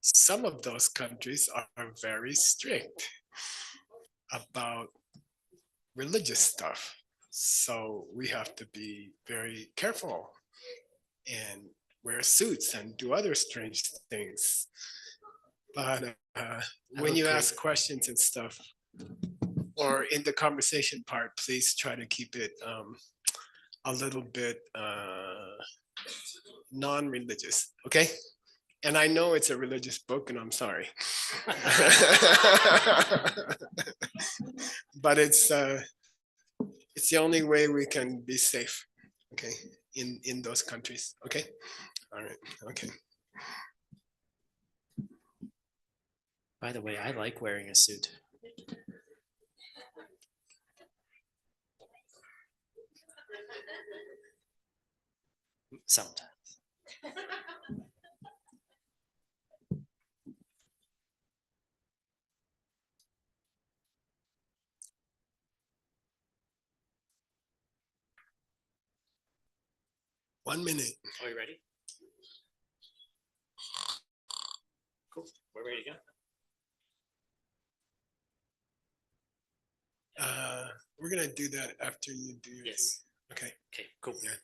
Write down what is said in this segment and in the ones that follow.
some of those countries are very strict about religious stuff. So we have to be very careful and wear suits and do other strange things. But when you ask questions and stuff, or in the conversation part, please try to keep it a little bit non-religious, okay? And I know it's a religious book, and I'm sorry. But it's the only way we can be safe, okay, in those countries, okay? All right, okay. By the way, I like wearing a suit. Sometimes. One minute. Are you ready? Cool. We're ready to go. We're gonna do that after you do your Yes. thing. Okay. Okay, cool. Yeah.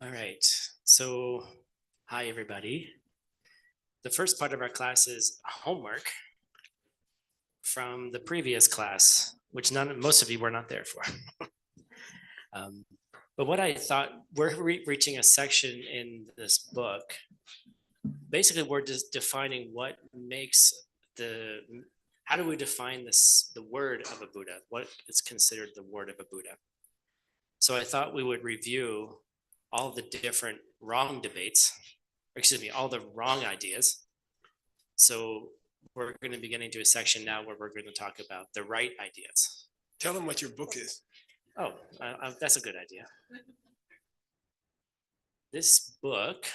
All right. So, hi everybody. The first part of our class is homework from the previous class, which most of you were not there for. But what I thought, we're reaching a section in this book. Basically, we're just defining what makes how do we define the word of a Buddha? What is considered the word of a Buddha? So I thought we would review all the different wrong debates, all the wrong ideas. So we're going to be getting to a section now where we're going to talk about the right ideas. Tell them what your book is. Oh, that's a good idea. This book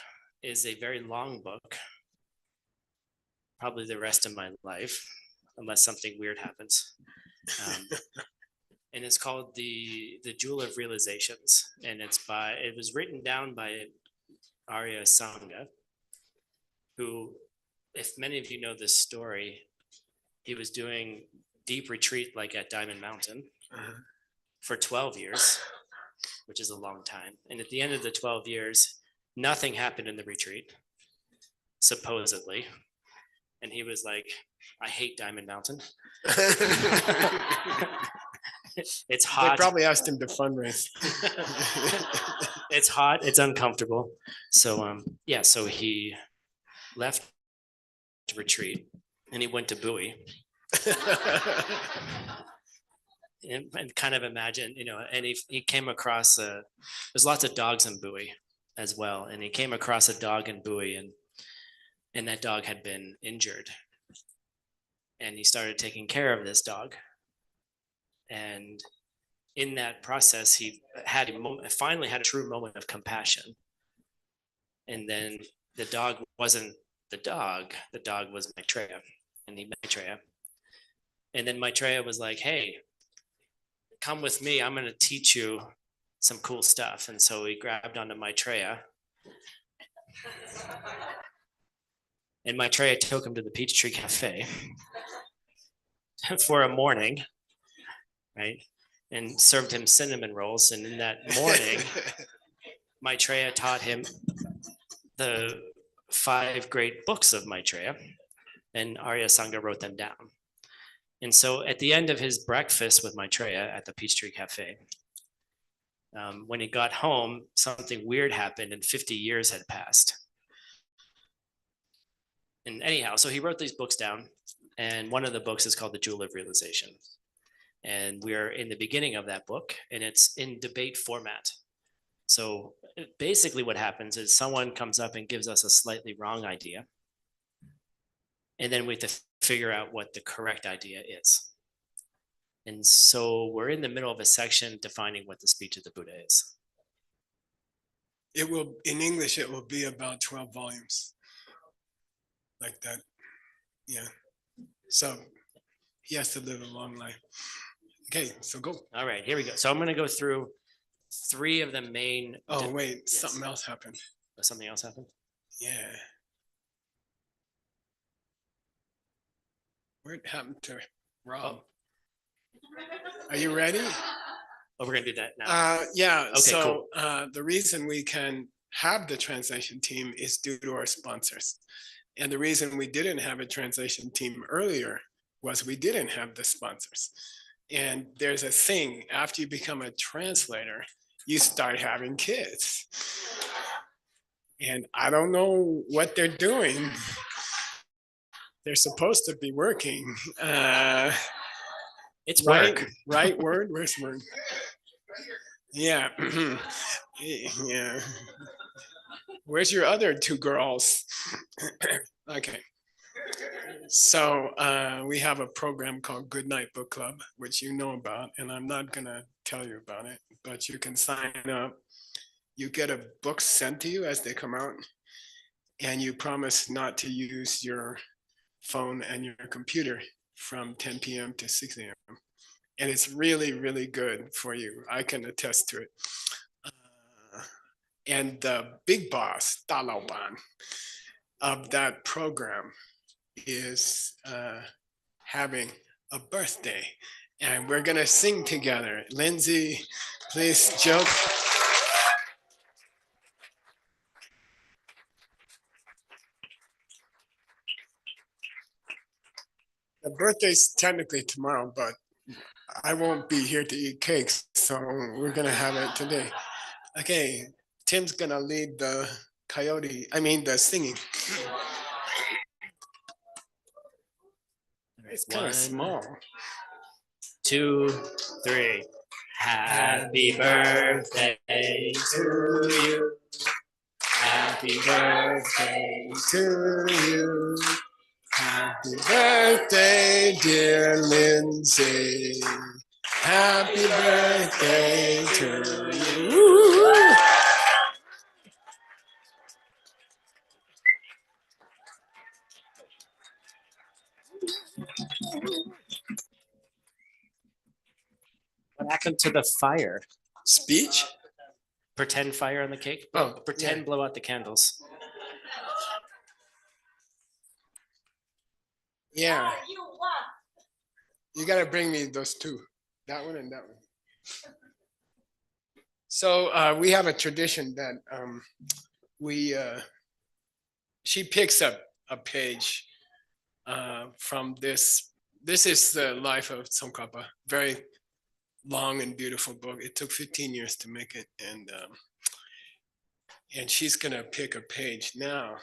is a very long book, probably the rest of my life, unless something weird happens. And it's called the Jewel of Realizations, and it was written down by Arya Sangha, who, if many of you know this story, he was doing deep retreat like at Diamond Mountain for 12 years, which is a long time. And at the end of the 12 years, nothing happened in the retreat, supposedly. And he was like, I hate Diamond Mountain. It's hot. They probably asked him to fundraise. It's hot. It's uncomfortable. So so he left to retreat and he went to Bowie. and kind of imagine, and he came across there's lots of dogs in Bowie as well, and he came across a dog in Bowie, and that dog had been injured, and he started taking care of this dog. And in that process, he finally had a true moment of compassion. And then the dog wasn't the dog was Maitreya, and he met Maitreya. And then Maitreya was like, hey, come with me, I'm going to teach you some cool stuff. And so he grabbed onto Maitreya. And Maitreya took him to the Peachtree Cafe for a morning, right? And served him cinnamon rolls. And in that morning, Maitreya taught him the 5 great books of Maitreya, and Arya Sangha wrote them down. And so at the end of his breakfast with Maitreya at the Peachtree Cafe, when he got home, something weird happened and 50 years had passed. And anyhow, so he wrote these books down, and one of the books is called The Jewel of Realization. And we're in the beginning of that book, and it's in debate format. So basically what happens is someone comes up and gives us a slightly wrong idea, and then we have to figure out what the correct idea is. And so we're in the middle of a section defining what the speech of the Buddha is. It will, in English, it will be about 12 volumes. Like that. Yeah. So he has to live a long life. Okay, so go. All right, here we go. So I'm going to go through 3 of the main. Oh, wait, something else happened. Something else happened? Yeah. What happened to Rob? Are you ready? Oh, we're gonna do that now. Yeah. Okay, So the reason we can have the translation team is due to our sponsors. And the reason we didn't have a translation team earlier was we didn't have the sponsors. And there's a thing, after you become a translator, you start having kids. And I don't know what they're doing. They're supposed to be working. It's right, work. right word? Where's word? Yeah. Yeah. Where's your other two girls? Okay. So we have a program called Good Night Book Club, which you know about, and I'm not gonna tell you about it, but you can sign up. You get a book sent to you as they come out, and you promise not to use your phone and your computer from 10 p.m. to 6 a.m. And it's really, really good for you. I can attest to it. And the big boss, 大老板, of that program is having a birthday. And we're going to sing together. Lindsay, please joke. The birthday's technically tomorrow, but I won't be here to eat cakes, so we're going to have it today. Okay, Tim's going to lead the the singing. It's kind of small. 2, 3. Happy birthday to you. Happy birthday to you. Happy birthday, dear Lindsay. Happy birthday to you. What happened to the fire? Speech? Pretend fire on the cake? Oh, pretend yeah. blow out the candles. Yeah. You got to bring me those two. That one and that one. So we have a tradition that she picks up a page from this. This is the life of Tsongkhapa. Very long and beautiful book. It took 15 years to make it, and she's gonna pick a page now.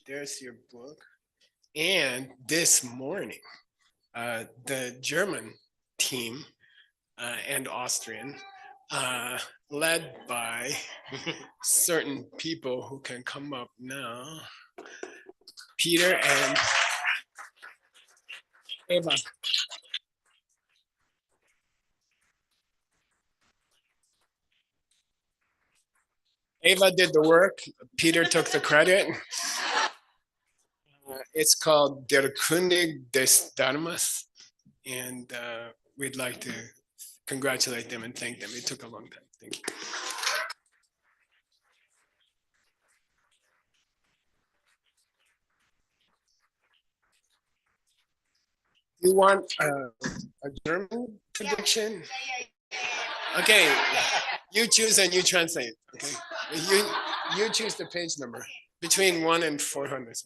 There's your book. And this morning, the German team and Austrian, led by certain people who can come up now, Peter and Eva. Eva did the work. Peter took the credit. It's called Der König des Dharmas, and we'd like to congratulate them and thank them. It took a long time. Thank you. You want a German prediction? Okay, you choose and you translate. Okay, you choose the page number between 1 and 400.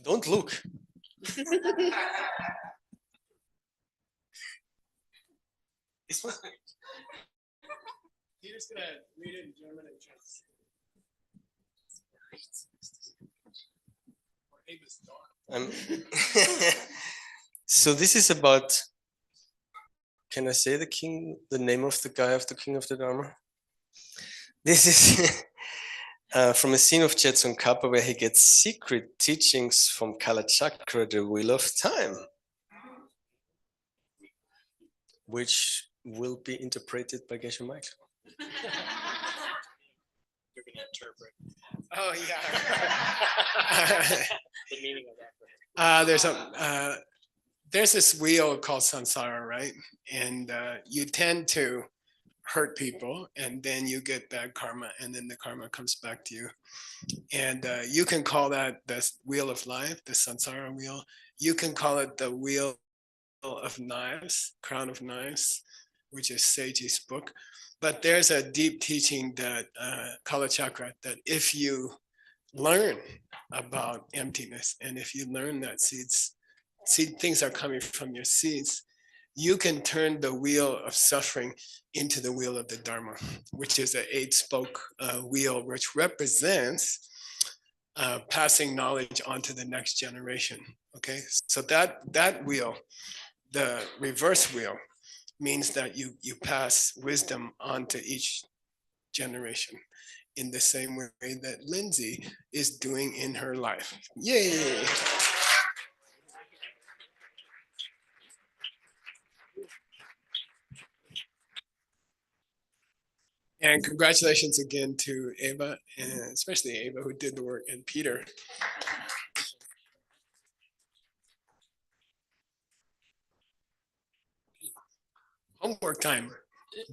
Don't look. Peter's gonna read it in German and translate. So this is about, can I say the name of the guy of the King of the Dharma? This is from a scene of Jetsun Kappa where he gets secret teachings from Kalachakra, the wheel of time, which will be interpreted by Geshe Michael. You're gonna interpret Oh yeah. the meaning of that. there's this wheel called samsara, right? And you tend to hurt people, and then you get bad karma, and then the karma comes back to you. And you can call that the wheel of life, the samsara wheel. You can call it the wheel of knives, crown of knives, which is Seiji's book. But there's a deep teaching that Kala Chakra, that if you learn about emptiness, and if you learn that things are coming from your seeds, you can turn the wheel of suffering into the wheel of the Dharma, which is an 8-spoke wheel, which represents passing knowledge on to the next generation. Okay, so that wheel, the reverse wheel, means that you pass wisdom on to each generation in the same way that Lindsay is doing in her life. Yay! And congratulations again to Ava, and especially Ava, who did the work, and Peter. Homework time.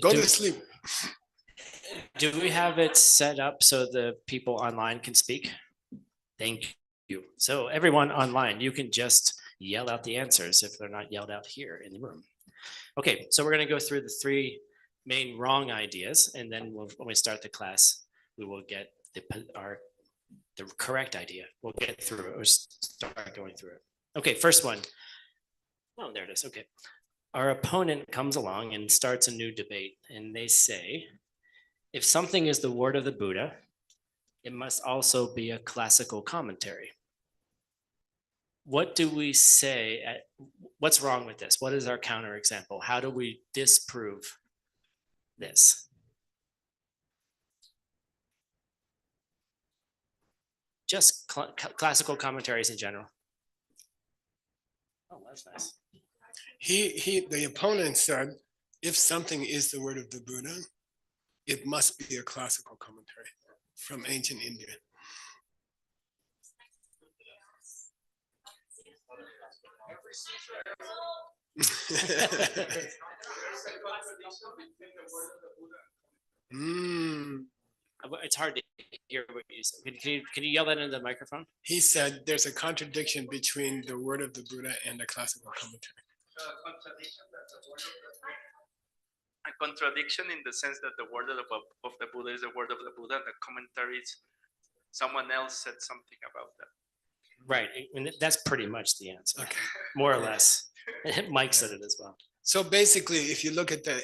Go to sleep. Do we have it set up so the people online can speak? Thank you. So everyone online, you can just yell out the answers if they're not yelled out here in the room. Okay, so we're going to go through the 3 main wrong ideas, and then when we start the class, we will get the correct idea. We'll get through it or start going through it. Okay, first one. Oh, there it is. Okay. Our opponent comes along and starts a new debate, and they say, if something is the word of the Buddha, it must also be a classical commentary. What do we say? What's wrong with this? What is our counterexample? How do we disprove this? Just classical commentaries in general. Oh, that's nice. The opponent said, if something is the word of the Buddha, it must be a classical commentary from ancient India. It's hard to hear what you said. Can you yell that into the microphone? He said there's a contradiction between the word of the Buddha and the classical commentary. A contradiction in the sense that the word of the Buddha is the word of the Buddha, and the commentaries, someone else said something about that. Right, and that's pretty much the answer, Okay. more or less. Mike said it as well. So basically, if you look at the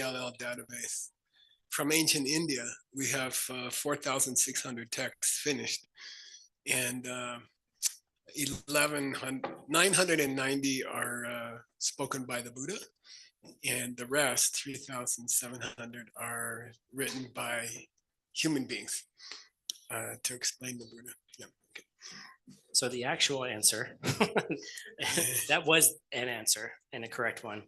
ALL database, from ancient India, we have 4,600 texts finished, and 990 are spoken by the Buddha, and the rest, 3,700, are written by human beings to explain the Buddha. Yeah. Okay. So the actual answer, that was an answer and a correct one.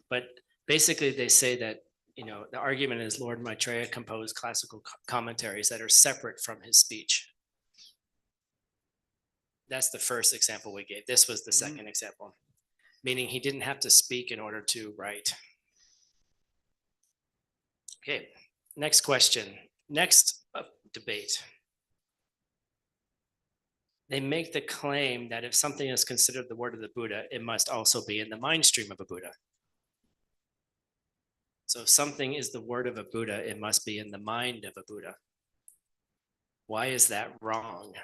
But basically they say that, the argument is Lord Maitreya composed classical commentaries that are separate from his speech. That's the first example we gave. This was the second example, meaning he didn't have to speak in order to write. Okay, next question. Next debate. They make the claim that if something is considered the word of the Buddha, it must also be in the mind stream of a Buddha. So if something is the word of a Buddha, it must be in the mind of a Buddha. Why is that wrong?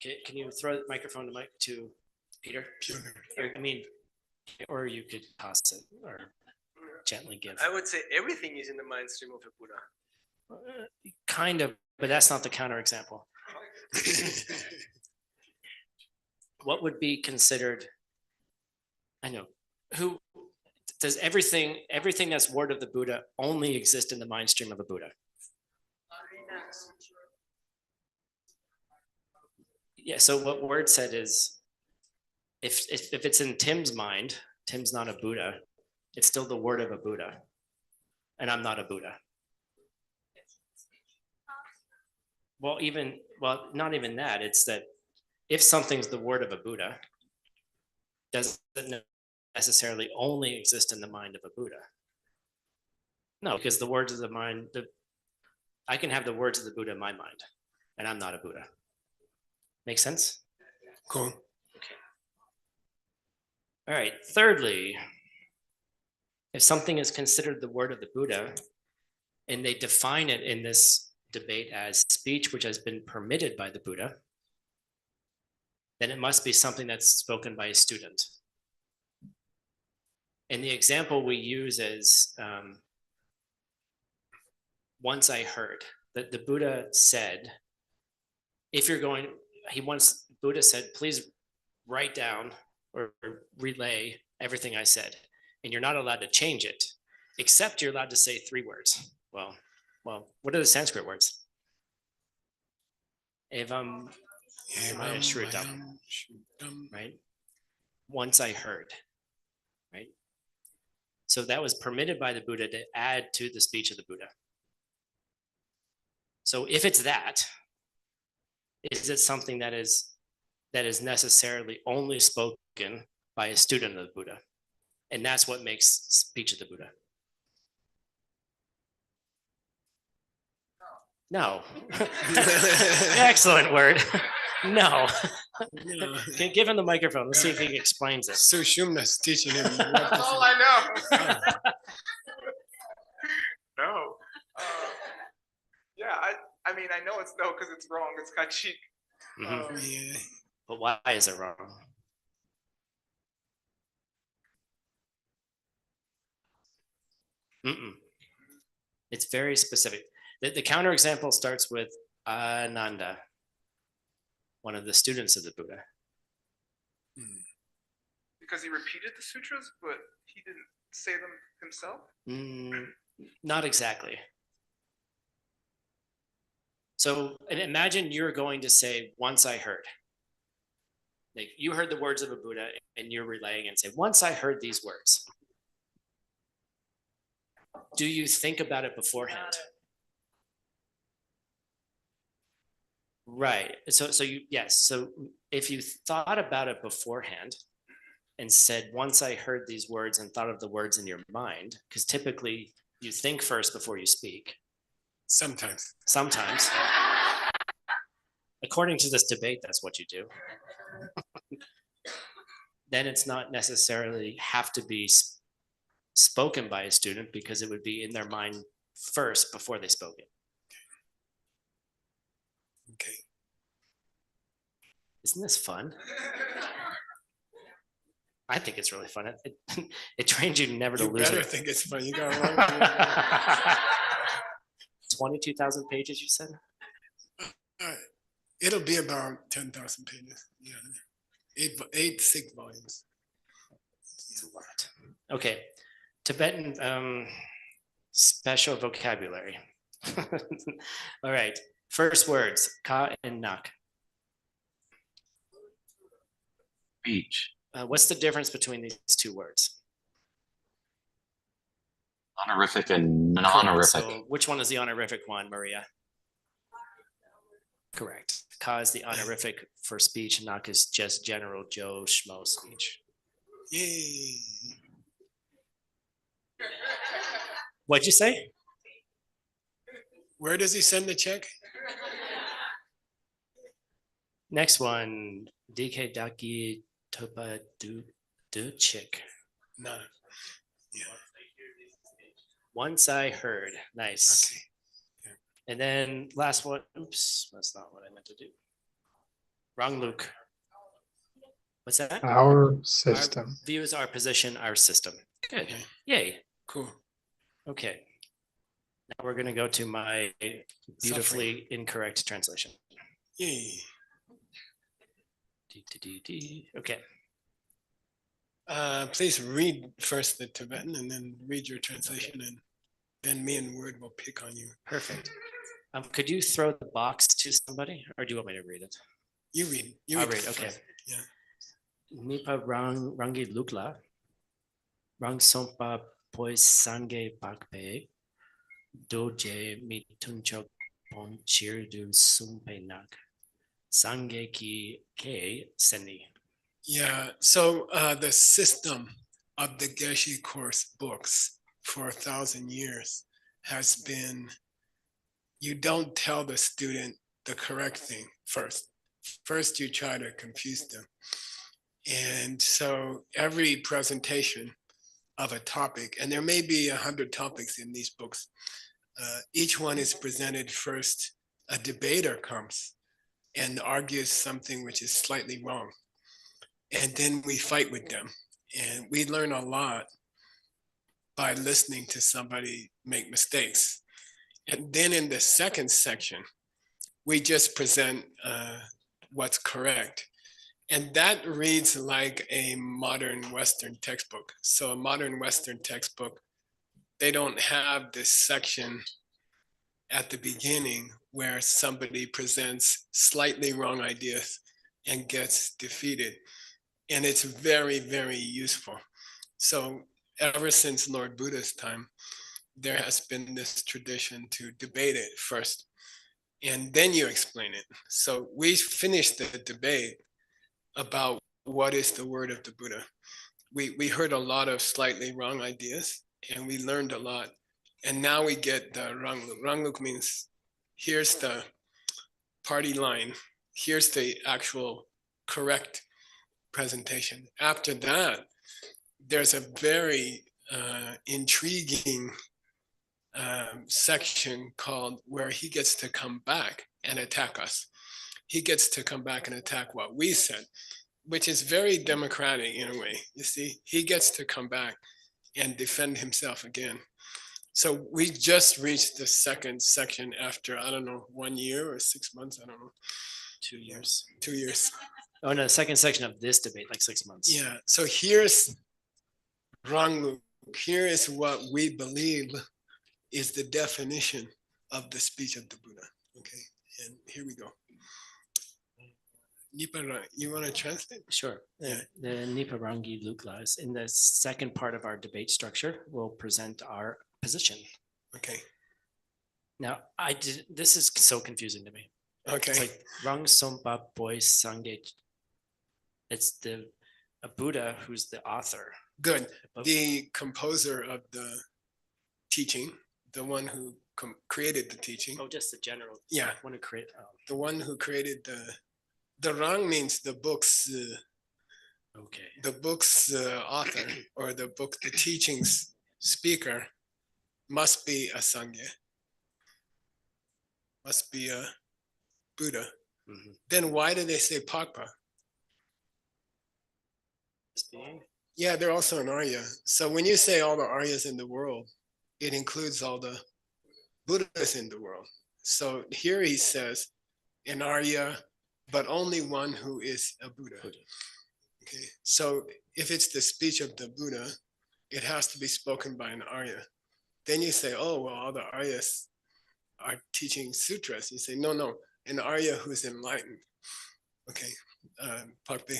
Okay, can you throw the microphone to Peter? Or you could toss it or gently give. I would say everything is in the mind stream of a Buddha. Kind of, but that's not the counterexample. What would be considered? I know. Who does everything that's word of the Buddha only exist in the mind stream of a Buddha? Yeah. So what word said is, if it's in Tim's mind, Tim's not a Buddha. It's still the word of a Buddha, and I'm not a Buddha. well, not even that. It's that if something's the word of a Buddha, doesn't necessarily only exist in the mind of a Buddha. No, because the words of the mind, I can have the words of the Buddha in my mind, and I'm not a Buddha. Make sense? Cool. All right. Thirdly, if something is considered the word of the Buddha, and they define it in this debate as speech which has been permitted by the Buddha, then it must be something that's spoken by a student. And the example we use is once I heard that the Buddha said, Buddha said, please write down or relay everything I said. And you're not allowed to change it, except you're allowed to say 3 words. Well, what are the Sanskrit words? Evam Maya Shrutam, right? Once I heard, right? So that was permitted by the Buddha to add to the speech of the Buddha. So if it's that, is it something that is necessarily only spoken by a student of the Buddha? And that's what makes speech of the Buddha. No. Excellent word. No. Okay, give him the microphone. Let's see if he explains it. So Shumna's teaching him. Oh, I know. No. Yeah, I mean, I know it's no because it's wrong. It's kachik. Yeah. But why is it wrong? It's very specific. The counterexample starts with Ananda, one of the students of the Buddha. Because he repeated the sutras, but he didn't say them himself? Not exactly. So imagine you're going to say, once I heard. Like you heard the words of a Buddha and you're relaying and say, once I heard these words. Do you think about it beforehand? Right. So if you thought about it beforehand and said, once I heard these words and thought of the words in your mind, because typically you think first before you speak. Sometimes. According to this debate, that's what you do. Then it's not necessarily have to be spoken by a student because it would be in their mind first before they spoke it. Okay. Isn't this fun? I think it's really fun. It trains you never to lose it. You better think it's fun. You got 22,000 pages, you said? It'll be about 10,000 pages. Yeah. 8 6 volumes. It's a lot. Okay. Tibetan special vocabulary. All right. First words, ka and nak. Speech. What's the difference between these 2 words? Honorific and non-honorific. So which one is the honorific one, Maria? Correct. Ka is the honorific for speech. Nak is just general Joe Schmo speech. Yay. What'd you say? Where does he send the check? Next one, DK Daki Topa Du Chick. No. Yeah. Once I heard. Nice. Okay. Yeah. And then last one. Oops, that's not what I meant to do. Wrong, Luke. What's that? Our system. Our views, our position, our system. Good. Okay. Yay. Cool. Okay. Now we're going to go to my beautifully incorrect translation. Yay. Okay. Please read first the Tibetan and then read your translation, and then me and Word will pick on you. Perfect. Could you throw the box to somebody, or do you want me to read it? You read. I'll read. Okay. Yeah. Nipa rangi lukla, rang sompa pois sange bakpe, doje mitunchok on cheer du sumpenak. Sangeki ke seni. Yeah, so the system of the Geshe course books for 1,000 years has been, you don't tell the student the correct thing first. First, you try to confuse them. And so every presentation of a topic, and there may be 100 topics in these books, each one is presented first. A debater comes and argues something which is slightly wrong. And then we fight with them. And we learn a lot by listening to somebody make mistakes. And then in the second section, we just present what's correct. And that reads like a modern Western textbook. So a modern Western textbook, they don't have this section at the beginning where somebody presents slightly wrong ideas and gets defeated. And it's very, very useful. So ever since Lord Buddha's time, there has been this tradition to debate it first, and then you explain it. So we finished the debate about what is the word of the Buddha. We heard a lot of slightly wrong ideas, and we learned a lot. And now we get the Rangluk. Rangluk means here's the party line, here's the actual correct presentation. After that, there's a very intriguing section called where he gets to come back and attack us. He gets to come back and attack what we said, which is very democratic in a way. You see, he gets to come back and defend himself again. So we just reached the second section after, I don't know, 1 year or 6 months, I don't know. 2 years. 2 years. Oh no, the second section of this debate, like 6 months. Yeah, so here's Rangluk. Here is what we believe is the definition of the speech of the Buddha. Okay, and here we go. Nipara, you want to translate? Sure. Yeah. The Niparangi Luklas, in the second part of our debate structure, will present our position. Okay, Now, this is so confusing to me. okay. It's like Rang Sompa Boy Sangye. It's a Buddha who's the author. Good. of- The composer of the teaching, the one who created the teaching, Oh, just the general. Yeah. Want to create. the one who created the Rang means the book's Okay. author, or the teaching's speaker must be a Sangye, must be a Buddha. Mhm. Then why do they say Pakpa? This being. Yeah, they're also an Arya. So when you say all the Aryas in the world, it includes all the Buddhas in the world. So here he says an Arya, but only one who is a Buddha. Buddha. Okay, so if it's the speech of the Buddha, it has to be spoken by an Arya. Then you say, oh, well, all the Aryas are teaching sutras. You say, no, an Arya who's enlightened. Okay, Pakpe.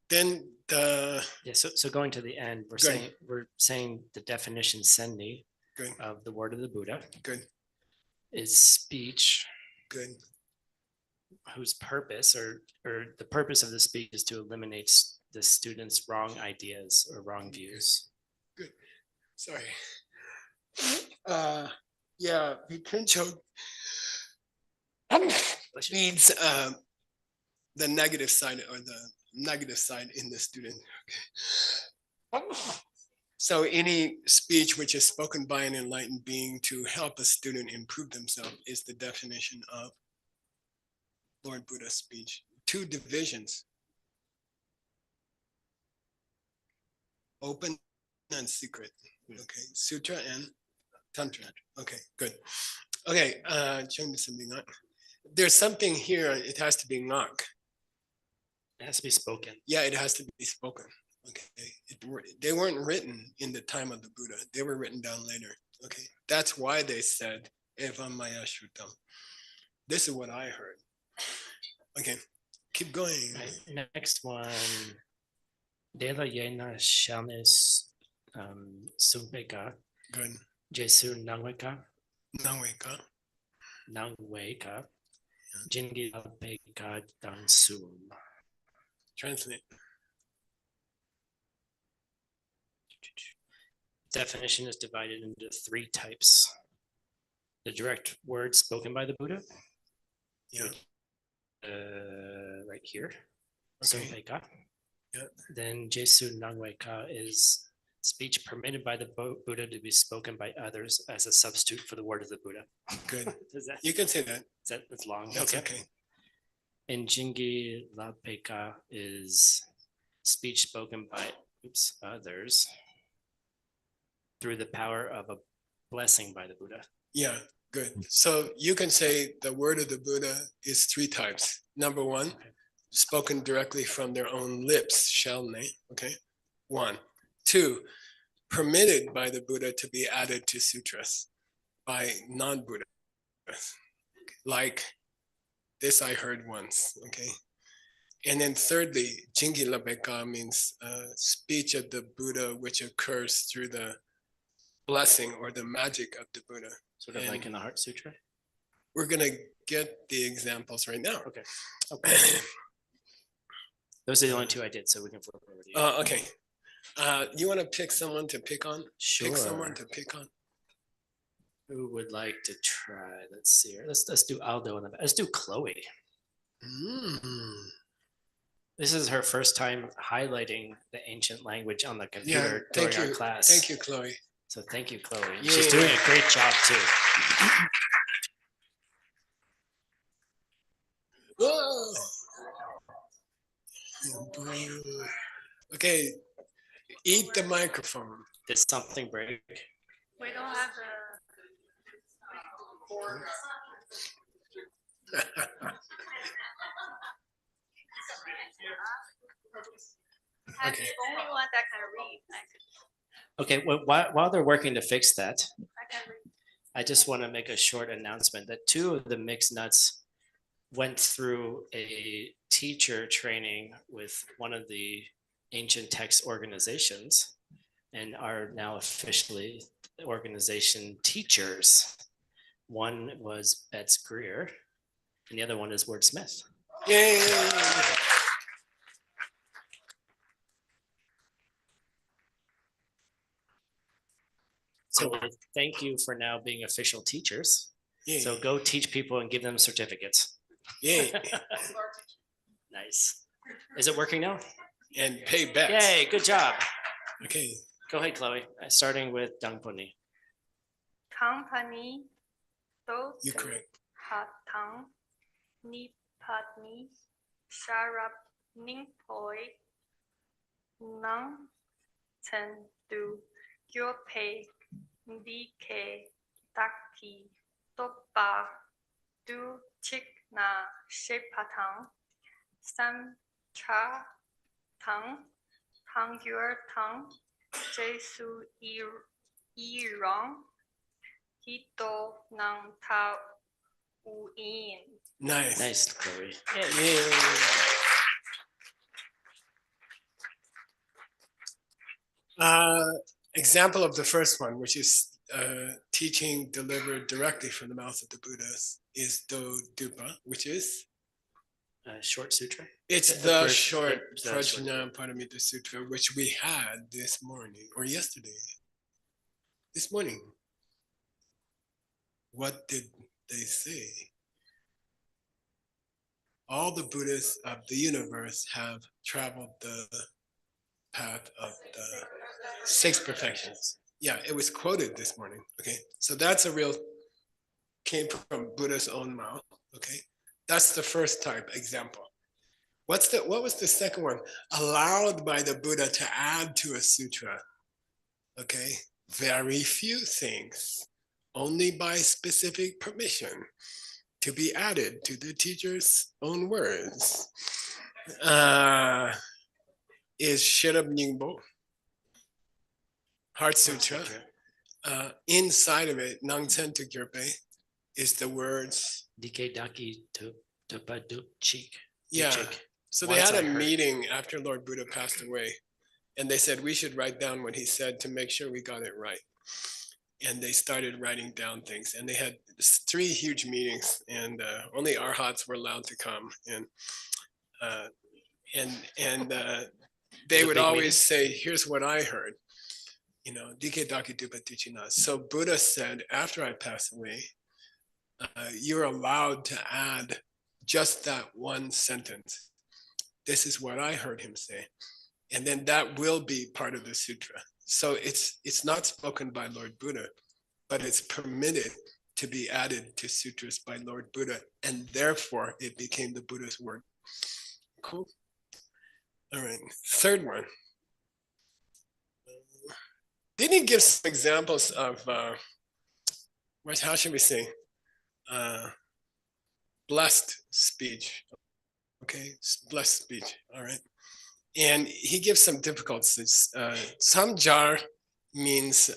Then the Yeah. So going to the end, Good. we're saying the definition sendi Good. of the word of the Buddha good, is speech good, whose purpose or the purpose of the speech is to eliminate the student's wrong ideas or wrong views. sorry. Yeah, Vikencho means the negative side, or the negative side in the student. Okay. So any speech which is spoken by an enlightened being to help a student improve themselves is the definition of Lord Buddha's speech. 2 divisions: open and secret. Okay, sutra and tantra. Okay, good. Okay, there's something here. It has to be ngak. It has to be spoken. Yeah, it has to be spoken. Okay, they weren't written in the time of the Buddha. They were written down later. Okay, that's why they said evam maya shrutam. This is what I heard. Okay, keep going. Right, next one. Dela yena shanes sumpeka Good. jesu nangweka. Naweka. Nang Wei Ka, Jingi Lape Ka Dang Sum. Translate. Definition is divided into 3 types. The direct words spoken by the Buddha, Yeah. right here. Okay. Sumpeika. Yeah. Then Jesu Nangweka is speech permitted by the Buddha to be spoken by others as a substitute for the word of the Buddha. Good. Is that, You can say that. that's long? That's okay. And Jingi Lapeka is speech spoken by others through the power of a blessing by the Buddha. Yeah, good. So you can say the word of the Buddha is 3 types. Number 1, spoken directly from their own lips, shalne, okay? 1. 2, permitted by the Buddha to be added to sutras by non-Buddhas. Like this I heard once, okay? And then thirdly, Jingi Labeka means speech of the Buddha which occurs through the blessing or the magic of the Buddha. Sort of like in the Heart Sutra. We're gonna get the examples right now. Okay. Those are the only 2 I did, so we can flip over to you. Okay. You want to pick someone to pick on? Sure. Pick someone to pick on. Who would like to try? Let's see here. Let's do Aldo in the back. Let's do Chloe. This is her first time highlighting the ancient language on the computer during our class. Thank you, Chloe. So thank you, Chloe. Yeah. She's doing a great job too. Whoa. Okay, eat the microphone. Did something break? We don't have Okay. the only one that can read. Okay, well, while they're working to fix that, I can read. I just want to make a short announcement that 2 of the mixed nuts went through a teacher training with one of the ancient text organizations and are now officially organization teachers. One was Betts Greer and the other one is Wordsmith. Yay! So thank you for now being official teachers. Yay! So go teach people and give them certificates. Yay! Nice. Is it working now? And pay bets. Yay, good job. Okay. Go ahead, Chloe. Starting with Dangpuni. Company, those You correct. hatang, ni patni, sharap ning poi, nang chen du, yo pay, ndi ke, taki, topa, du chik na shepatang, san cha tang, tang your tang, jesu irong, hito nang ta uin. Nice. Nice, Chloe. Yay. Example of the first one, which is teaching delivered directly from the mouth of the Buddhas, is Do Dupa, which is? Short sutra. It's The the first- short the short- Prajnaparamita Sutra, which we had this morning or yesterday. This morning. What did they say? All the Buddhas of the universe have traveled the path of the 6 perfections. Yeah, it was quoted this morning. Okay, so that's a real, came from Buddha's own mouth. Okay, that's the first type example. What was the second one? Allowed by the Buddha to add to a sutra. Okay, very few things, only by specific permission to be added to the teacher's own words. Is Sherab Nyingbo, Heart Sutra. Inside of it, Nangchen to Gyurpe, is the words. Dike daki topa cheek. Yeah. So they Once had I a heard- meeting after Lord Buddha passed away, and they said we should write down what he said to make sure we got it right. and they started writing down things. And they had 3 huge meetings, and only arhats were allowed to come. And they a would big always meeting? say, "Here's what I heard." Dike Daki Dupa Tichina. So Buddha said, after I pass away, you're allowed to add just that one sentence. This is what I heard him say. And then that will be part of the sutra. So it's not spoken by Lord Buddha, but it's permitted to be added to sutras by Lord Buddha. And therefore it became the Buddha's word. Cool. All right. 3rd one. Didn't he give some examples of, how should we say, blessed speech? Okay, blessed speech. All right. And he gives some difficulties. Samjar means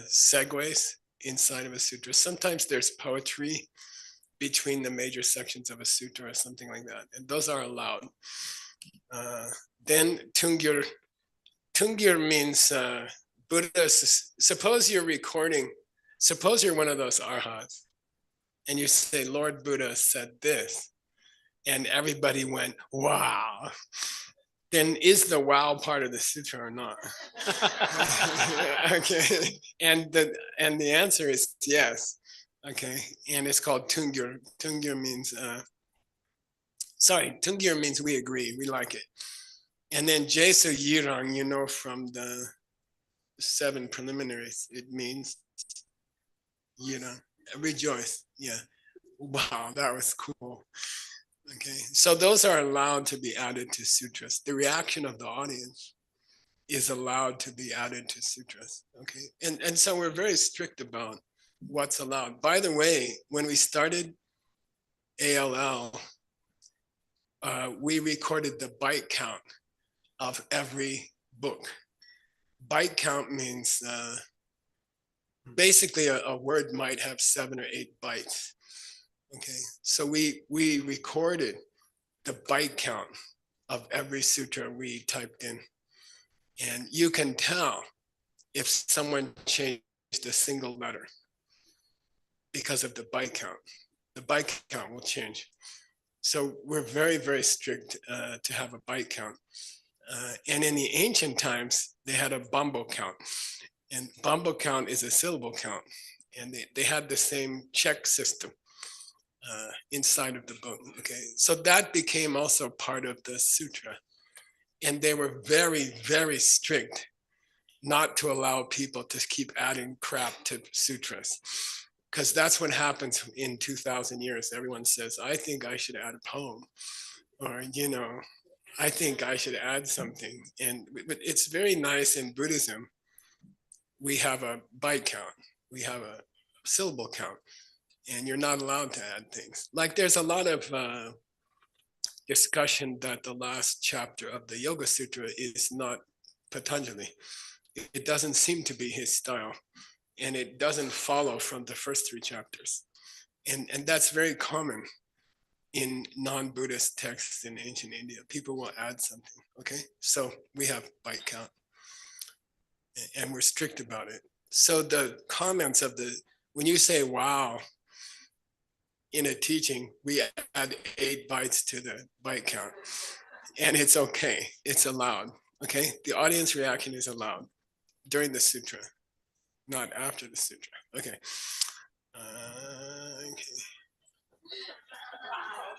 segues inside of a sutra. Sometimes there's poetry between the major sections of a sutra or something like that, and those are allowed. Then tungyur. Tungyur means Buddha. Suppose you're recording, suppose you're one of those arhats, and you say, Lord Buddha said this, and everybody went, wow. Then is the wow part of the sutra or not? Okay, and the answer is yes. Okay, and it's called tungyur. Tungyur means, tungyur means we agree, we like it. And then Jesu Yirang, from the 7 preliminaries, it means, rejoice. Yeah. Wow, that was cool. Okay, so those are allowed to be added to sutras. The reaction of the audience is allowed to be added to sutras. Okay, and so we're very strict about what's allowed. By the way, when we started ALL, we recorded the byte count of every book. Byte count means basically a word might have 7 or 8 bytes. Okay, so we recorded the byte count of every sutra we typed in. And you can tell if someone changed a single letter because of the byte count. The byte count will change. So we're very, very strict to have a byte count. And in the ancient times, they had a bambo count. And bambo count is a syllable count. And they had the same check system inside of the book. Okay, so that became also part of the sutra. And they were very, very strict not to allow people to keep adding crap to sutras. Because that's what happens in 2000 years. Everyone says, I think I should add a poem. Or, I think I should add something. But it's very nice in Buddhism. We have a byte count. We have a syllable count. And you're not allowed to add things. Like there's a lot of discussion that the last chapter of the Yoga Sutra is not Patanjali. It doesn't seem to be his style. And it doesn't follow from the first 3 chapters. And that's very common in non-Buddhist texts in ancient India. People will add something, okay? So we have byte count. And we're strict about it. So the comments of when you say, wow, in a teaching, we add 8 bytes to the byte count. And it's okay, it's allowed, okay? The audience reaction is allowed during the sutra, not after the sutra, okay? Okay.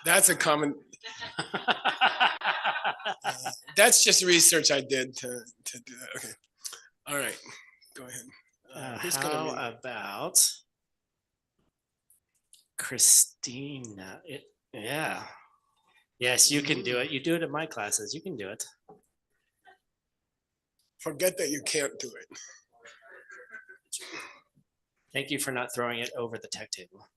That's a common, that's just research I did to do that, okay. All right, go ahead. Who's How about Christina? Yeah. Yes, you can do it. You do it in my classes. You can do it. Forget that you can't do it. Thank you for not throwing it over the tech table.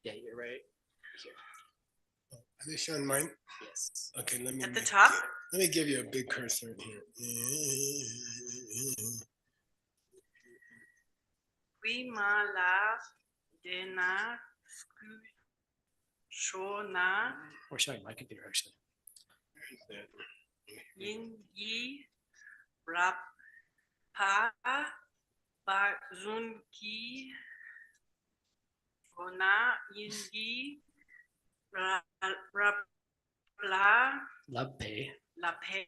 Yeah, you're right. Are they showing mine? Yes. Okay, let me At the top? Let me give you a big cursor here. Vimala Dena Shona We're showing my computer actually. Yin Yi Rap Pa Ba Zun Ki Gona Yin Yi Rap La Love pay. La Pe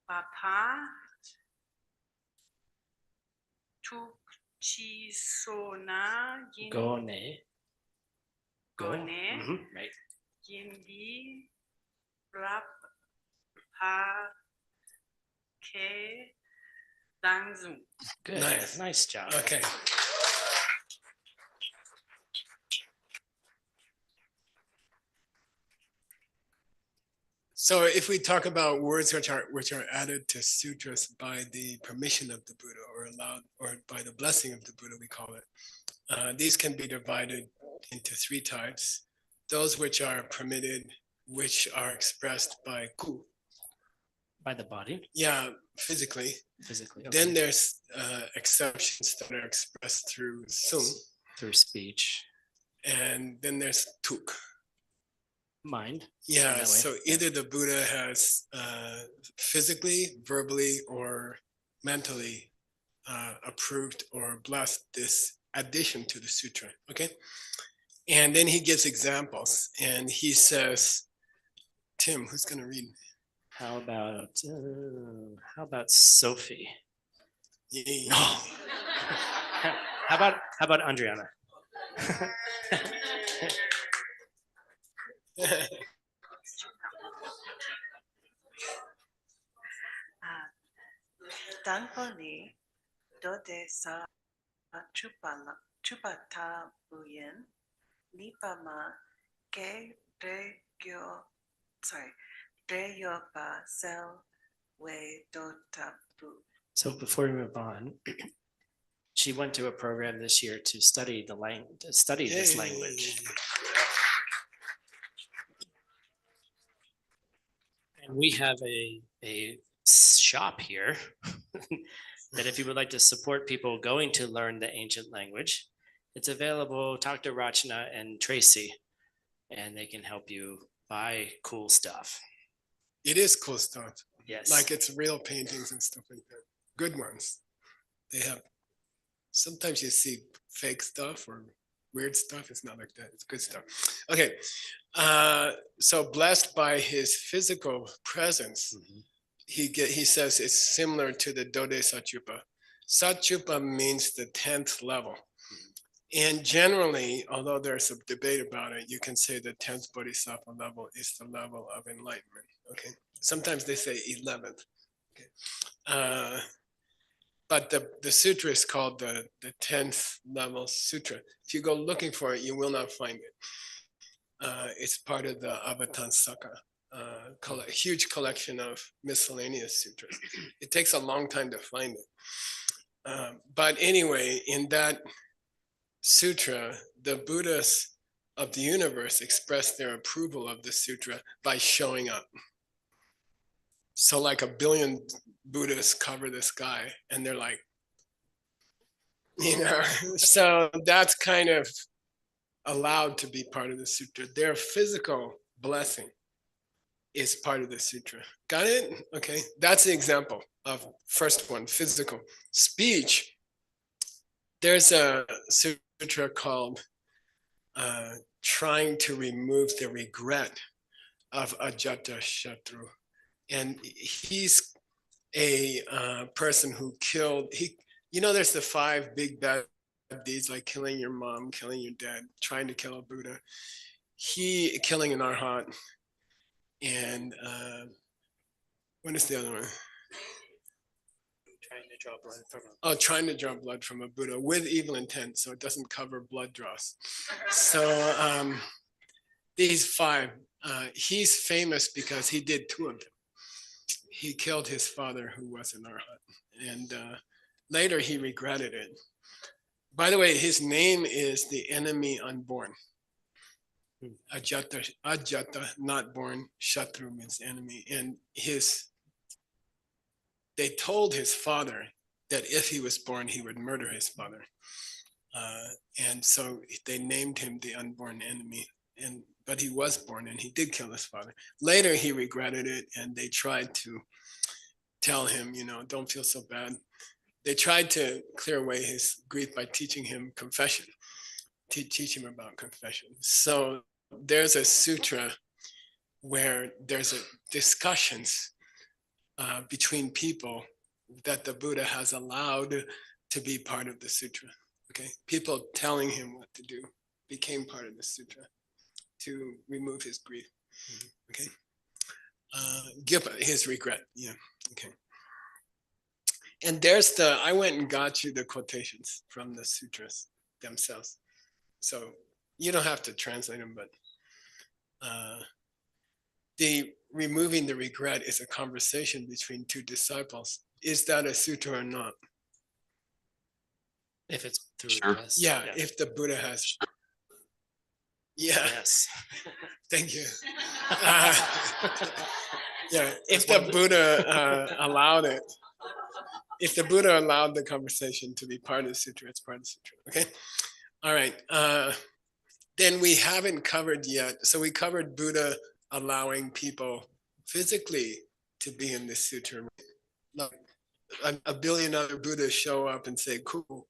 Papa Tu Chi Sona Yin Go ne. Go. Gone. Mhm, right. Yin Yi Rap Pa Ke Dang Zun. Good. Nice. Nice job. Okay. So if we talk about words which are added to sutras by the permission of the Buddha or allowed or by the blessing of the Buddha, we call it. These can be divided into three types. Those which are permitted, which are expressed by ku, By the body, yeah, physically. physically. Then okay. there's exceptions that are expressed through sung, Through speech, and then there's tuk. mind. Yeah, that way, so yeah. either the Buddha has physically, verbally, or mentally approved or blessed this addition to the sutra. Okay, and then he gives examples, and he says, "Tim, who's going to read?" How about Sophie? Yay. No. how about Andriana? Danponi dode sa chupata buyen nipama ke regyo reyopa sel we dotapu. So before we move on, she went to a program this year to study this language. And we have a shop here that if you would like to support people going to learn the ancient language, it's available. Talk to Rachna and Tracy, and they can help you buy cool stuff. It is cool stuff. Yes. Like it's real paintings and stuff like that. Good ones. They have, sometimes you see fake stuff or weird stuff. It's not like that. It's good stuff. Okay. So blessed by his physical presence, he says it's similar to the Dode Sachupa. Sachupa means the 10th level. And generally, although there's some debate about it, you can say the 10th Bodhisattva level is the level of enlightenment. Okay. Sometimes they say 11th. Okay. But the sutra is called the 10th level sutra. If you go looking for it, you will not find it. It's part of the Abhatansaka, a huge collection of miscellaneous sutras. It takes a long time to find it. But anyway, in that sutra, the Buddhas of the universe express their approval of the sutra by showing up. So like 1 billion Buddhas cover the sky and they're like, so that's kind of allowed to be part of the sutra. Their physical blessing is part of the sutra. Got it? Okay, that's the example of first one, physical. Speech, there's a sutra called trying to remove the regret of Ajata Shatru. And he's a person who killed, there's the 5 big bad deeds like killing your mom, killing your dad, trying to kill a Buddha, killing an Arhat, and what is the other one? Trying to draw blood from trying to draw blood from a Buddha with evil intent, so it doesn't cover blood draws. So these 5, he's famous because he did 2 of them. He killed his father, who was an Arhat, and later he regretted it. By the way, his name is the enemy unborn. Ajata, not born. Shatru means enemy. And they told his father that if he was born, he would murder his father. And so they named him the unborn enemy. But he was born and he did kill his father. Later, he regretted it, and they tried to tell him, don't feel so bad. They tried to clear away his grief by teaching him confession, teach him about confession. So there's a sutra where there's discussions between people that the Buddha has allowed to be part of the sutra. Okay, people telling him what to do became part of the sutra to remove his grief. Okay, give his regret. Yeah. Okay. And there's I went and got you the quotations from the sutras themselves. So you don't have to translate them, but the removing the regret is a conversation between two disciples. Is that a sutra or not? If it's through Sure. us. Yeah, if the Buddha has. Yeah, Yes. thank you. Yeah, if the Buddha allowed it, if the Buddha allowed the conversation to be part of the sutra, it's part of the sutra. Okay. All right. Then we haven't covered yet. So we covered Buddha allowing people physically to be in this sutra. Like a billion other Buddhas show up and say, cool,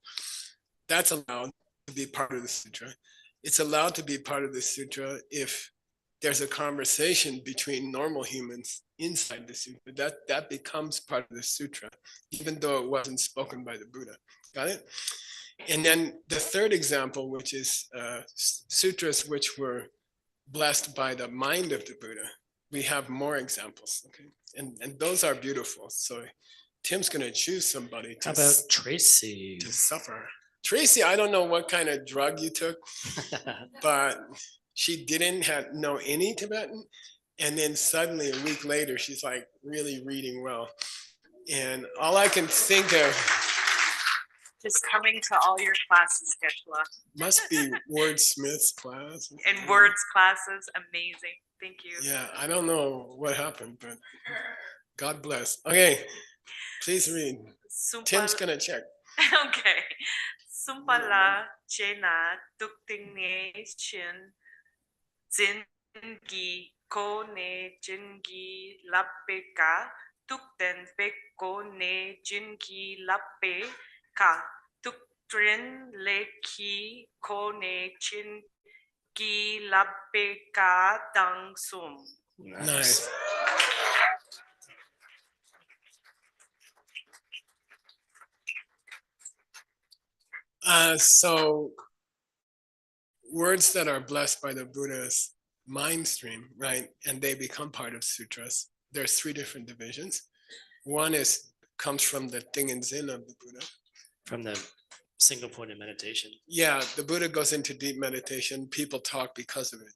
that's allowed to be part of the sutra. It's allowed to be part of the sutra if there's a conversation between normal humans inside the sutra. That becomes part of the sutra, even though it wasn't spoken by the Buddha. Got it? And then the third example, which is sutras which were blessed by the mind of the Buddha. We have more examples, okay? And those are beautiful. So Tim's gonna choose somebody to, How about Tracy? to suffer. Tracy, I don't know what kind of drug you took, but she didn't know any Tibetan. And then suddenly a week later, she's like really reading well. And all I can think of Just coming to all your classes, Geshe. must be Wordsmith's class. And words classes, amazing. Thank you. Yeah, I don't know what happened, but God bless. Okay, please read. Tim's gonna check. Okay. Sumpala Chena Tuktingne Chin Zingi Kone Jingi Lapeka Tukten Pekone Jingi Lapeka Tuktrin Leki Kone Chingi Lapeka Dang Sum. Nice. So words that are blessed by the Buddha's mind stream, right? And they become part of sutras. There's three different divisions. One comes from the Ting and Zin of the Buddha. From the single point of meditation. Yeah, the Buddha goes into deep meditation. People talk because of it.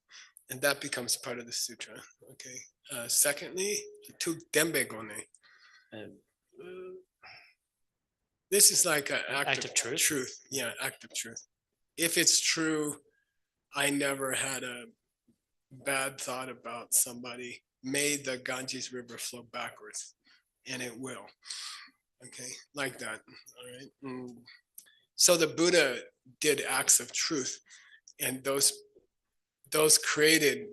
And that becomes part of the sutra. Okay. Secondly, tu dembe gone. This is like an act of truth. Yeah, act of truth. If it's true, I never had a bad thought about somebody. May the Ganges River flow backwards, and it will. Okay, like that. All right. So the Buddha did acts of truth, and those created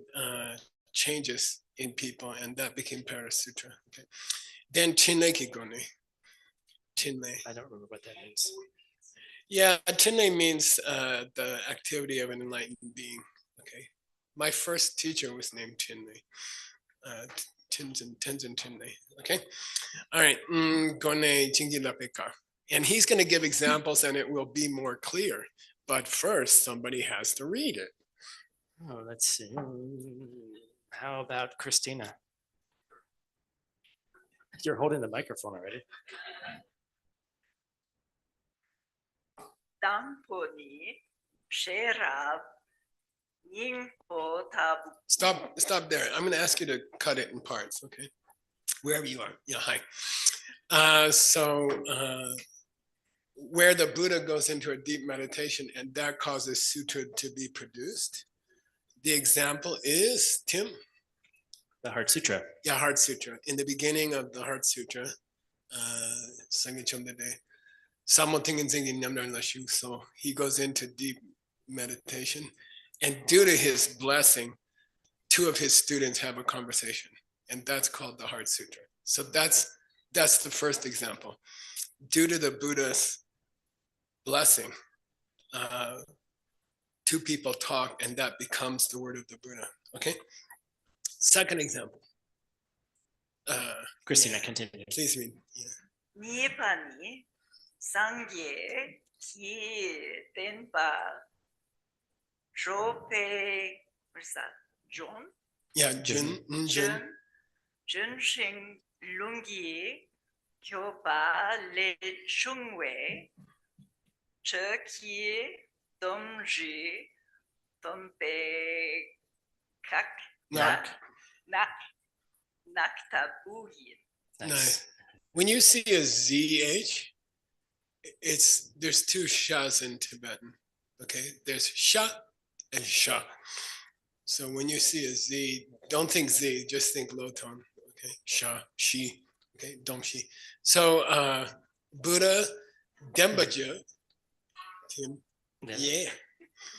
changes in people, and that became Parasutra. Okay. Then Chinle Kigone. Chinle. I don't remember what that means. Yeah, Chinle means the activity of an enlightened being. Okay. My first teacher was named Chinle. Tenzin Chinle. Okay. All right. Gone Jingi Lapeka. And he's going to give examples and it will be more clear. But first, somebody has to read it. Oh, let's see. How about Christina? You're holding the microphone already. Damponi Sherab Yingpo Tab. Stop there. I'm going to ask you to cut it in parts, okay? Wherever you are. Yeah, hi. Where the Buddha goes into a deep meditation and that causes sutra to be produced. The example is, Tim? The Heart Sutra. Yeah, Heart Sutra. In the beginning of the Heart Sutra, Sangye Chomdede So he goes into deep meditation, and due to his blessing, 2 of his students have a conversation, and that's called the Heart Sutra. So that's the first example. Due to the Buddha's blessing, 2 people talk, and that becomes the word of the Buddha. Okay. Second example. Christina, yeah, continue. please read. Yeah. Nipani Sangye Ki Tenpa Trope what's that? John? Yeah, Jun. Jun Shing Lungi Kyopa Le Chungwei Che Ki Domji Dompe Kak Nak. Nakta Buyin. Nice. When you see a ZH, there's 2 shas in Tibetan. Okay, there's sha and sha. So when you see a Z, don't think Z, just think low tone. Okay, sha, shi. Okay, dom shi. So Buddha Dembaja, Tim. Yeah.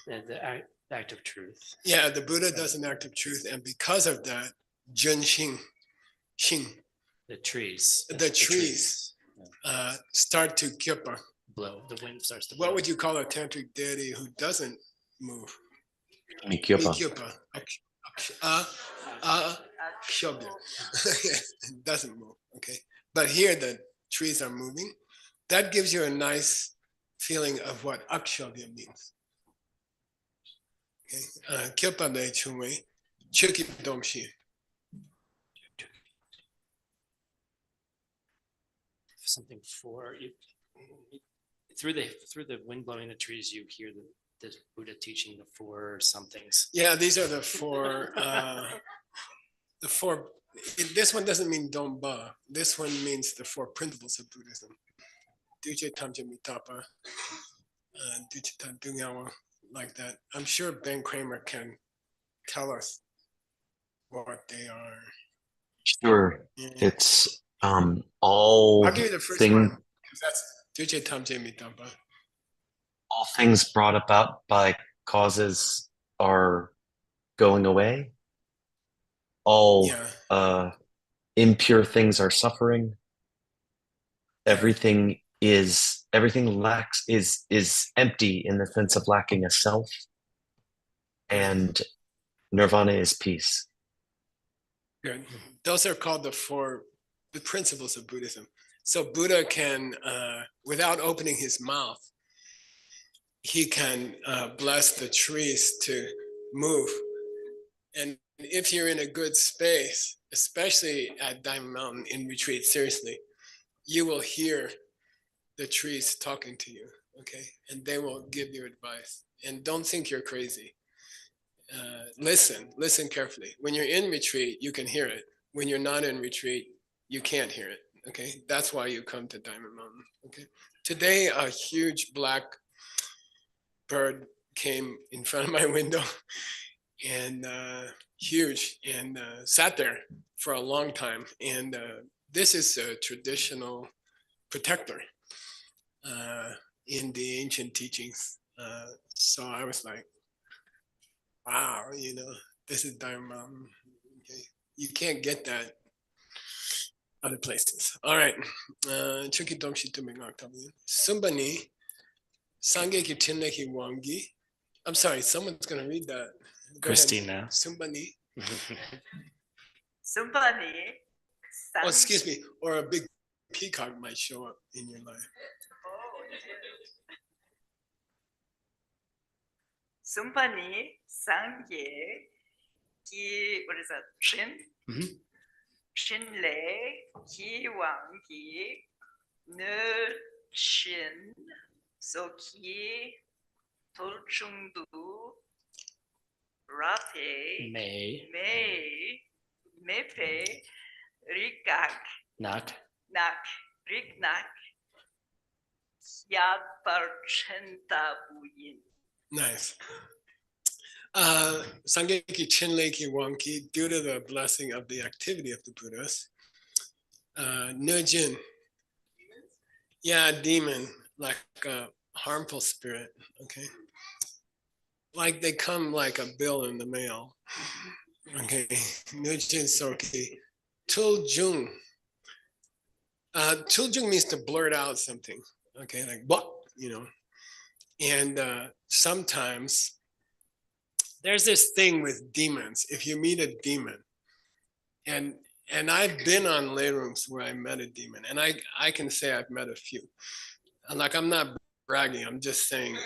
The act of truth. Yeah, the Buddha does an act of truth, and because of that, Jun Xing, The trees. the trees start to kippa. Blow. The wind starts to blow. What would you call a tantric deity who doesn't move? Mikyupa. Mikyupa. Akshobhya. It doesn't move. Okay. But here the trees are moving. That gives you a nice feeling of what akshobhya means. Okay. Kyopa de chungwei, chuki domshi. Something for you. Through the wind blowing the trees, you hear the Buddha teaching the 4 somethings. Yeah, these are the 4. The 4. This one doesn't mean Domba. This one means the 4 principles of Buddhism. Duce Tamje Mitapa, Duce Tandungawa, like that. I'm sure Ben Kramer can tell us what they are. Sure. Yeah. It's all I'll give you the first thing, one, because that's Duce Tamje Mitapa. all things brought about by causes are going away. All Yeah. impure things are suffering. Everything lacks is empty in the sense of lacking a self, and nirvana is peace. Good. Those are called the principles of Buddhism. So Buddha can, without opening his mouth, he can bless the trees to move. And if you're in a good space, especially at Diamond Mountain in retreat, seriously, you will hear the trees talking to you, okay? And they will give you advice. And don't think you're crazy. Listen carefully. When you're in retreat, you can hear it. When you're not in retreat, you can't hear it, okay? That's why you come to Diamond Mountain, okay? Today, a huge black bird came in front of my window, and huge, and sat there for a long time. And this is a traditional protector in the ancient teachings. So I was like, wow, this is Diamond Mountain. Okay. You can't get that other places. All right. Sumbani, Sangeki Chinleki Wangi. I'm sorry, someone's going to read that. Go Christina. ahead. Sumbani. Sumbani. Oh, excuse me. Or a big peacock might show up in your life. Sumbani Sangye Ki, what is that? Shin? Mhm. Shinle Ki Wangi Ne Shin Soki Tolchungdu Rate May Mepe Rikak not. Riknak Yaparchenta Buyin. Nice. Sangeki Chinleki Wanki, due to the blessing of the activity of the Buddhas. Nujin. Yeah, demon. like a harmful spirit. Okay, like they come like a bill in the mail. Okay, Nujin Soki, Tuljung. Tuljung means to blurt out something. Okay, like what, and sometimes there's this thing with demons. If you meet a demon, and I've been on lay rooms where I met a demon, and I can say I've met a few. And like, I'm not bragging, I'm just saying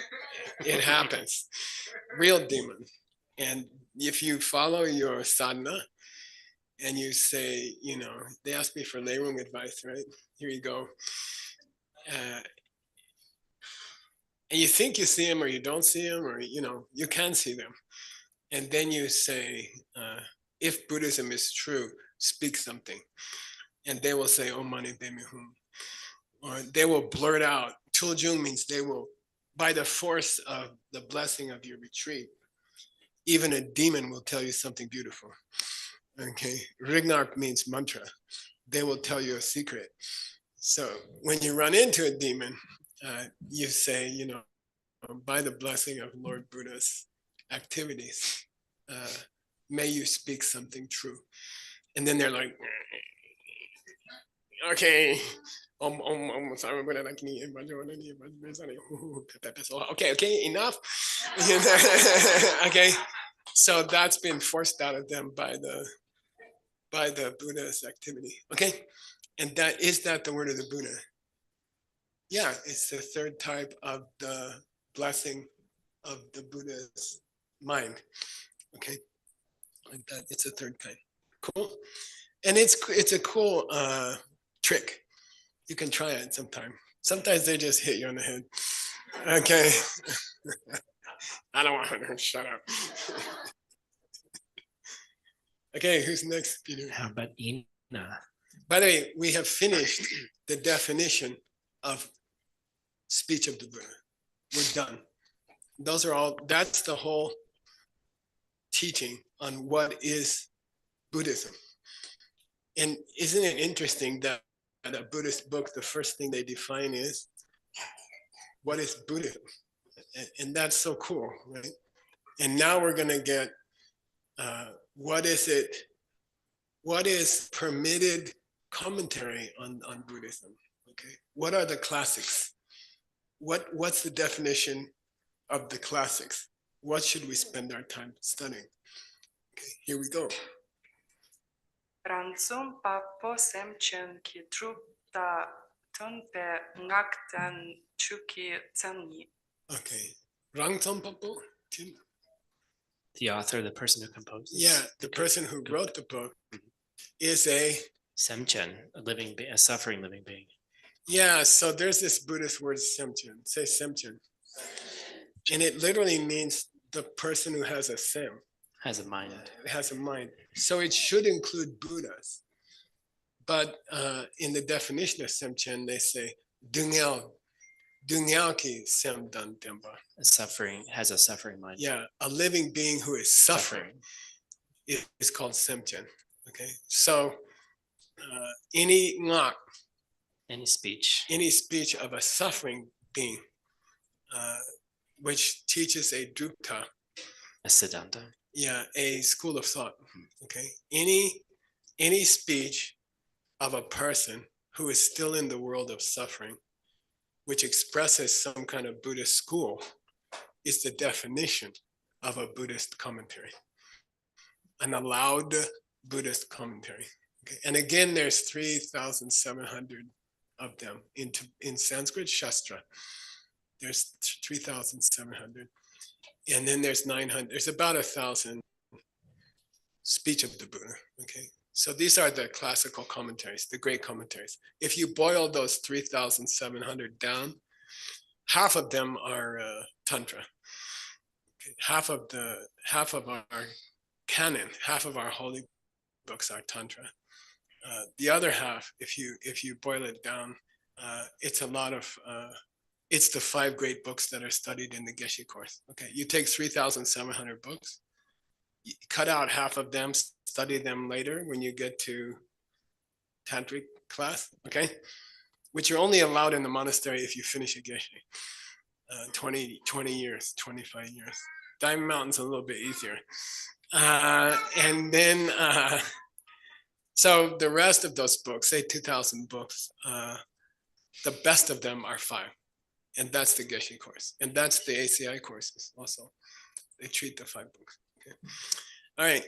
it happens. Real demon. And if you follow your sadhana and you say, they ask me for lay room advice, right? Here you go. And you think you see them or you don't see them, or you can see them. And then you say, if Buddhism is true, speak something. And they will say, Om Mani Padme Hum. Or they will blurt out. Tuljung means they will, by the force of the blessing of your retreat, even a demon will tell you something beautiful. Okay. Rignark means mantra. They will tell you a secret. So when you run into a demon, you say, by the blessing of Lord Buddha's activities, may you speak something true. And then they're like, okay, okay, enough. Okay, so that's been forced out of them by the Buddha's activity. Okay, and is that the word of the Buddha? Yeah, it's the third type of the blessing of the Buddha's mind. Okay, like that, it's a third kind. Cool, and it's a cool trick. You can try it sometime. Sometimes they just hit you on the head. Okay. I don't want to shut up. Okay, who's next, Peter? How about Ina? By the way, we have finished the definition of speech of the Buddha. We're done. That's the whole teaching on what is Buddhism. And isn't it interesting that a Buddhist book, the first thing they define is what is Buddhism? And that's so cool, right? And now we're going to get what is permitted commentary on Buddhism? Okay, what are the classics? What's the definition of the classics? What should we spend our time studying? Okay, here we go. Ranzum papo semchen ki trup da tunpe ngaktan chuki tsangi. Okay, Rangtong Papo? The author, the person who composes. Yeah, the person who wrote the book is a Semchen, a suffering living being. Yeah, so there's this Buddhist word semchen. Say semchen. And it literally means the person who has a sem. Has a mind. Has a mind. So it should include Buddhas. But in the definition of semchen, they say dungyal ki sem dan temba. Has a suffering mind. Yeah, a living being who is suffering is called semchen. Okay, so any ngak, Any speech. any speech of a suffering being, which teaches a drupta, A siddhanta. yeah, a school of thought. Okay, any speech of a person who is still in the world of suffering, which expresses some kind of Buddhist school, is the definition of a Buddhist commentary, an allowed Buddhist commentary. Okay, and again, there's 3,700 of them in Sanskrit Shastra. There's 3,700, and then there's 900. There's about 1,000 speech of the Buddha. Okay, so these are the classical commentaries, the great commentaries. If you boil those 3,700 down, half of them are tantra. Okay, half of our canon, half of our holy books are tantra. The other half, if you boil it down, it's a lot of it's the 5 great books that are studied in the Geshe course. Okay, you take 3,700 books, you cut out half of them, study them later when you get to tantric class. Okay, which are only allowed in the monastery if you finish a geshe. 20 years, 25 years. Diamond Mountain's a little bit easier. And then, so the rest of those books, say 2,000 books, the best of them are 5. And that's the Geshe course. And that's the ACI courses also. They treat the 5 books. Okay. All right.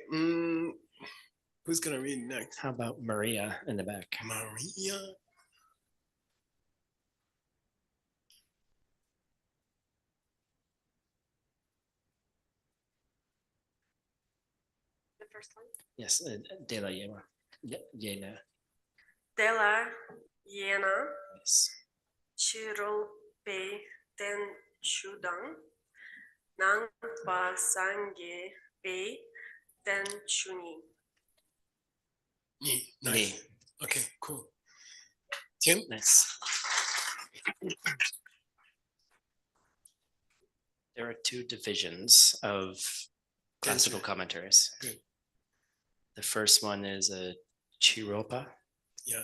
Who's going to read next? How about Maria in the back? Maria. The first one. Yes, De La Yema. Yena. Della Yena Yes. Chirope Den Shudang Nang Pa Sangye Be Den Chuni. Neat. Nice. Okay, cool. Tim? Nice. There are 2 divisions of classical commentaries. Good. The first one is a Chiropa. Yeah.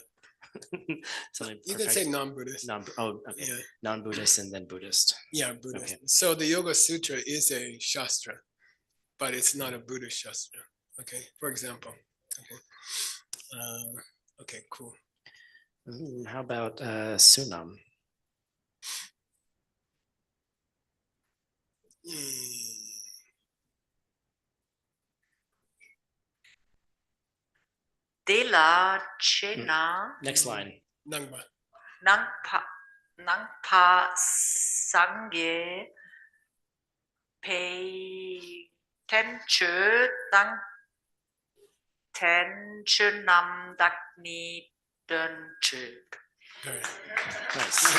Something You can say non-Buddhist. okay. Yeah. Non-Buddhist and then Buddhist. Yeah, Buddhist. Okay. So the Yoga Sutra is a Shastra, but it's not a Buddhist Shastra. Okay, for example. Okay. Okay, cool. How about Sunam? Della Chena Next line. Nangba. Nangpa Sangye Pei Tenchu Dang Tenchu Nam Dak Ni Den Chu. All right. Nice.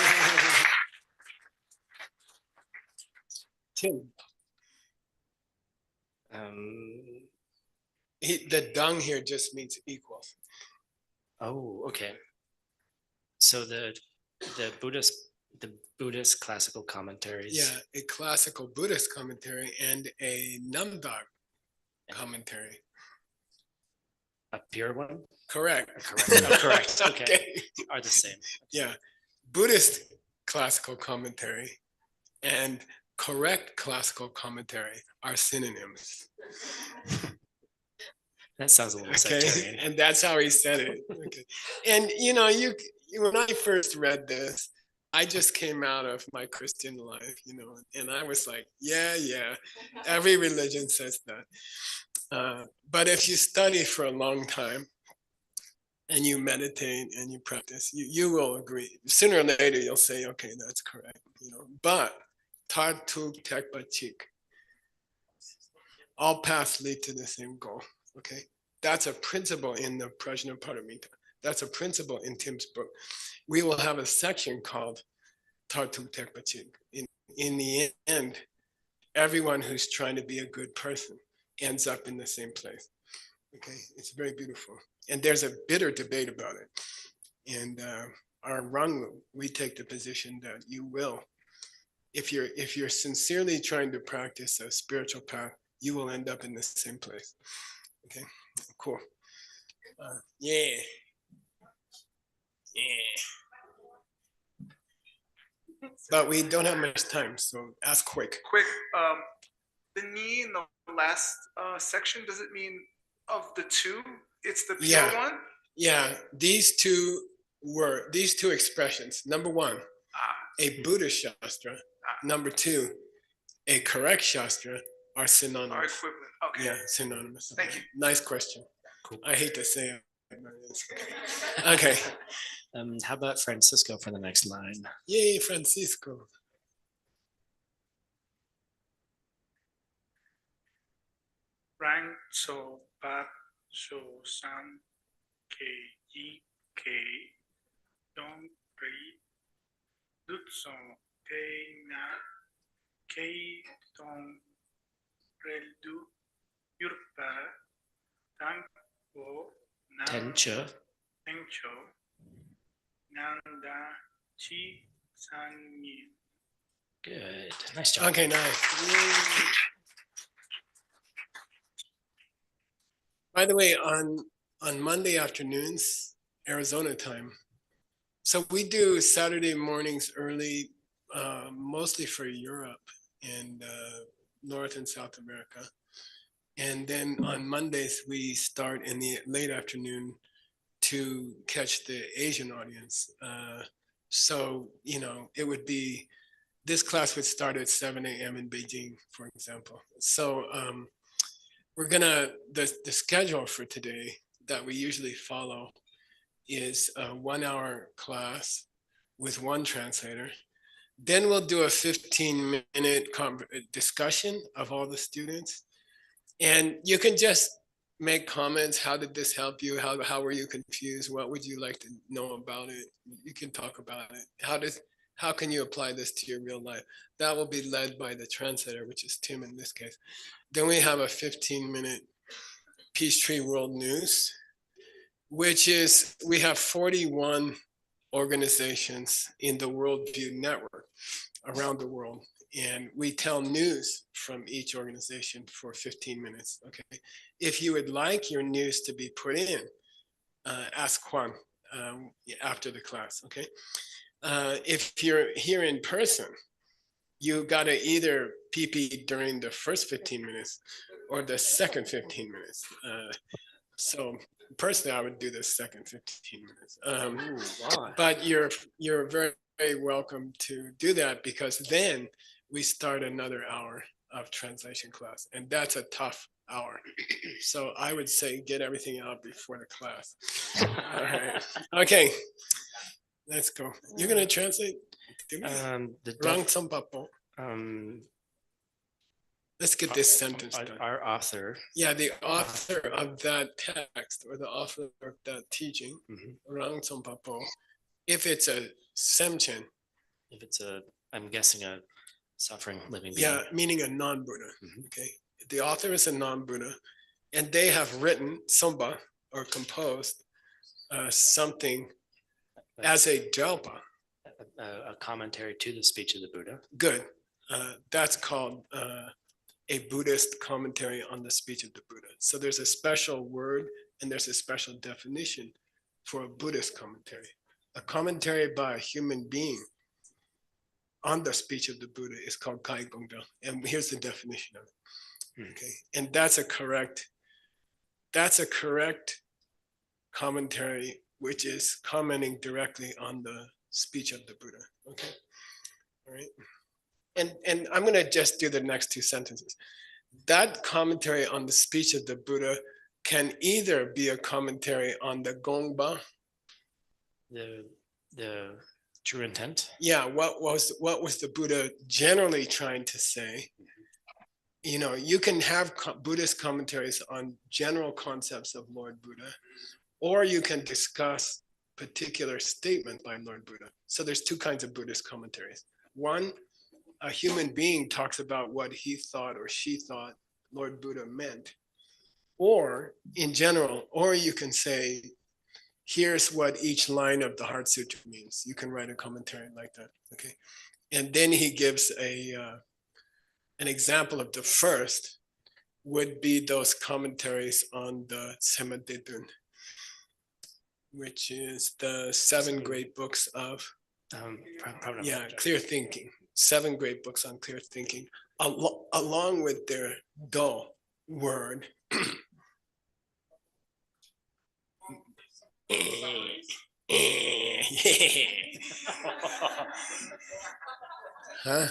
Tim, Um, the dung here just means equals. oh, okay. So the Buddhist classical commentaries. Yeah, a classical Buddhist commentary and a Namdak commentary. A pure one? Correct. Correct. Oh, correct. Okay. Okay. Are the same. Yeah, Buddhist classical commentary and correct classical commentary are synonyms. That sounds a little Okay, sectarian. and that's how he said it. Okay, and you know, when I first read this, I just came out of my Christian life, you know, and I was like, yeah, every religion says that. But if you study for a long time and you meditate and you practice, you will agree. Sooner or later, you'll say, okay, that's correct, you know. But Tar Tu Tekpa Chik, all paths lead to the same goal. Okay, that's a principle in the Prajna Paramita. That's a principle in Tim's book. We will have a section called Tartu Tekpachik. In the end, everyone who's trying to be a good person ends up in the same place. Okay, it's very beautiful. And there's a bitter debate about it. And our Rangu, we take the position that you will, if you're sincerely trying to practice a spiritual path, you will end up in the same place. Okay, cool. Yeah. But we don't have much time, so ask quick. Quick, the knee in the last section, does it mean of the 2? It's the pure one? Yeah, these two expressions. Number 1, a Buddhist Shastra. Number 2, a correct Shastra are synonymous. Are equivalent. Okay. Yeah, synonymous. Thank you. Nice question. Cool. I hate to say it. But it's okay. How about Francisco for the next line? Yay, Francisco. Rang so bat so san ke yi ke don pri dut so te na ke don rel du yurpa tang o na Tencha. tencho nanda chi san yi. Good. Nice job. Okay, nice. Yay. By the way, on Monday afternoons, Arizona time, So we do Saturday mornings early, mostly for Europe and North and South America. And then on Mondays, we start in the late afternoon to catch the Asian audience. So, you know, it would be, this class would start at 7 a.m. in Beijing, for example. So we're gonna, the schedule for today that we usually follow is a 1 hour class with one translator. Then we'll do a 15-minute discussion of all the students. And you can just make comments. How did this help you? How were you confused? What would you like to know about it? You can talk about it. How can you apply this to your real life? That will be led by the translator, which is Tim in this case. Then we have a 15-minute Peachtree World News, which is, we have 41 organizations in the Worldview Network around the world. And we tell news from each organization for 15 minutes, okay? If you would like your news to be put in, ask Juan after the class, okay? If you're here in person, you gotta either PP during the first 15 minutes or the second 15 minutes. So personally, I would do the second 15 minutes. But you're very, very welcome to do that, because then we start another hour of translation class, and that's a tough hour. So I would say get everything out before the class. All right. Okay, let's go. You're gonna translate? Let's get this sentence done. Our author. Yeah, the author of that text, or the author of that teaching, Rang Tsongpapo, if it's a Semchen. If it's a, I'm guessing a suffering living being. Yeah, meaning a non-Buddha. Okay, the author is a non-Buddha, and they have written Sompa, or composed something as a Djelpa. A commentary to the speech of the Buddha. Good. That's called a Buddhist commentary on the speech of the Buddha. So there's a special word and there's a special definition for a Buddhist commentary. A commentary by a human being on the speech of the Buddha is called Kai Gongda. And here's the definition of it. Okay. And that's a correct commentary, which is commenting directly on the speech of the Buddha. Okay. All right. And I'm going to just do the next two sentences. That commentary on the speech of the Buddha can either be a commentary on the Gongba, the true intent. Yeah, what was the Buddha generally trying to say? You know, you can have Buddhist commentaries on general concepts of Lord Buddha, or you can discuss particular statement by Lord Buddha. So there's two kinds of Buddhist commentaries. One, a human being talks about what he thought or she thought Lord Buddha meant, or in general, or you can say, here's what each line of the Heart Sutra means. You can write a commentary like that, okay? And then he gives an example of the first would be those commentaries on the Sema Dedun, which is the 7 great books of clear thinking. 7 great books on clear thinking, along with their Do word. Huh?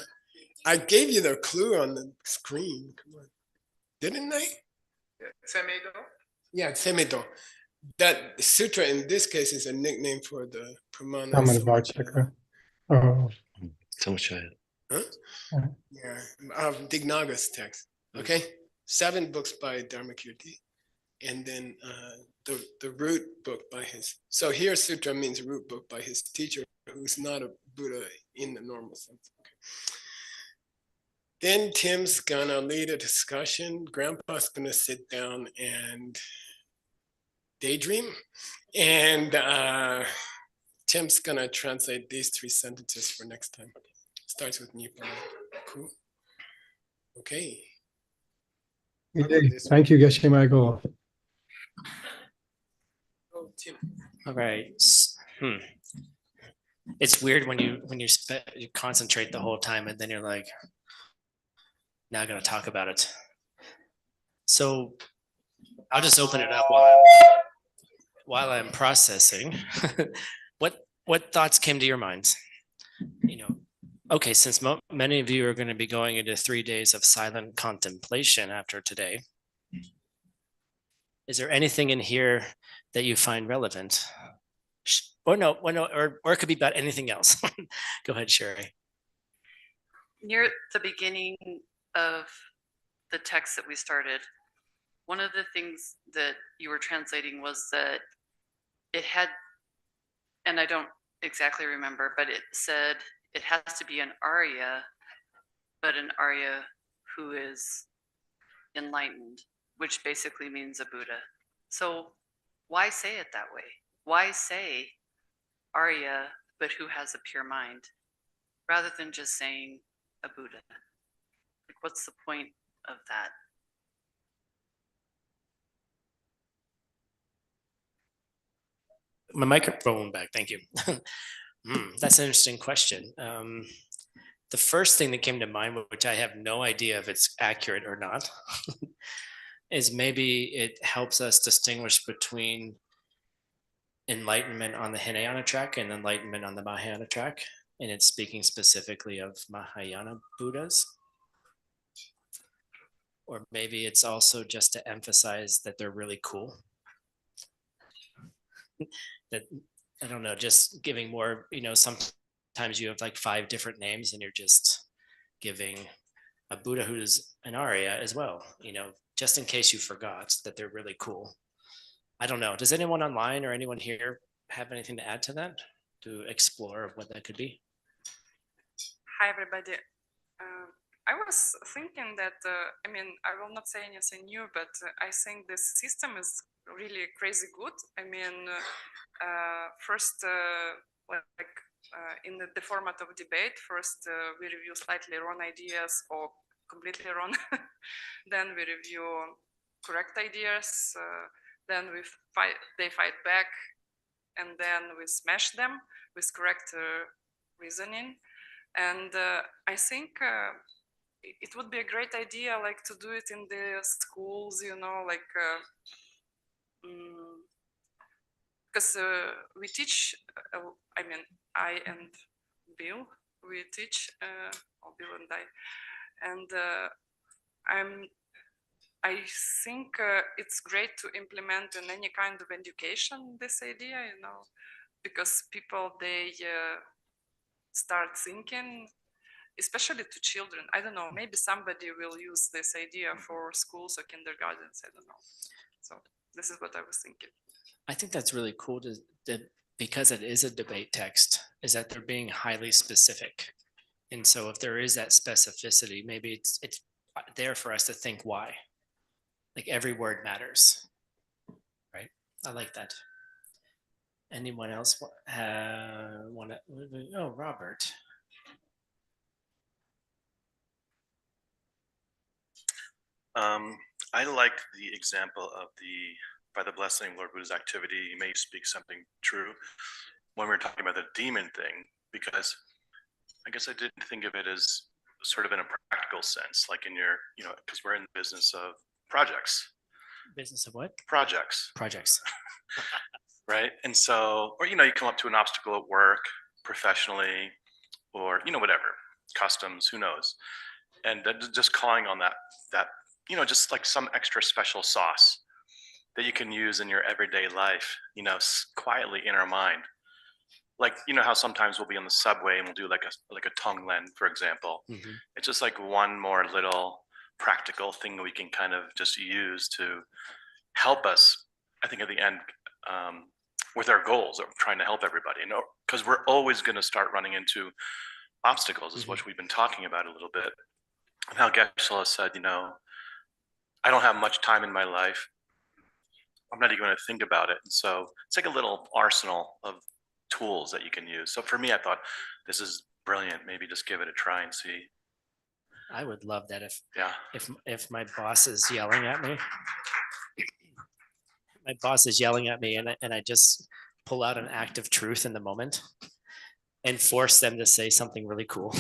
I gave you the clue on the screen. Come on. Didn't I? Semedo? Yeah, Semedo. That sutra in this case is a nickname for the Pramana. Samadvachaka. Oh. Huh? Yeah, of Dignaga's text. Okay, 7 books by Dharmakirti, and then the root book by his. So here, sutra means root book by his teacher, who's not a Buddha in the normal sense. Okay. Then Tim's gonna lead a discussion. Grandpa's gonna sit down and daydream, and Tim's gonna translate these 3 sentences for next time. Starts with Nippon. Cool. Okay. Thank you, Geshe Michael. Oh, Tim. All right. it's weird when you you concentrate the whole time and then you're like, now I'm going to talk about it. So I'll just open it up while I'm processing. what thoughts came to your minds? You know, okay, since many of you are going to be going into 3 days of silent contemplation after today, is there anything in here that you find relevant? Or no, or it could be about anything else. Go ahead, Sherry. Near the beginning of the text that we started, one of the things that you were translating was that it had, and I don't exactly remember, but it said it has to be an Arya, but an Arya who is enlightened, which basically means a Buddha. So why say it that way? Why say Arya, but who has a pure mind, rather than just saying a Buddha? Like, what's the point of that? My microphone back, thank you. That's an interesting question. The first thing that came to mind, which I have no idea if it's accurate or not, is maybe it helps us distinguish between enlightenment on the Hinayana track and enlightenment on the Mahayana track. And it's speaking specifically of Mahayana Buddhas. Or maybe it's also just to emphasize that they're really cool. That, I don't know, just giving more, sometimes you have like 5 different names and you're just giving a Buddha who's an Arya as well, just in case you forgot that they're really cool. I don't know. Does anyone online or anyone here have anything to add to that, to explore what that could be? Hi, everybody. I was thinking that, I will not say anything new, but I think this system is really crazy good. First, in the format of debate, first we review slightly wrong ideas or completely wrong. Then we review correct ideas. Then they fight back, and then we smash them with correct reasoning. And I think it would be a great idea, like, to do it in the schools, because we teach. I and Bill, we teach, or Bill and I think it's great to implement in any kind of education this idea, because people, they start thinking, especially to children. I don't know, maybe somebody will use this idea for schools or kindergartens, I don't know. So this is what I was thinking. I think that's really cool because it is a debate text, is that they're being highly specific. And so if there is that specificity, maybe it's there for us to think why. Like every word matters, right? I like that. Anyone else want to? Oh, Robert. I like the example of by the blessing of Lord Buddha's activity, you may speak something true, when we were talking about the demon thing, because I guess I didn't think of it as sort of in a practical sense, like in your, because we're in the business of projects. Business of what? Projects. Right. And so, or, you come up to an obstacle at work, professionally, or, whatever, customs, who knows. And just calling on that, just like some extra special sauce that you can use in your everyday life, quietly in our mind. Like, how sometimes we'll be on the subway and we'll do like a tonglen, for example. Mm-hmm. It's just like one more little practical thing that we can kind of just use to help us, I think, at the end, with our goals of trying to help everybody. Because we're always going to start running into obstacles, is what we've been talking about a little bit. And how Geshe said, I don't have much time in my life. I'm not even going to think about it. And so it's like a little arsenal of tools that you can use. So for me, I thought this is brilliant. Maybe just give it a try and see. I would love that if my boss is yelling at me. My boss is yelling at me, and I just pull out an act of truth in the moment. and force them to say something really cool.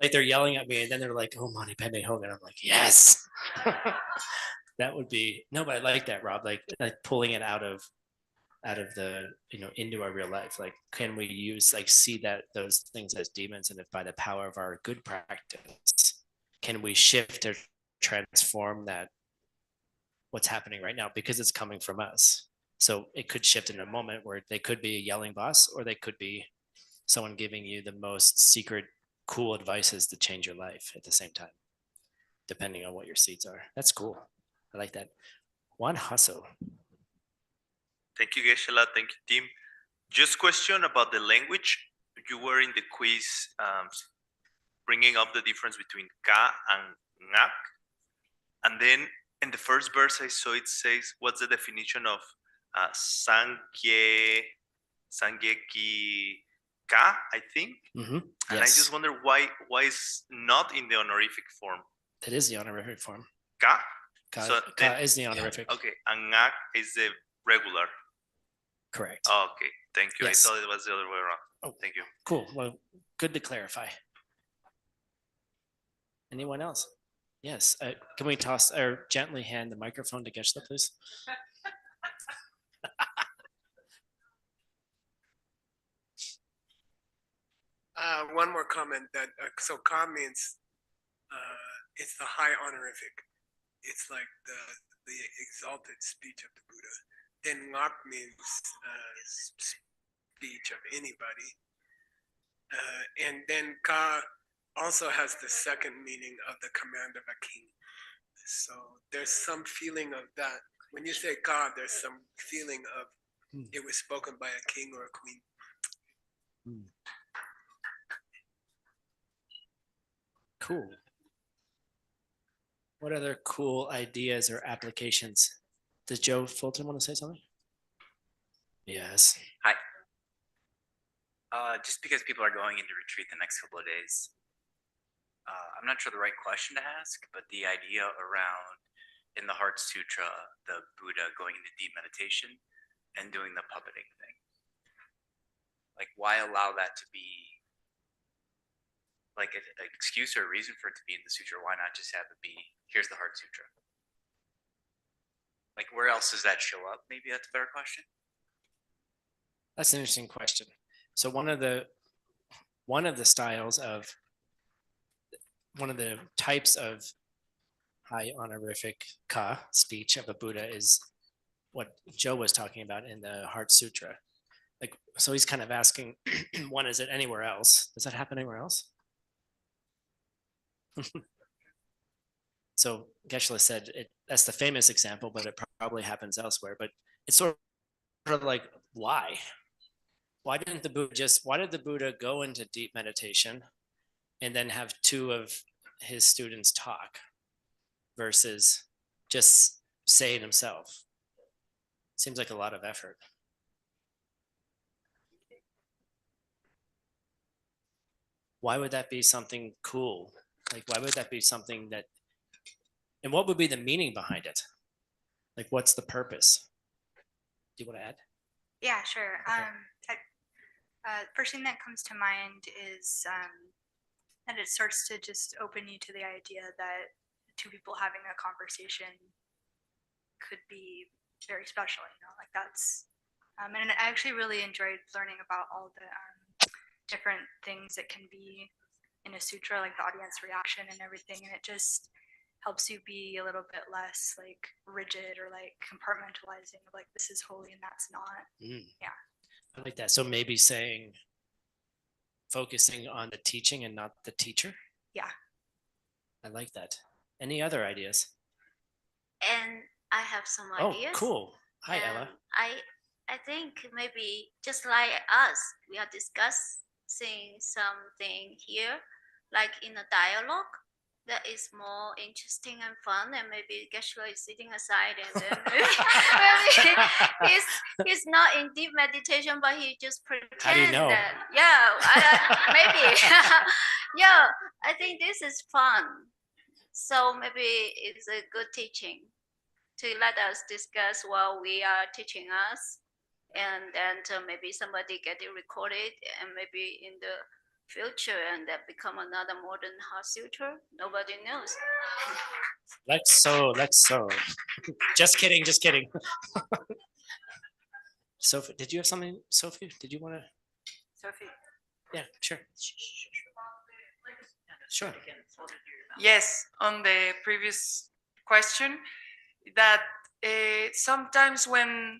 Like they're yelling at me and then they're like, oh, Mani Padme Hung. And I'm like, yes. That would be, no, but I like that, Rob, like pulling it out of the, into our real life. Like, can we see that those things as demons, and if by the power of our good practice, can we shift or transform that, what's happening right now, because it's coming from us. So it could shift in a moment where they could be a yelling boss, or they could be someone giving you the most secret, cool advices to change your life at the same time, depending on what your seeds are. That's cool. I like that. Juan Hustle. Thank you, Geshe-la. Thank you, team. Just question about the language. You were in the quiz bringing up the difference between ka and ngak. And then in the first verse I saw it says, what's the definition of sangyeki ka, I think? Mm-hmm. And I just wonder why it's not in the honorific form. It is the honorific form. Ka? Ka, ka is the honorific. Okay, and ngak is the regular. Correct. Oh, okay, thank you. Yes. I thought it was the other way around. Oh, thank you. Cool. Well, good to clarify. Anyone else? Yes. Can we toss or gently hand the microphone to Geshe, please? One more comment that so ka means it's the high honorific. It's like the exalted speech of the Buddha. Then ngak means speech of anybody. And then ka also has the second meaning of the command of a king. So there's some feeling of that. When you say ka, there's some feeling of it was spoken by a king or a queen. Cool. What other cool ideas or applications? Does Joe Fulton want to say something? Yes. Hi. Just because people are going into retreat the next couple of days, I'm not sure the right question to ask, but the idea around in the Heart Sutra, the Buddha going into deep meditation and doing the puppeting thing. Like, why allow that to be like an excuse or a reason for it to be in the sutra? Why not just have it be, here's the Heart Sutra? Like, where else does that show up? Maybe that's a better question. That's an interesting question. So one of the styles of, one of the types of high honorific ka speech of a Buddha is what Joe was talking about in the Heart Sutra. Like, so he's kind of asking, one, is it anywhere else? Does that happen anywhere else? So Geshe said that's the famous example, but it probably happens elsewhere. But it's sort of like, why? Why did the Buddha go into deep meditation and then have two of his students talk versus just say it himself? Seems like a lot of effort. Why would that be something cool? Like, why would that be something that, and what would be the meaning behind it? Like, what's the purpose? Do you want to add? Yeah, sure. Okay. First thing that comes to mind is that it starts to just open you to the idea that two people having a conversation could be very special, like that's, and I actually really enjoyed learning about all the different things that can be in a sutra, like the audience reaction and everything, and it just helps you be a little bit less like rigid or like compartmentalizing, like this is holy and that's not. Yeah. I like that. So maybe focusing on the teaching and not the teacher. Yeah. I like that. Any other ideas? And I have some ideas. Oh, cool. Hi, Ella. I think maybe just like us, we are discussing something here, like in a dialogue that is more interesting and fun, and maybe Geshe is sitting aside and then maybe he's not in deep meditation, but he just pretend. How do you know? That, maybe. Yeah, I think this is fun. So maybe it's a good teaching to let us discuss while we are teaching us. and then maybe somebody get it recorded, and maybe in the future, and that become another modern heart sutra. Nobody knows. Let's so. Just kidding, just kidding. Sophie, did you have something? Sophie, did you want to? Sophie. Yeah, sure. Sure. Yes, on the previous question, that sometimes when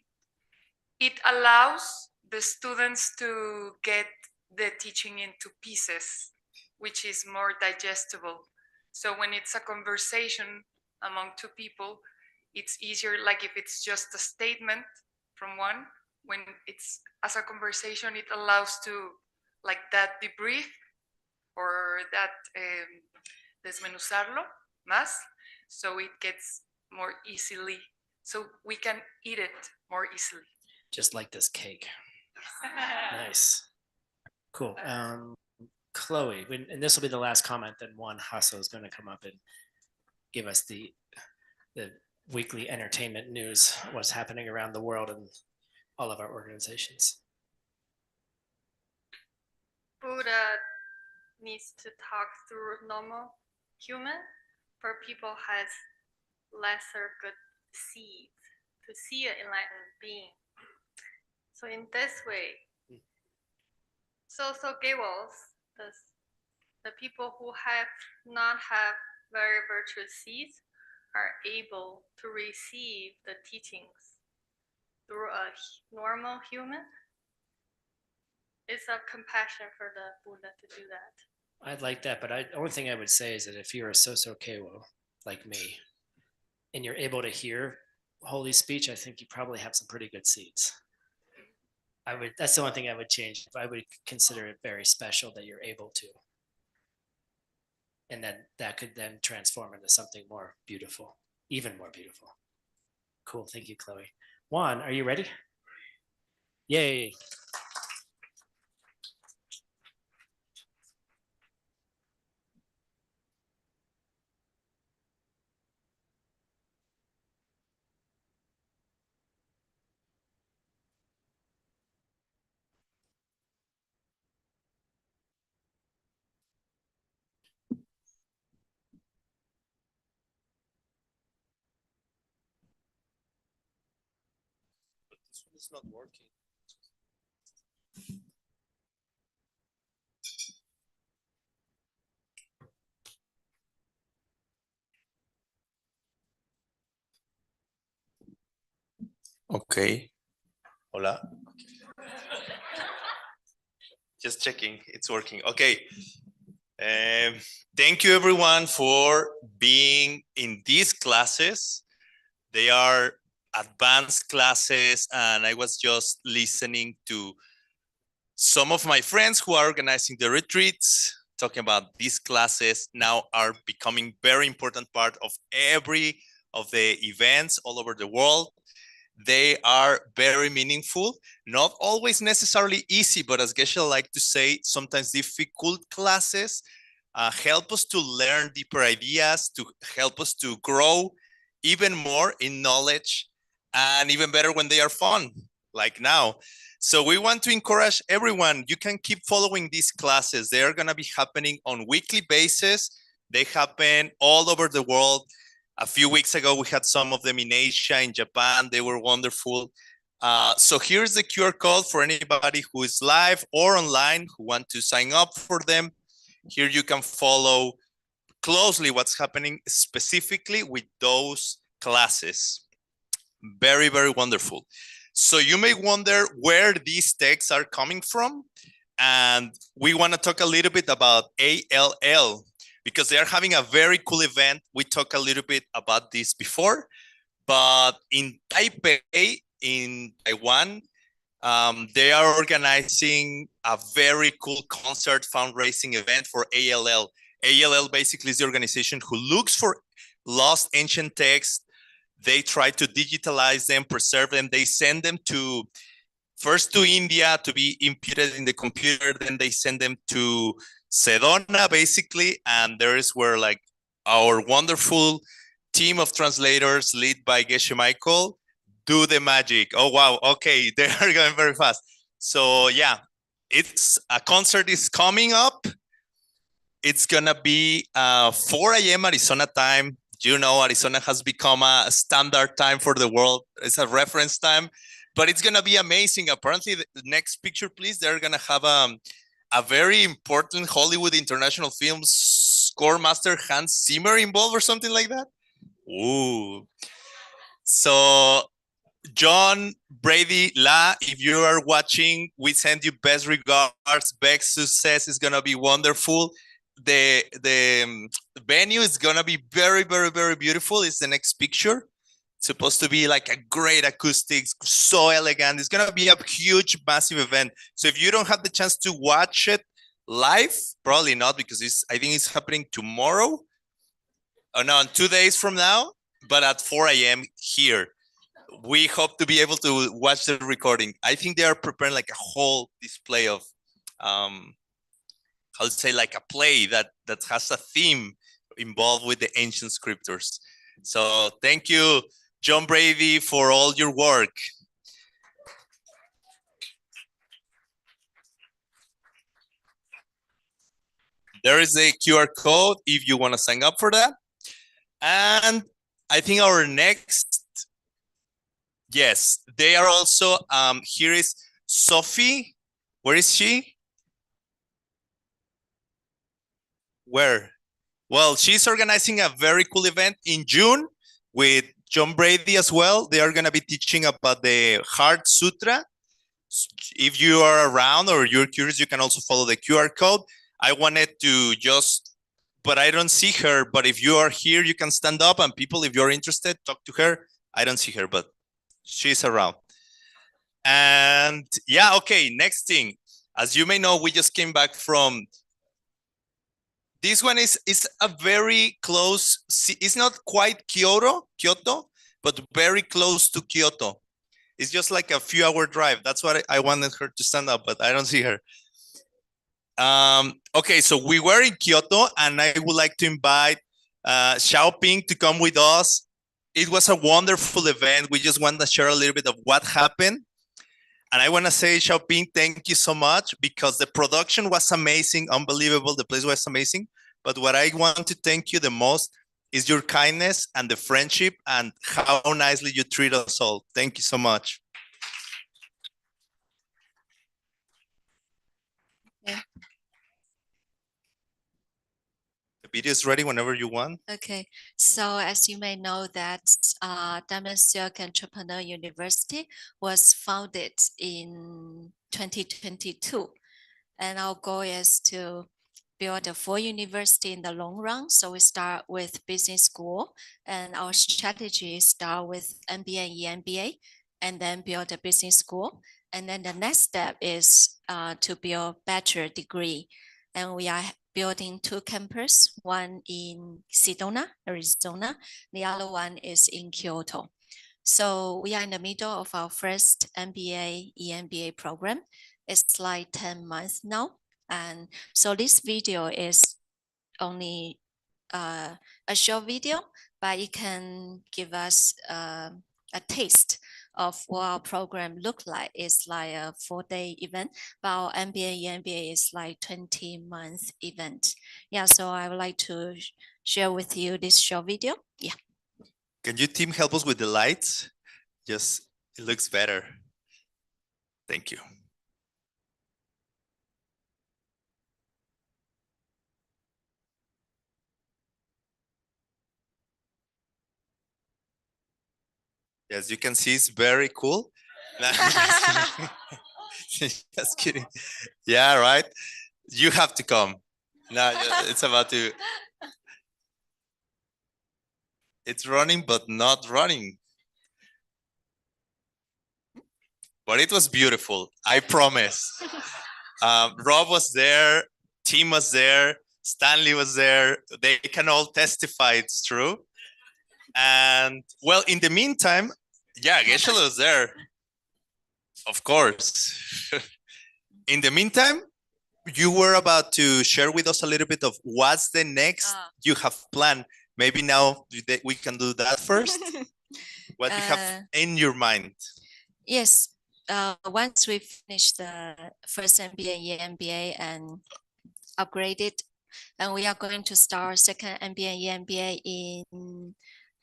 it allows the students to get the teaching into pieces, which is more digestible. So when it's a conversation among two people, it's easier, like if it's just a statement from one, when it's as a conversation, it allows to like that debrief or that desmenuzarlo más, so it gets more easily, so we can eat it more easily. Just like this cake. Nice. Cool. Chloe, and this will be the last comment, then Juan Hasso is going to come up and give us the weekly entertainment news, what's happening around the world and all of our organizations. Buddha needs to talk through normal human, for people has lesser good seeds to see an enlightened being. So in this way, so Gewals, the people who have not have very virtuous seeds are able to receive the teachings through a normal human. It's of compassion for the Buddha to do that. I'd like that, but the only thing I would say is that if you're a Soso Kewo like me, and you're able to hear holy speech, I think you probably have some pretty good seeds. That's the only thing I would change. I would consider it very special that you're able to. And then that could then transform into something more beautiful, even more beautiful. Cool, thank you, Chloe. Juan, are you ready? Yay. It's not working. Okay. Hola. Just checking, it's working. Okay. Thank you everyone for being in these classes. They are advanced classes, and I was just listening to some of my friends who are organizing the retreats, talking about these classes now are becoming very important part of every of the events all over the world. They are very meaningful, not always necessarily easy, but as Geshe like to say, sometimes difficult classes help us to learn deeper ideas, to help us to grow even more in knowledge, and even better when they are fun, like now. So we want to encourage everyone, you can keep following these classes. They are gonna be happening on weekly basis. They happen all over the world. A few weeks ago, we had some of them in Asia, in Japan. They were wonderful. So here's the QR code for anybody who is live or online who want to sign up for them. Here you can follow closely what's happening specifically with those classes. Very, very wonderful. So you may wonder where these texts are coming from. And we want to talk a little bit about ALL, because they are having a very cool event. We talked a little bit about this before, but in Taipei, in Taiwan, they are organizing a very cool concert fundraising event for ALL. ALL basically is the organization who looks for lost ancient texts. They try to digitalize them, preserve them. They send them first to India to be imputed in the computer. Then they send them to Sedona, basically. And there is where like our wonderful team of translators led by Geshe Michael do the magic. Oh, wow. Okay. They are going very fast. So yeah, it's a concert is coming up. It's going to be 4 a.m. Arizona time. You know, Arizona has become a standard time for the world. It's a reference time, but it's going to be amazing. Apparently, the next picture, please. They're going to have a very important Hollywood international film score master Hans Zimmer involved or something like that. Ooh. So John, Brady, La, if you are watching, we send you best regards. Beck's success is gonna be wonderful. The venue is gonna be very, very, very beautiful. It's the next picture. It's supposed to be like a great acoustics, so elegant. It's gonna be a huge, massive event. So if you don't have the chance to watch it live, probably not, because I think it's happening tomorrow. Oh no, in 2 days from now, but at 4 a.m. here. We hope to be able to watch the recording. I think they are preparing like a whole display of, how to say, like a play that has a theme involved with the ancient scriptures. So thank you, John Brady, for all your work. There is a QR code if you want to sign up for that. And I think our next, yes, they are also, here is Sophie. Where is she? Where? Well, she's organizing a very cool event in June with John Brady as well. They are going to be teaching about the Heart Sutra. If you are around or you're curious, you can also follow the QR code. I wanted to just, but I don't see her. But if you are here, you can stand up, and people, if you're interested, talk to her. I don't see her, but she's around. And yeah, okay, next thing. As you may know, we just came back from, this one is a very close, it's not quite Kyoto, but very close to Kyoto. It's just like a few hour drive. That's what I wanted her to stand up, but I don't see her. Okay, so we were in Kyoto, and I would like to invite Xiaoping to come with us. It was a wonderful event. We just want to share a little bit of what happened. And I want to say, Xiaoping, thank you so much, because the production was amazing, unbelievable. The place was amazing. But what I want to thank you the most is your kindness and the friendship and how nicely you treat us all. Thank you so much. Okay. The video is ready whenever you want. Okay, so as you may know that Diamond Silk Entrepreneur University was founded in 2022. And our goal is to build a full university in the long run. So we start with business school, and our strategy start with MBA and EMBA, and then build a business school. And then the next step is to build bachelor degree. And we are building 2 campuses, one in Sedona, Arizona. The other one is in Kyoto. So we are in the middle of our first MBA, EMBA program. It's like 10 months now. And so this video is only a short video, but it can give us a taste of what our program look like. It's like a 4-day event, but our MBA, EMBA is like 20-month event. Yeah, so I would like to share with you this short video. Yeah. Can you team help us with the lights? Just, it looks better. Thank you. As you can see, it's very cool. Just kidding. Yeah, right. You have to come. No, it's about to. It's running, but not running. But it was beautiful. I promise. Rob was there. Tim was there. Stanley was there. They can all testify it's true. And well, in the meantime, yeah, Geshe was there. Of course. In the meantime, you were about to share with us a little bit of what's the next you have planned. Maybe now we can do that first. What do you have in your mind? Yes. Once we finish the first MBA, EMBA, and upgraded, and we are going to start second MBA, EMBA in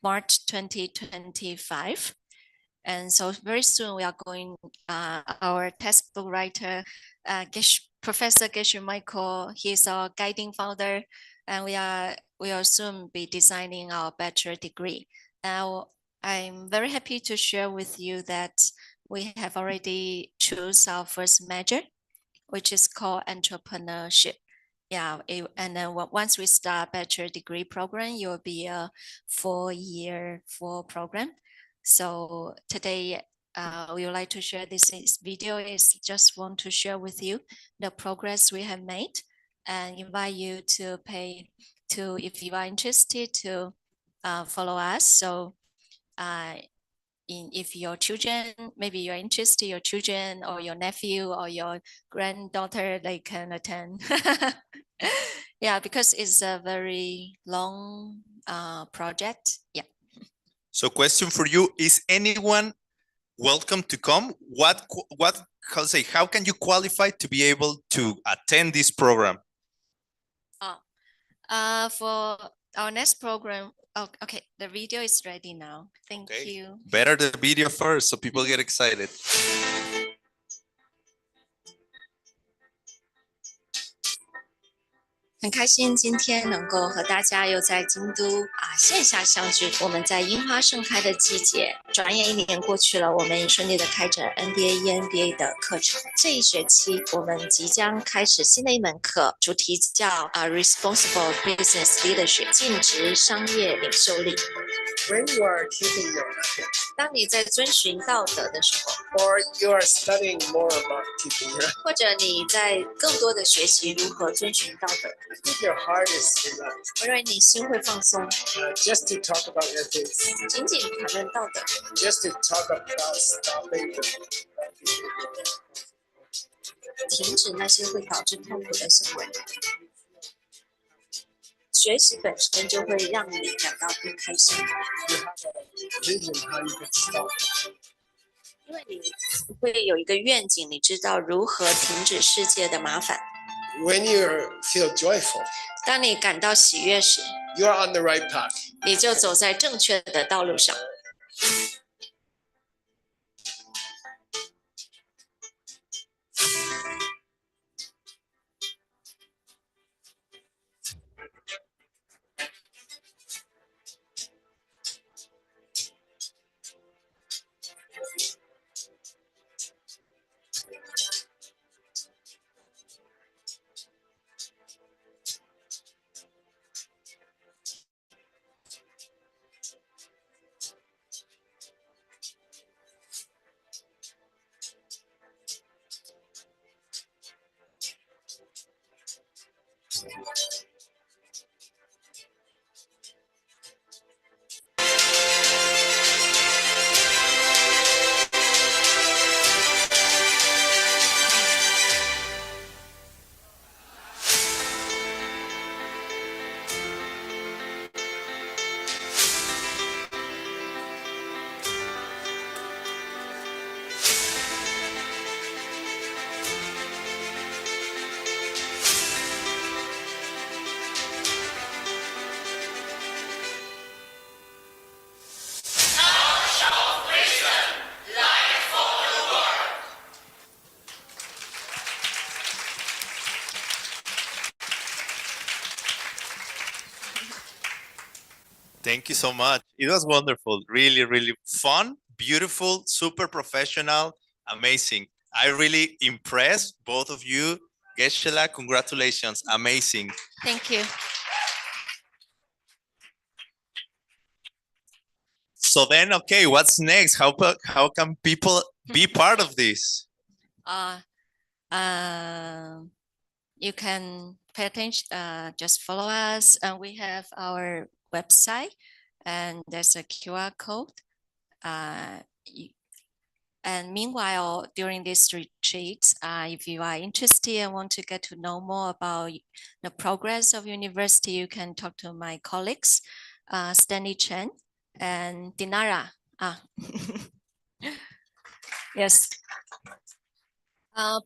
March 2025. And so very soon we are going, our textbook writer, Professor Geshe Michael, he's our guiding founder, and we will soon be designing our bachelor degree. Now, I'm very happy to share with you that we have already choose our first major, which is called entrepreneurship. Yeah, and then once we start bachelor degree program, it will be a 4-year full program. So today, we would like to share this video. Is just want to share with you the progress we have made, and invite you to if you are interested to follow us. So, if your children, maybe you're interested, your children or your nephew or your granddaughter, they can attend. Yeah, because it's a very long project. Yeah. So question for you, is anyone welcome to come? How can you qualify to be able to attend this program? For our next program, okay, the video is ready now. Thank you. Better the video first so people get excited. 很开心今天能够和大家又在京都线下相聚。我们在樱花盛开的季节，转眼1年过去了，我们顺利的开展 MBA、EMBA 的课程。这一学期我们即将开始新的一门课，主题叫Responsible Business Leadership， 尽职商业领袖力。When you are keeping your ethics， 当你在遵循道德的时候 ，or you are studying more about keeping your， 或者你在更多的学习如何遵循道德。I think your heart is relaxed. 我认为你心会放松。Just to talk about ethics. 仅仅谈论道德。Just to talk about stopping the 停止那些会导致痛苦的行为。学习本身就会让你感到更开心。因为你会有一个愿景，你知道如何停止世界的麻烦。When you feel joyful， 当你感到喜悦时 ，you are on the right path， 你就走在正确的道路上。Thank you so much. It was wonderful. Really, really fun, beautiful, super professional, amazing. I really impressed both of you. Geshe-la, congratulations. Amazing. Thank you. So then, okay, what's next? How can people be part of this? You can pay attention, just follow us, and we have our website, and there's a QR code. And meanwhile, during this retreat, if you are interested and want to get to know more about the progress of university, you can talk to my colleagues, Stanley Chen and Dinara. Ah. Yes.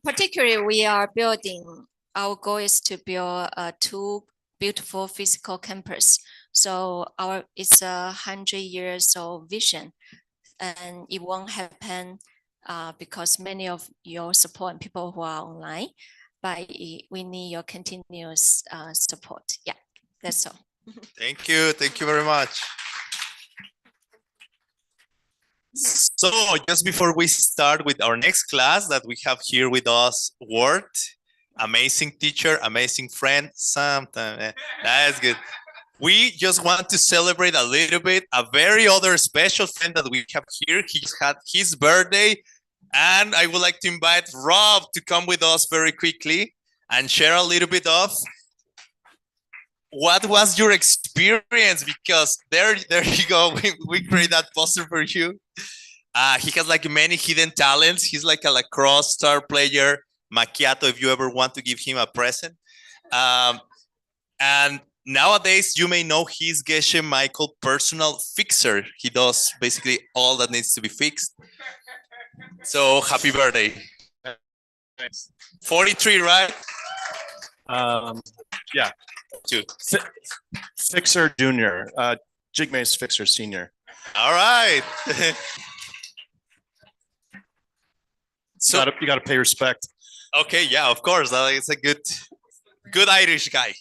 Particularly, we are building, our goal is to build two beautiful physical campus. So it's 100 years of vision, and it won't happen because many of your support and people who are online, but we need your continuous support. Yeah, that's all. Thank you very much. So just before we start with our next class that we have here with us, Ward, amazing teacher, amazing friend, sometimes that's good. We just want to celebrate a little bit a very other special friend that we have here. He's had his birthday, and I would like to invite Rob to come with us very quickly and share a little bit of what was your experience, because there you go. We create that poster for you. He has like many hidden talents. He's like a lacrosse star player, macchiato, if you ever want to give him a present. And nowadays, you may know he's Geshe Michael personal fixer. He does basically all that needs to be fixed. So happy birthday. 43, right? Yeah. Two. Fixer Junior. Jigme's Fixer Senior. All right. So you gotta pay respect. Okay, yeah, of course. It's a good Irish guy.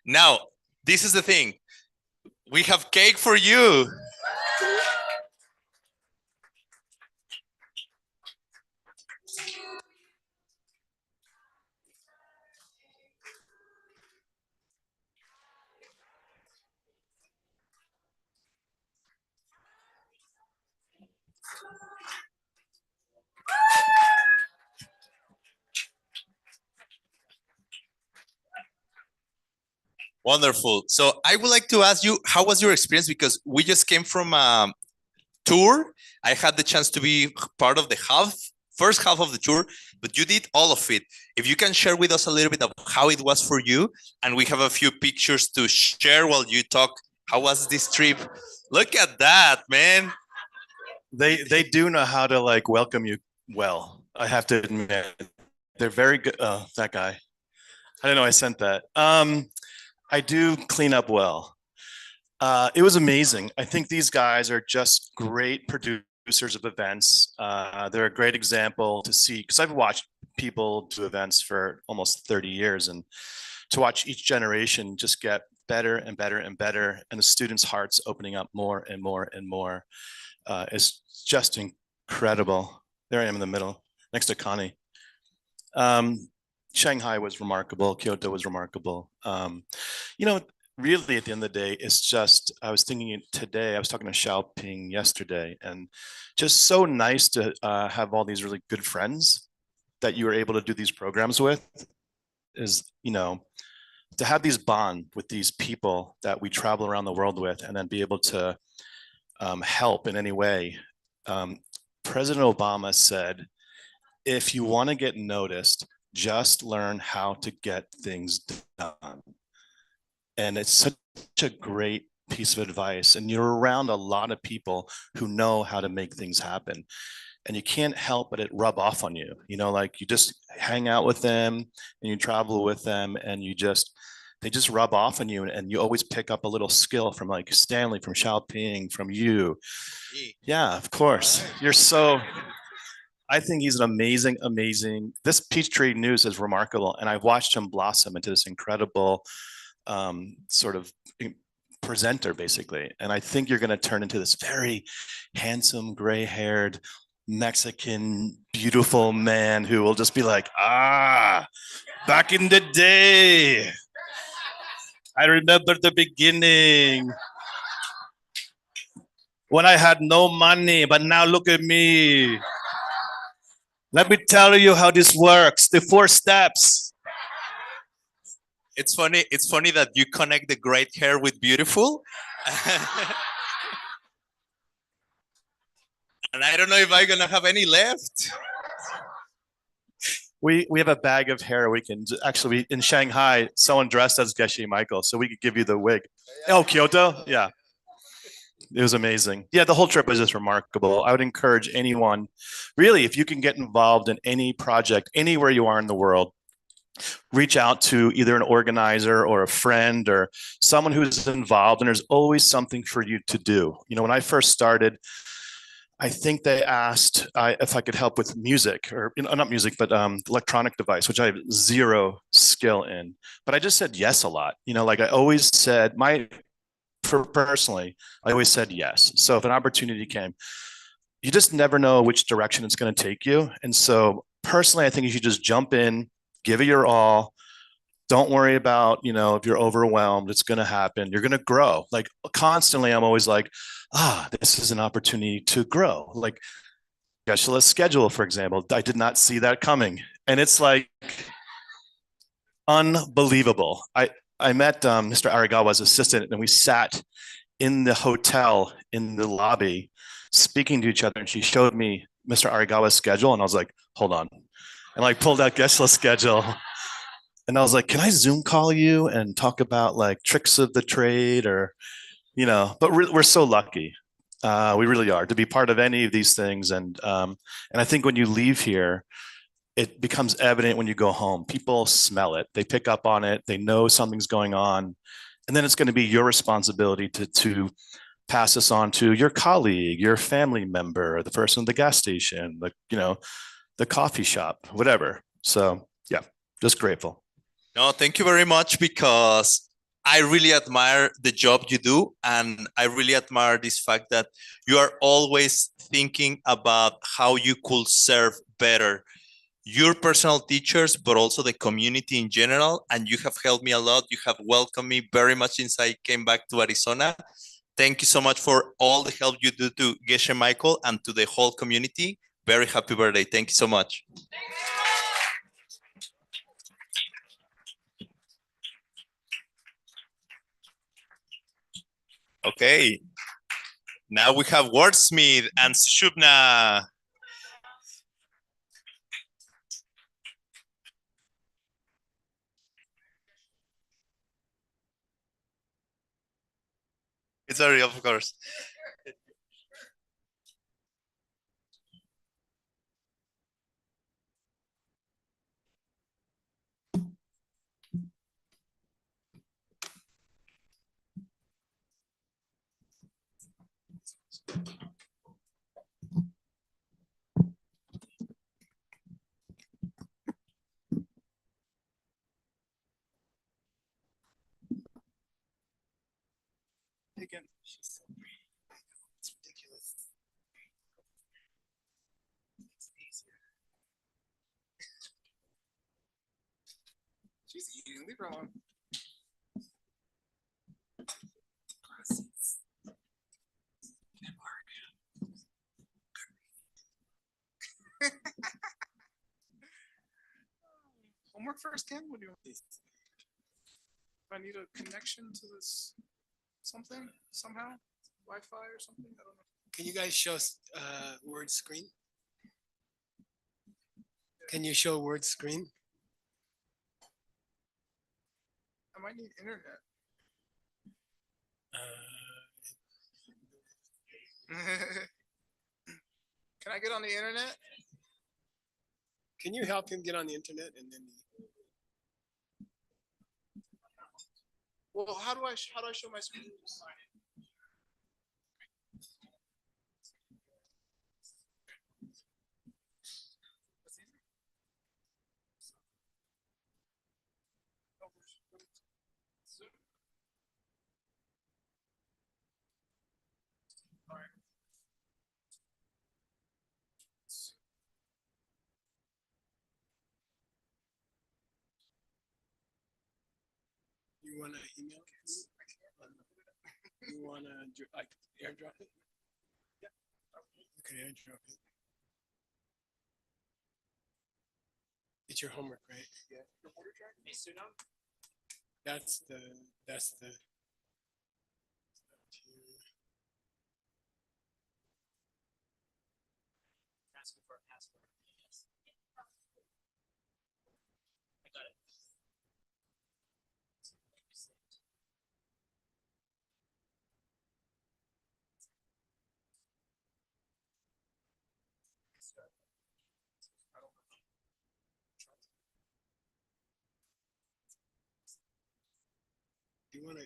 Now, this is the thing. We have cake for you. Wonderful. So I would like to ask you, how was your experience? Because we just came from a tour. I had the chance to be part of the first half of the tour, but you did all of it. If you can share with us a little bit of how it was for you, and we have a few pictures to share while you talk. How was this trip? Look at that, man. They do know how to like welcome you well. I have to admit, they're very good. Oh, that guy. I didn't know I sent that. I do clean up well. It was amazing. I think these guys are just great producers of events. They're a great example to see, because I've watched people do events for almost 30 years, and to watch each generation just get better and better and better, and the students' hearts opening up more and more and more is just incredible. There I am in the middle, next to Connie. Shanghai was remarkable. Kyoto was remarkable. You know, really at the end of the day, it's just, I was thinking today, I was talking to Xiaoping yesterday, and just so nice to have all these really good friends that you were able to do these programs with, is, you know, to have these bond with these people that we travel around the world with, and then be able to help in any way. President Obama said, if you want to get noticed, just learn how to get things done. And it's such a great piece of advice. And you're around a lot of people who know how to make things happen. And you can't help but it rub off on you. You know, like you just hang out with them and you travel with them, and they just rub off on you. And you always pick up a little skill from like Stanley, from Xiaoping, from you. Yeah, of course. You're so... I think he's an amazing. This Peachtree News is remarkable, and I've watched him blossom into this incredible sort of presenter, basically. And I think you're going to turn into this very handsome, gray-haired, Mexican, beautiful man who will just be like, back in the day, I remember the beginning when I had no money, but now look at me. Let me tell you how this works. The 4 steps. It's funny that you connect the great hair with beautiful. And I don't know if I'm gonna have any left. We have a bag of hair. We can actually, in Shanghai, someone dressed as Geshe Michael, so we could give you the wig. Oh, Kyoto? Yeah. It was amazing. Yeah, the whole trip was just remarkable. I would encourage anyone, really, if you can get involved in any project, anywhere you are in the world, reach out to either an organizer or a friend or someone who's involved, and there's always something for you to do. You know, when I first started, I think they asked if I could help with music or not music, but electronic device, which I have zero skill in. But I just said yes a lot. You know, like I always said, personally, I always said yes. So if an opportunity came, you just never know which direction it's going to take you. And so personally, I think you should just jump in, give it your all. Don't worry about, you know, if you're overwhelmed, it's going to happen. You're going to grow. Like constantly, I'm always like, this is an opportunity to grow. Like Geshe schedule, for example, I did not see that coming. And it's like unbelievable. I met Mr. Aragawa's assistant, and we sat in the hotel in the lobby speaking to each other, and she showed me Mr. Aragawa's schedule, and I was like, hold on. And like pulled out Geshe's schedule. And I was like, can I Zoom call you and talk about like tricks of the trade or, you know, but we're so lucky. We really are to be part of any of these things. And I think when you leave here, it becomes evident when you go home. People smell it. They pick up on it. They know something's going on. And then it's going to be your responsibility to pass this on to your colleague, your family member, the person at the gas station, the coffee shop, whatever. So yeah, just grateful. No, thank you very much, because I really admire the job you do. And I really admire this fact that you are always thinking about how you could serve better your personal teachers, but also the community in general. And you have helped me a lot. You have welcomed me very much since I came back to Arizona. Thank you so much for all the help you do to Geshe Michael and to the whole community. Very happy birthday. Thank you so much. Okay. Now we have Wordsmith and Sushubna. It's very, of course. Again, she's so pretty. It's ridiculous. It's easier. She's eating. Leave her alone. Glasses. Homework first, Ken? What do you want these? If I need a connection to this something somehow, Wi-Fi or something, I don't know. Can you guys show word screen? Can you show word screen? I might need internet. Can I get on the internet? Can you help him get on the internet and then? Well, how do I show my screen? You want to email it? You want to like airdrop it? Yeah. You can airdrop it. It's your homework, right? Yeah. Your order track? That's the. Asking for a password. Yes. I got it. Do you want to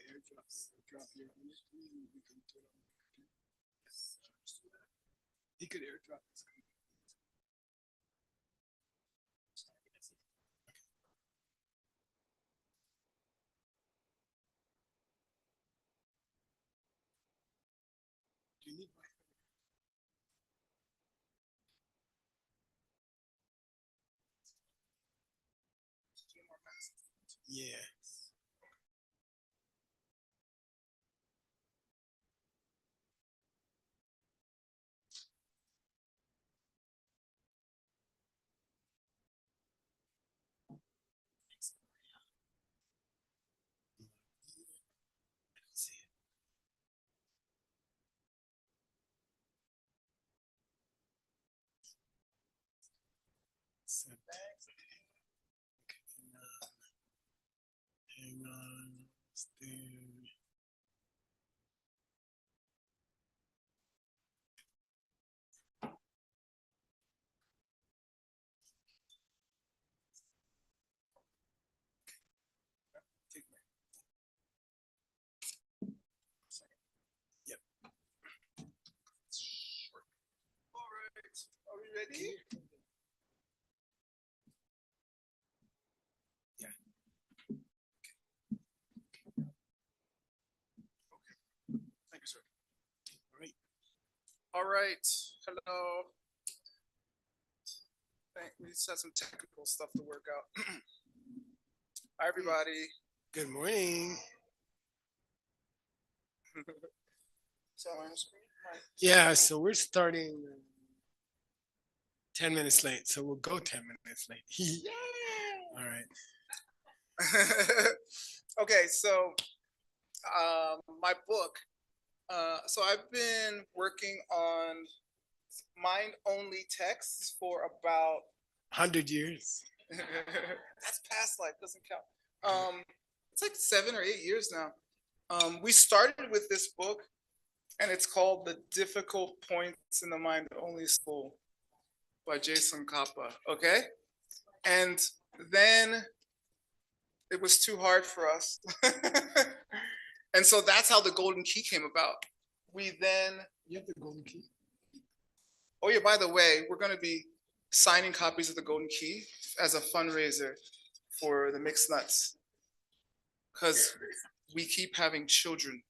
drop your image? We can do it on the computer. He could airdrop his computer. Do you need my Yeah. Hang on. Stay. Yep. All right. Are we ready? Yeah. Thank you, sir. All right. All right. Hello. We just had some technical stuff to work out. Hi, everybody. Good morning. So on screen? Hi. Yeah, so we're starting 10 minutes late, so we'll go 10 minutes late. All right. Okay, so my book. So I've been working on mind-only texts for about 100 years. That's past life, doesn't count. It's like 7 or 8 years now. We started with this book, and it's called The Difficult Points in the Mind Only School by Jason Kappa, okay? And then it was too hard for us. And so that's how the Golden Key came about. We then... You have the Golden Key? Oh yeah, by the way, we're gonna be signing copies of the Golden Key as a fundraiser for the Mixed Nuts. Because we keep having children.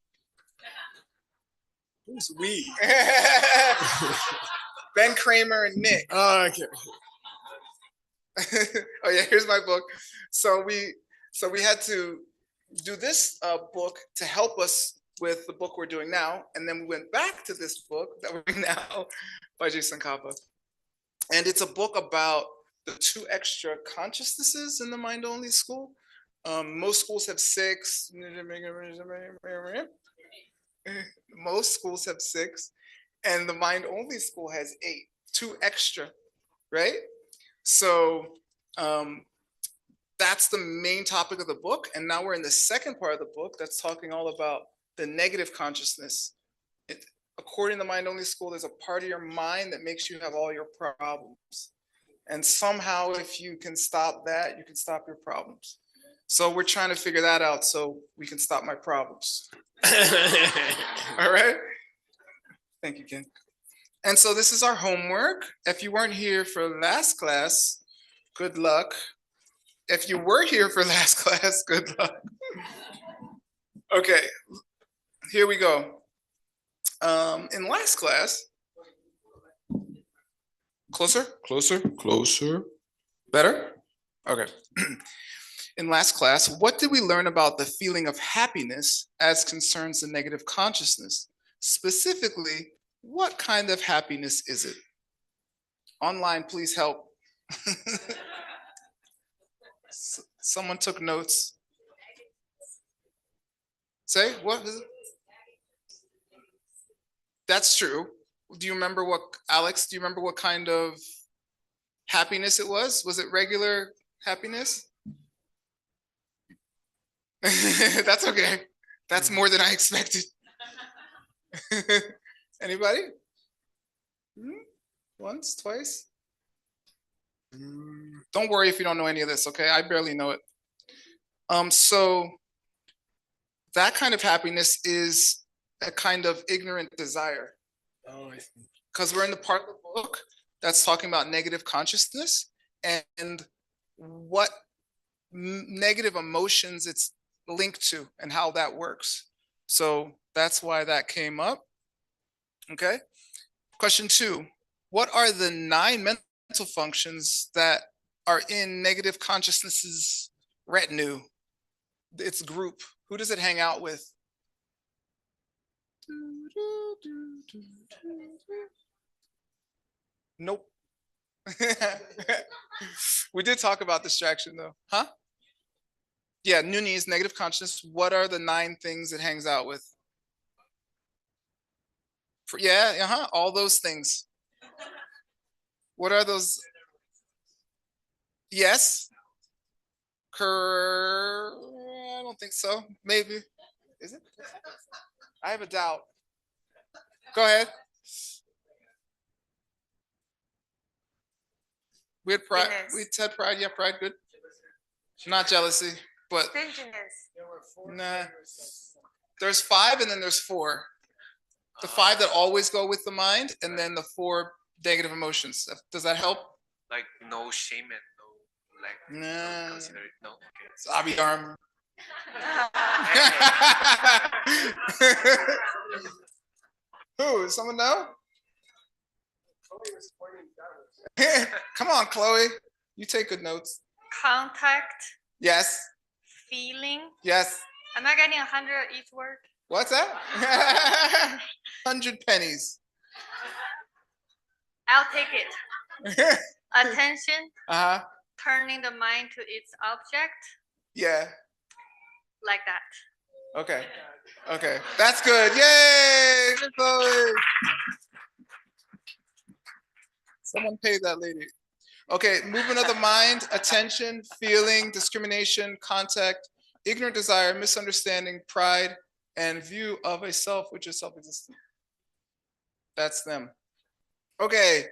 Who's we? Ben Kramer and Nick. Oh, okay. Oh yeah, here's my book. So we had to do this book to help us with the book we're doing now, and then we went back to this book that we're doing now by Jason Kappa. And it's a book about the 2 extra consciousnesses in the mind-only school. Most schools have 6. Most schools have 6, and the mind-only school has 8, 2 extra, right? So that's the main topic of the book. And now we're in the second part of the book that's talking all about the negative consciousness. According to the mind-only school, there's a part of your mind that makes you have all your problems. And somehow, if you can stop that, you can stop your problems. So we're trying to figure that out so we can stop my problems. All right? Thank you, Ken. And so this is our homework. If you weren't here for last class, good luck. If you were here for last class, good luck. Okay, here we go. In last class, closer, closer, closer. Better? Okay. In last class, what did we learn about the feeling of happiness as concerns the negative consciousness? Specifically, what kind of happiness is it? Online, please help. Someone took notes. Say, what is it? That's true. Do you remember what, Alex, do you remember what kind of happiness it was? Was it regular happiness? That's okay. That's more than I expected. Anybody? Once, twice? Don't worry if you don't know any of this, okay? I barely know it. So that kind of happiness is a kind of ignorant desire. Oh, I see. Because we're in the part of the book that's talking about negative consciousness and what negative emotions it's linked to and how that works. So that's why that came up. Okay. Question 2. What are the 9 mental functions that are in negative consciousness's retinue? Its group. Who does it hang out with? Nope. We did talk about distraction though. Huh? Yeah, Nuni is negative consciousness. What are the 9 things it hangs out with? Yeah, all those things. What are those? Yes. I don't think so. Maybe. Is it? I have a doubt. Go ahead. We had pride. We had pride. Yeah, pride. Good. Not jealousy, but Stinginess. nah. There's 5, and then there's 4. The 5 that always go with the mind, and then the 4 negative emotions. Does that help? Like no shame and no Nah. consider it. No. Okay. It's Abhidharma. Who? Someone know? Come on, Chloe. You take good notes. Contact. Yes. Feeling. Yes. Am I getting 100 each word? What's that? 100 pennies. I'll take it. Attention. Uh-huh. Turning the mind to its object. Yeah. Like that. Okay. Okay. That's good. Yay! Good, Chloe. Someone paid that lady. Okay, movement of the mind, attention, feeling, discrimination, contact, ignorant desire, misunderstanding, pride, and view of a self which is self-existent. That's them. Okay,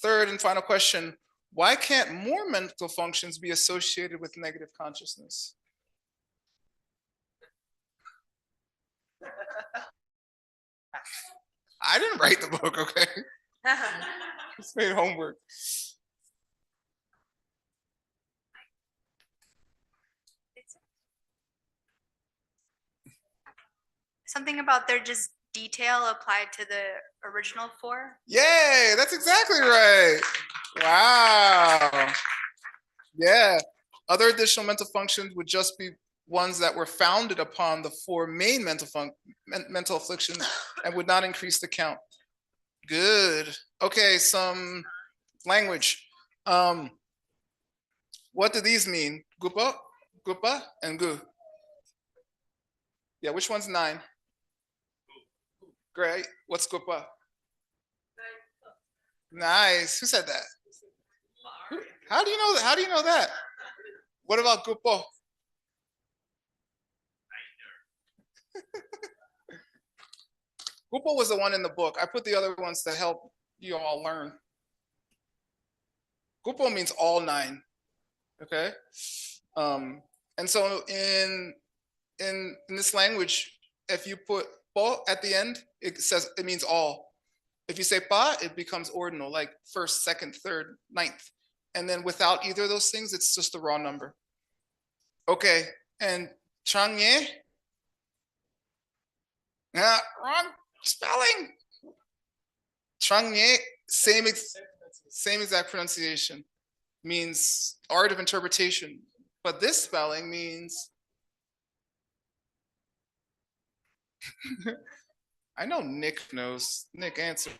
third and final question. Why can't more mental functions be associated with negative consciousness? I didn't write the book, okay? Just made homework. Something about their just detail applied to the original 4. Yay, that's exactly right. Wow. Yeah. Other additional mental functions would just be ones that were founded upon the 4 main mental afflictions and would not increase the count. Good. Okay, some language. What do these mean? Gupa, gupa, and gu. Yeah, which one's 9? Great. What's gupa? Nice. Who said that? How do you know that? How do you know that? What about gupo? Gupo was the one in the book. I put the other ones to help you all learn. Gupo means all 9. Okay. And so in this language, if you put po at the end, it says it means all. If you say pa, it becomes ordinal, like first, second, third, ninth. And then without either of those things, it's just a raw number. Okay, and changye? Wrong spelling. Changye, same exact pronunciation. Means art of interpretation. But this spelling means I know Nick knows. Nick, answer.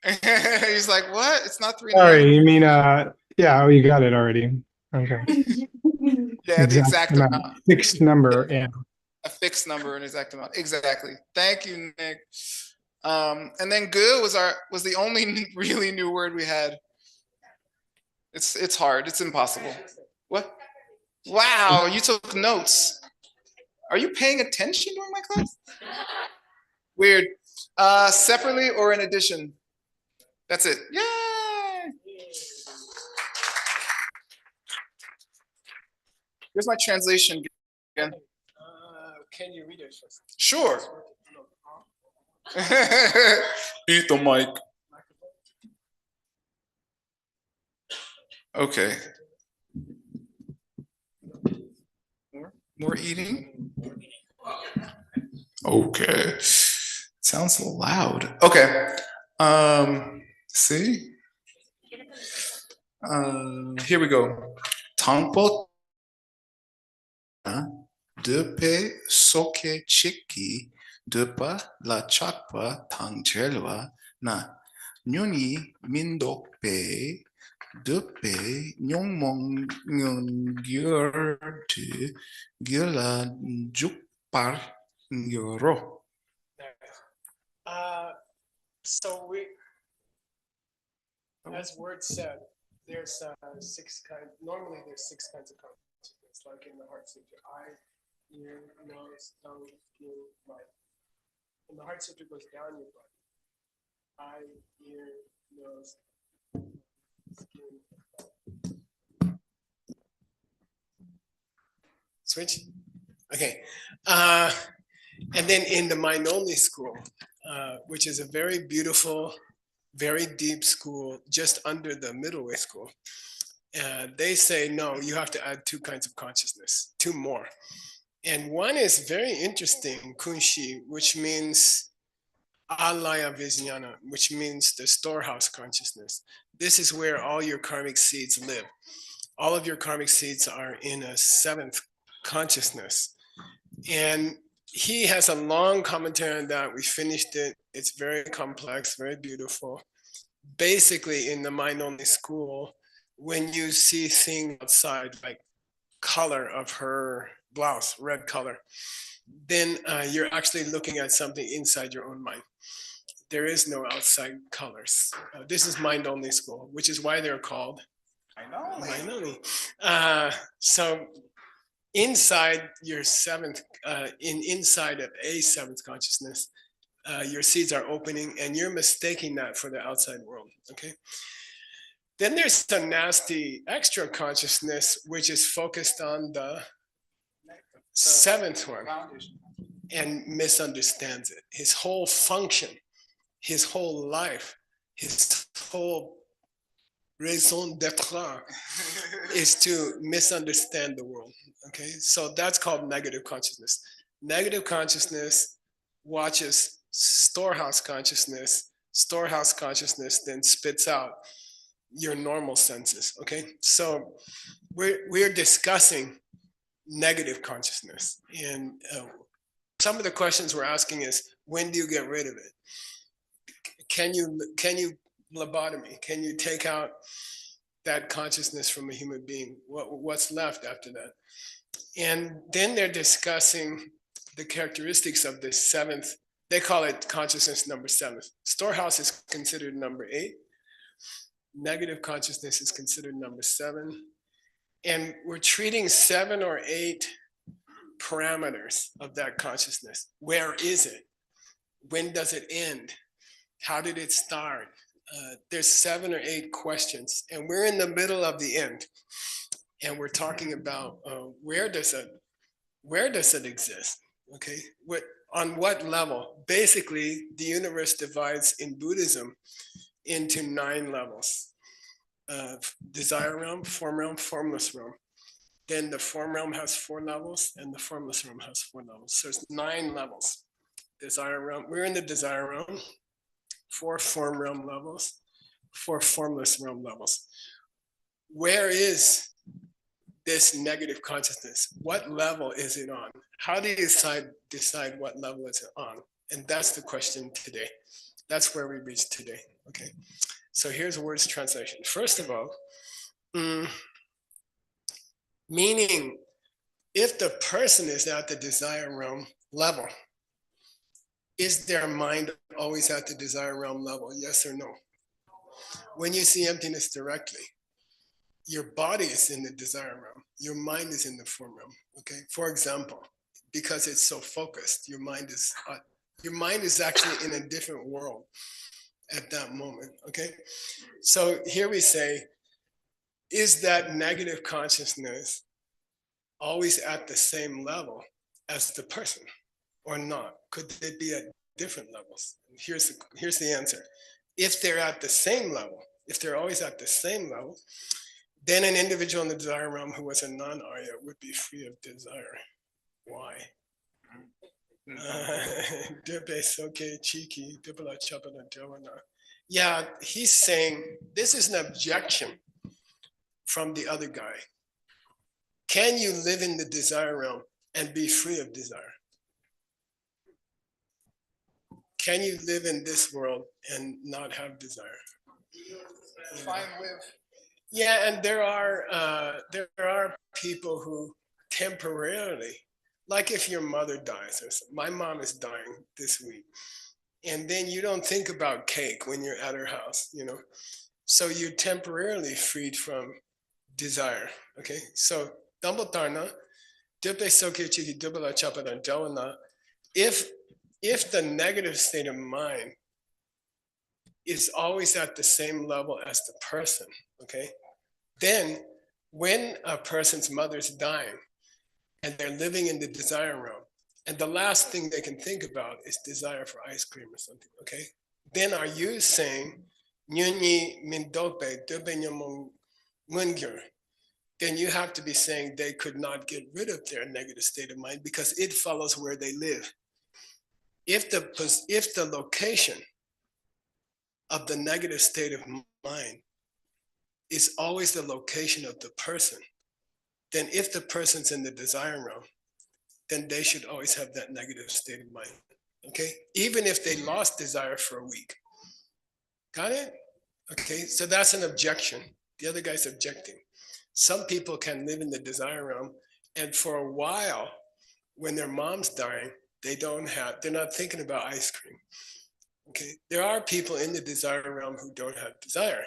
He's like, what? It's not 3 Sorry, you mean yeah, you got it already. Okay. Yeah, the exact amount. Fixed number, yeah. A fixed number, an exact amount. Exactly. Thank you, Nick. And then gu was the only really new word we had. It's hard. It's impossible. What? Wow, you took notes. Are you paying attention during my class? Weird. Separately or in addition? That's it. Yay! Here's my translation again. Can you read it first? Sure. Eat the mic. Okay. More eating? Okay. Sounds loud. Okay. See? Here we go. Tangpo de soke chiki depa la chakpa tangjelwa na nyuni mindok pe depe nyongmong nyongyur tu gila jukpar nyoro. So we, as Word said, there's normally there's 6 kinds of consciousness, like in the Heart Sutra. Eye, ear, nose, tongue, skin, mind. And the Heart Sutra goes down your body. Eye, ear, nose, skin. Switch? Okay. And then in the Mind Only School, which is a very beautiful, very deep school just under the middle way school, they say, no, you have to add 2 kinds of consciousness, 2 more. And one is very interesting, kunshi, which means alaya vijnana, which means the storehouse consciousness. This is where all your karmic seeds live. All of your karmic seeds are in a 7th consciousness. And he has a long commentary on that. We finished it. It's very complex, very beautiful. Basically, in the Mind Only School, when you see things outside, like color of her blouse, red color, then you're actually looking at something inside your own mind. There is no outside colors. This is Mind Only School, which is why they're called Mind Only. So inside your 7th, inside of a 7th consciousness, your seeds are opening, and you're mistaking that for the outside world. Okay. Then there's the nasty extra consciousness, which is focused on the 7th one and misunderstands it. His whole function, his whole life, his whole raison d'etre is to misunderstand the world. Okay, so that's called negative consciousness. Negative consciousness watches storehouse consciousness then spits out your normal senses. Okay, so we're discussing negative consciousness, and some of the questions we're asking is, when do you get rid of it? Can you lobotomy? Can you take out that consciousness from a human being? What's left after that? And then they're discussing the characteristics of the 7th. They call it consciousness number 7. Storehouse is considered number 8. Negative consciousness is considered number 7. And we're treating 7 or 8 parameters of that consciousness. Where is it? When does it end? How did it start? There's 7 or 8 questions, and we're in the middle of the end. And we're talking about where does it exist? Okay, on what level? Basically, the universe divides in Buddhism into 9 levels: desire realm, form realm, formless realm. Then the form realm has 4 levels, and the formless realm has 4 levels. So it's 9 levels. Desire realm. We're in the desire realm. 4 form realm levels, 4 formless realm levels. Where is this negative consciousness? What level is it on? How do you decide what level it's on? And that's the question today. That's where we reached today. Okay. So here's a word's translation. First of all, meaning if the person is at the desire realm level, is their mind always at the desire realm level? Yes or no? When you see emptiness directly, your body is in the desire realm. Your mind is in the form realm. Okay. For example, because it's so focused, your mind is Your mind is actually in a different world at that moment, okay? So here we say, is that negative consciousness always at the same level as the person or not? Could they be at different levels? Here's the answer. If they're at the same level, if they're always at the same level, then an individual in the desire realm who was a non-Arya would be free of desire. Why? Yeah, he's saying this is an objection from the other guy. Can you live in the desire realm and be free of desire? Can you live in this world and not have desire? Fine with. Yeah, and there are people who temporarily, like if your mother dies, or something. My mom is dying this week, and then you don't think about cake when you're at her house, you know. So you're temporarily freed from desire. Okay, so Dambotarna, Dipe Soke Chiki Dubala Chapadan Jawana, if the negative state of mind is always at the same level as the person, okay, then when a person's mother's dying and they're living in the desire realm, and the last thing they can think about is desire for ice cream or something, okay, then are you saying Nyunyi Mindope Dubenyamong Mungyur? Then you have to be saying they could not get rid of their negative state of mind because it follows where they live. If the location of the negative state of mind is always the location of the person, then if the person's in the desire realm, then they should always have that negative state of mind, okay? Even if they lost desire for a week. Got it? Okay, so that's an objection. The other guy's objecting. Some people can live in the desire realm, and for a while, when their mom's dying, they're not thinking about ice cream. Okay, there are people in the desire realm who don't have desire.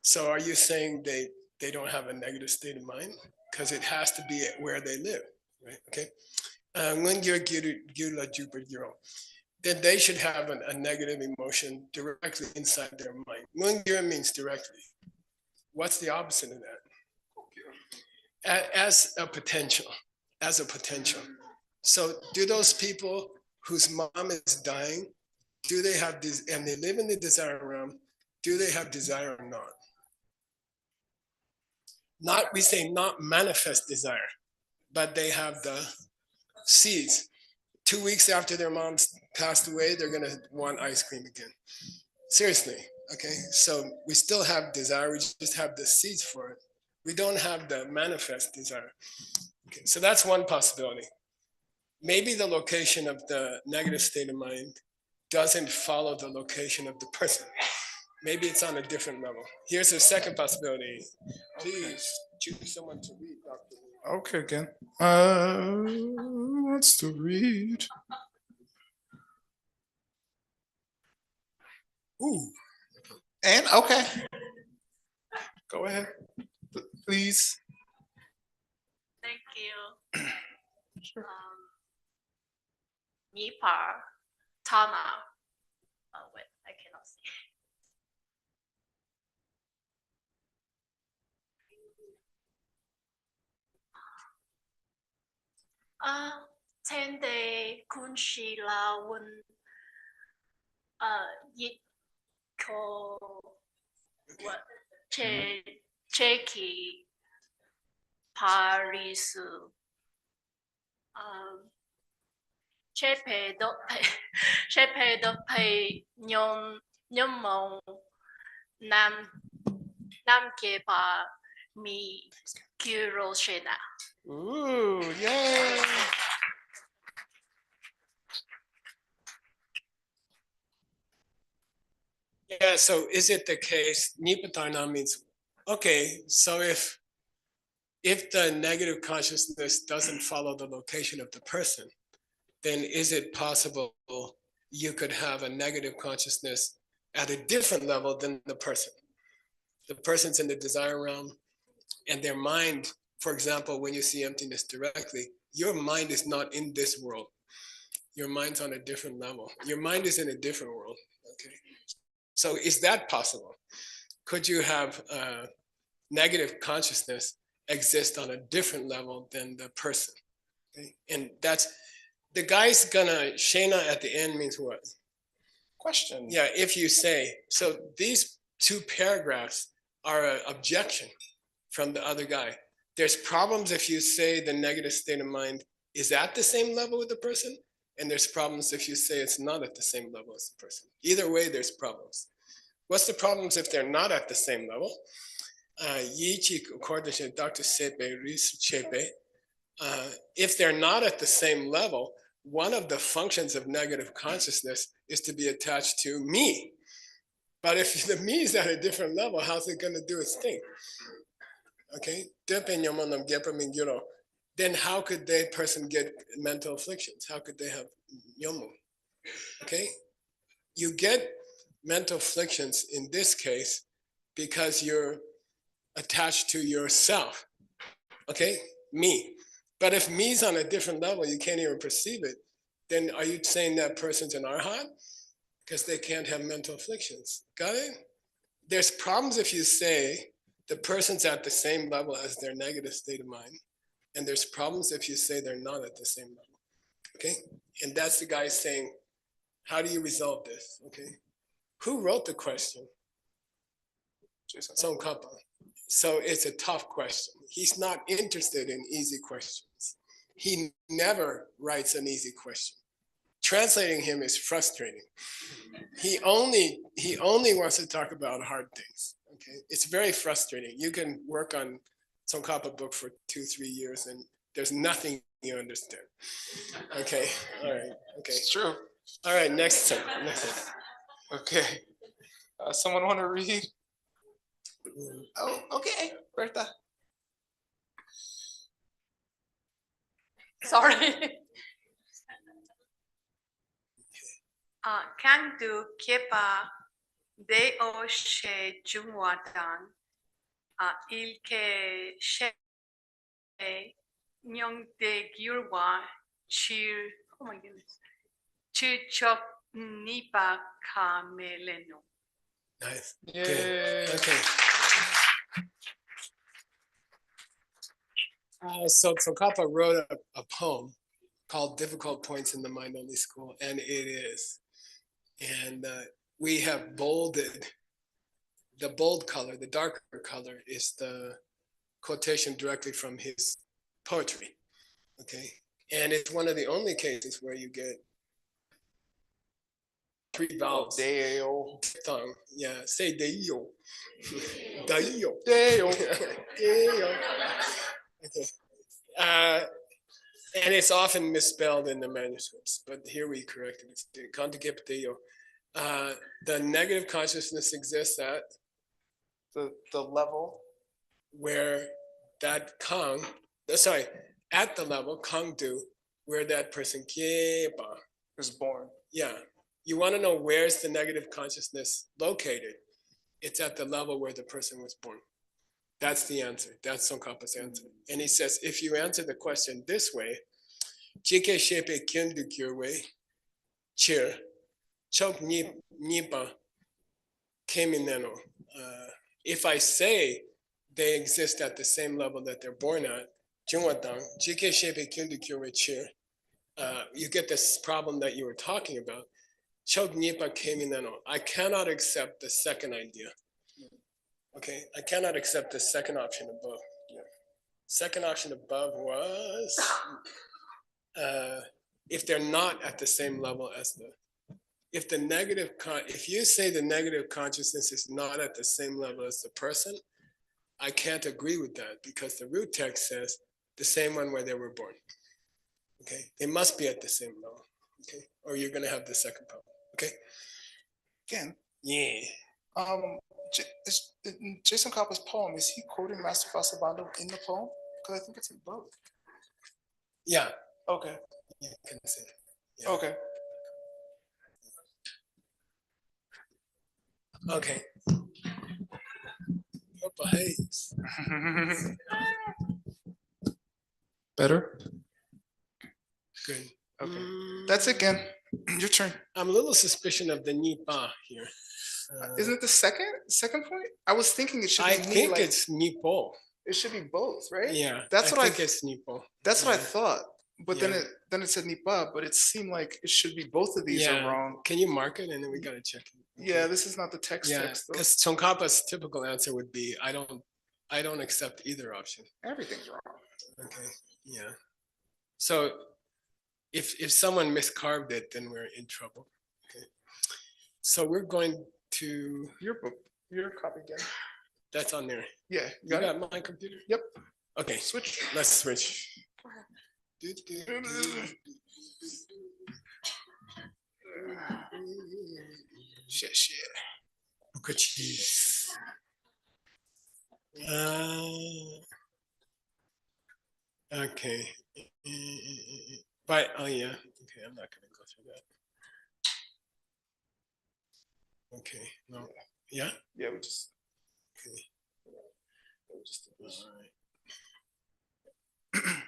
So are you saying they don't have a negative state of mind? Because it has to be where they live, right? Okay. Then they should have a negative emotion directly inside their mind. Mungyur means directly. What's the opposite of that? As a potential. So do those people whose mom is dying, do they have this, and they live in the desire realm, do they have desire or not? We say not manifest desire, but they have the seeds. 2 weeks after their mom's passed away, they're gonna want ice cream again. Seriously, okay? So we still have desire, we just have the seeds for it. We don't have the manifest desire. Okay, so that's one possibility. Maybe the location of the negative state of mind doesn't follow the location of the person. Maybe it's on a different level. Here's a second possibility. Please choose someone to read, Dr. Lee. Okay, again. Who wants to read? Ooh. And okay. Go ahead, please. Thank you. Nipar, Tama. Oh wait, I cannot see. Tende kunshi la wun yit ko what cheki parisu chepe do pe nyom mo nam ke pa mi kuro shena. Ooh, yay! Yeah, so is it the case, Nipatarna means, okay, so if the negative consciousness doesn't follow the location of the person, then is it possible you could have a negative consciousness at a different level than the person? The person's in the desire realm, and their mind, for example, when you see emptiness directly, your mind is not in this world. your mind's on a different level. Your mind is in a different world. Okay. So is that possible? Could you have negative consciousness exist on a different level than the person? Okay? And that's the guy's gonna Shena at the end means what? Question. Yeah, if you say so, these two paragraphs are an objection from the other guy. There's problems if you say the negative state of mind is at the same level with the person, and there's problems if you say it's not at the same level as the person. Either way, there's problems. What's the problems if they're not at the same level? According to Dr. Sepe, if they're not at the same level, one of the functions of negative consciousness is to be attached to me. But if the me is at a different level, how's it going to do its thing? Okay, then how could that person get mental afflictions? How could they have nyomu? Okay, you get mental afflictions in this case because you're attached to yourself. Okay, me. But if me's on a different level, you can't even perceive it, then are you saying that person's an arhat? Because they can't have mental afflictions. Got it? There's problems if you say the person's at the same level as their negative state of mind. And there's problems if you say they're not at the same level. Okay? And that's the guy saying, how do you resolve this? Okay? Who wrote the question? Son Kappa. So it's a tough question. He's not interested in easy questions. He never writes an easy question. Translating him is frustrating. He only wants to talk about hard things. Okay, it's very frustrating. You can work on Son Kappa book for 2-3 years and there's nothing you understand. Okay, all right, okay. It's true. All right, next one. Okay. Someone want to read? Oh, okay, Berta. Sorry. Kandu kepa deo she jungwatan il ke she nyong de gyurwa chir, oh my goodness, chir chok nipa ka meleno. Nice. Good. Okay. So Tsongkhapa wrote a poem called Difficult Points in the Mind Only School, and it is. And we have bolded, the bold color, the darker color is the quotation directly from his poetry, okay? And it's one of the only cases where you get 3 vowels. Deo. Tongue. Yeah, say deo. Deo. Deo. Deo. Okay. And it's often misspelled in the manuscripts, but here we corrected it. The negative consciousness exists at the level where that at the level kangdu, where that person was born. Yeah. You want to know where's the negative consciousness located? It's at the level where the person was born. That's the answer. That's Tsongkhapa's answer. And he says, if you answer the question this way, Jike shepe kyundukirwe chir chok nipa kemineno. If I say they exist at the same level that they're born at, jungwatang jike shepe kyundukirwe chir, you get this problem that you were talking about. Chok nipa kemineno. I cannot accept the second idea. Okay, I cannot accept the second option above. Yeah. Second option above was if they're not at the same level as if you say the negative consciousness is not at the same level as the person, I can't agree with that because the root text says the same one where they were born. Okay, they must be at the same level. Okay, or you're gonna have the second problem. Okay. Again. Yeah. Jason Kappa's poem, is he quoting Master Vasubandhu in the poem? Because I think it's in both. Yeah. Okay. You can say it. Yeah. Okay. Okay. Purple haze. Better? Good. Okay, that's it, Gen. Your turn. I'm a little suspicious of the nipa here. Isn't it the second point? I was thinking it should be I think like, it's nipo. it should be both, right? Yeah, That's what think it's nipo. That's what I Yeah. thought. But Yeah. then it said nipa, but it seemed like it should be both of these are wrong. Can you mark it and then we gotta check it? Yeah, this is not the text. Yeah, Text though. because Tsongkapa's typical answer would be, I don't accept either option. Everything's wrong. Okay, yeah. So if someone miscarved it, then we're in trouble. Okay. So we're going to your book, your copy again. That's on there. Yeah, You got got it? my computer? Yep. Okay, Switch. let's switch. Shit. Okay. But oh yeah. Okay, I'm not gonna go through that. Okay. No. Yeah. Yeah, we just. Okay. All right.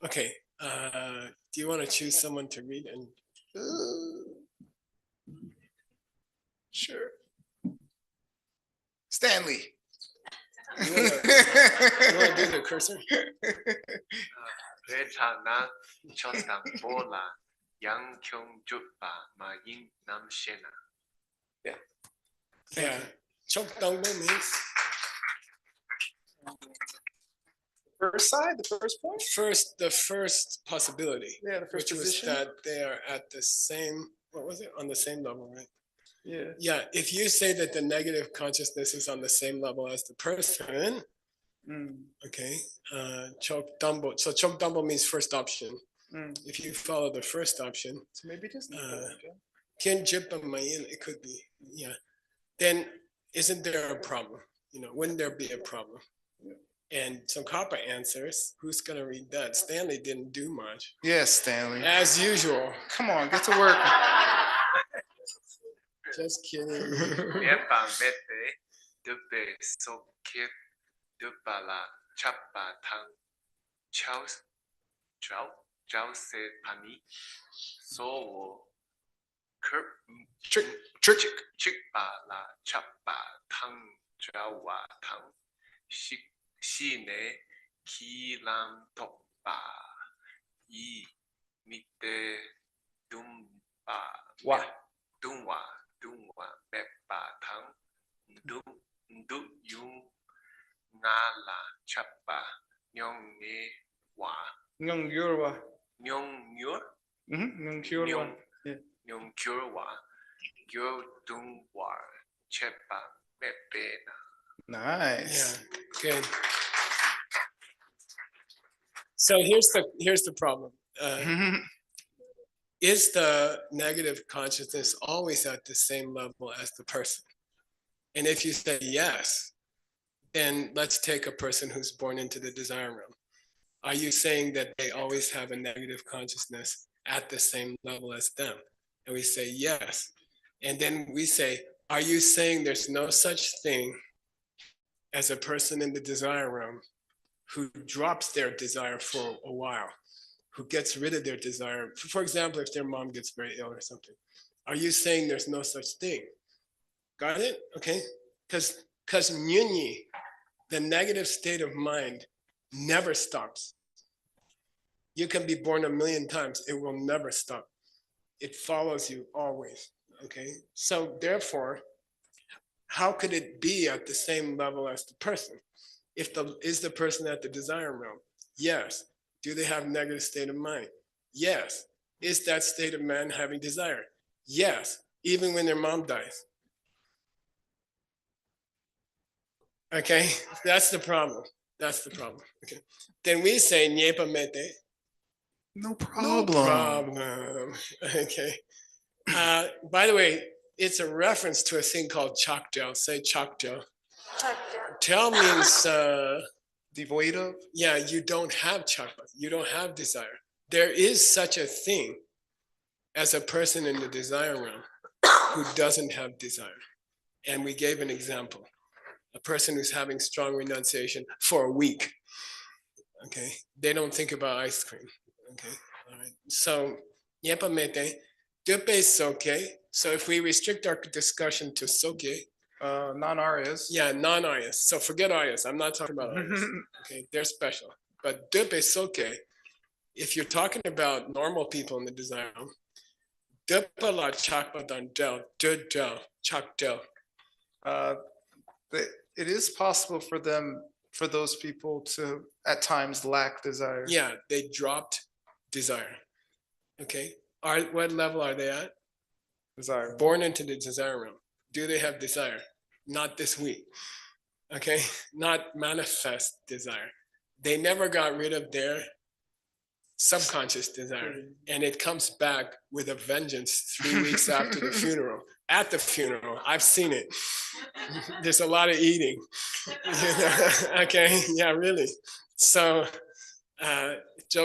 Okay. Do you want to choose someone to read and? Sure. Stanley. You want to do the cursor? Rechana chotam bola yang kyung jutba ma yin nam shena. Yeah. Yeah. Chokdongbo means first side, the first point? The first possibility. Yeah, the first which position. was that they are at the same, what was it? On the same level, right? Yeah. Yeah, if you say that the negative consciousness is on the same level as the person, okay, chokdongbo. So chokdongbo means first option. If you follow the first option, So maybe just it could be, yeah. Then isn't there a problem? Wouldn't there be a problem? And Tsongkhapa answers, who's gonna read that? Stanley didn't do much. Yes, Stanley. As usual. Come on, get to work. Just kidding. Yepa mete dube so kit dubala chapa tang chow se pani so wo trick bala chapa tang jawa tang shi ne ki lam tok ba yi mite dum ba wa me ba tang ndu yung ngala chapa nyong ne wa Nyong Yurwa. nyong nyur Nyong Yurwa. Yeah. nyong kyurwa gyo dung war chepa me pena. Nice. Yeah, good. So here's the problem. Is the negative consciousness always at the same level as the person? And if you say yes, then let's take a person who's born into the desire realm. Are you saying that they always have a negative consciousness at the same level as them? And we say yes. And then we say, are you saying there's no such thing as a person in the desire realm who drops their desire for a while, who gets rid of their desire? For example, if their mom gets very ill or something, are you saying there's no such thing? Got it? Okay. Because nyunyi, the negative state of mind, never stops. You can be born 1,000,000 times, it will never stop. It follows you always. Okay. So therefore, how could it be at the same level as the person? Is the person at the desire realm? Yes. Do they have negative state of mind? Yes. Is that state of mind having desire? Yes. Even when their mom dies. Okay, that's the problem. That's the problem. Okay. Then we say nyepa mete. No No problem. Okay. By the way, it's a reference to a thing called chakjao. Say chakjao. Tell means devoid of. Yeah, you don't have chakra. You don't have desire. There is such a thing as a person in the desire realm who doesn't have desire. And we gave an example. A person who's having strong renunciation for a week. Okay, they don't think about ice cream. Okay, all right? So yepamete, dupe soke. So if we restrict our discussion to soke, non-Aryas. Yeah, non-Aryas. So forget Aryas. I'm not talking about Aryas. Okay, they're special. But dupe soke, if you're talking about normal people in the desire realm, dupe la chakpa dan del, chak del. It is possible for those people to at times lack desire. Yeah, they dropped desire. Okay, what level are they at? Desire. Born into the desire realm. Do they have desire? Not this week. Okay, not manifest desire. They never got rid of their subconscious desire, and it comes back with a vengeance 3 weeks after the funeral. At the funeral, I've seen it. There's a lot of eating. Okay, yeah, really. So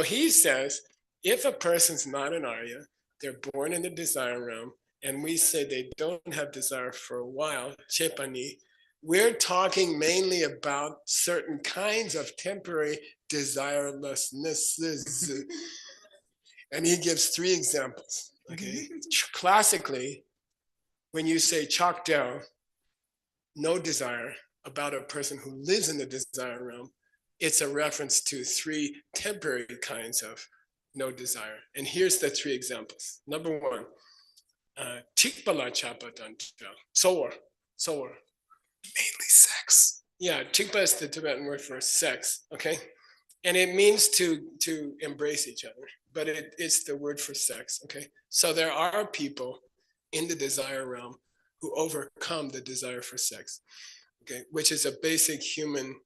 he says, if a person's not an Arya, they're born in the desire realm, and we say they don't have desire for a while, Chepani, we're talking mainly about certain kinds of temporary desirelessnesses. And he gives 3 examples. Okay, classically, when you say chakdel, no desire, about a person who lives in the desire realm, it's a reference to 3 temporary kinds of no desire. And here's the 3 examples. Number 1, tikpala chapa dantel, sower. Mainly sex. Yeah, tikpa is the Tibetan word for sex, okay? And it means to embrace each other, but it's the word for sex, okay? So there are people in the desire realm who overcome the desire for sex, okay? Which is a basic human,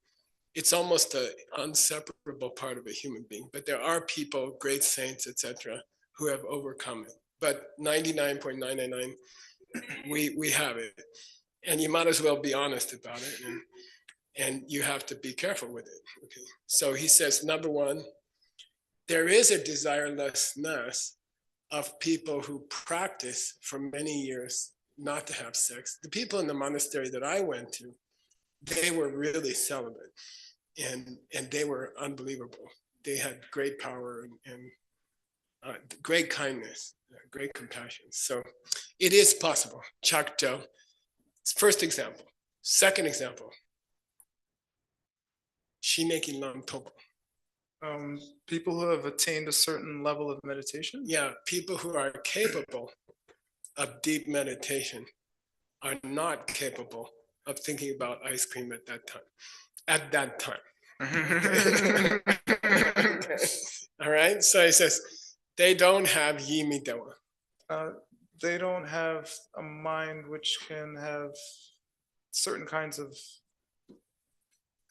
it's almost an inseparable part of a human being, but there are people, great saints, etc., who have overcome it. But 99.999, we have it. And you might as well be honest about it, and you have to be careful with it. Okay. So he says, number 1, there is a desirelessness of people who practice for many years not to have sex. The people in the monastery that I went to, they were really celibate, and they were unbelievable. They had great power and great kindness, great compassion. So it is possible. Chakdo. First example. Second example. Shineki Lam Topo. People who have attained a certain level of meditation? Yeah, people who are capable of deep meditation are not capable of thinking about ice cream at that time. Okay. All right, so he says, they don't have yimi dewa. They don't have a mind which can have certain kinds of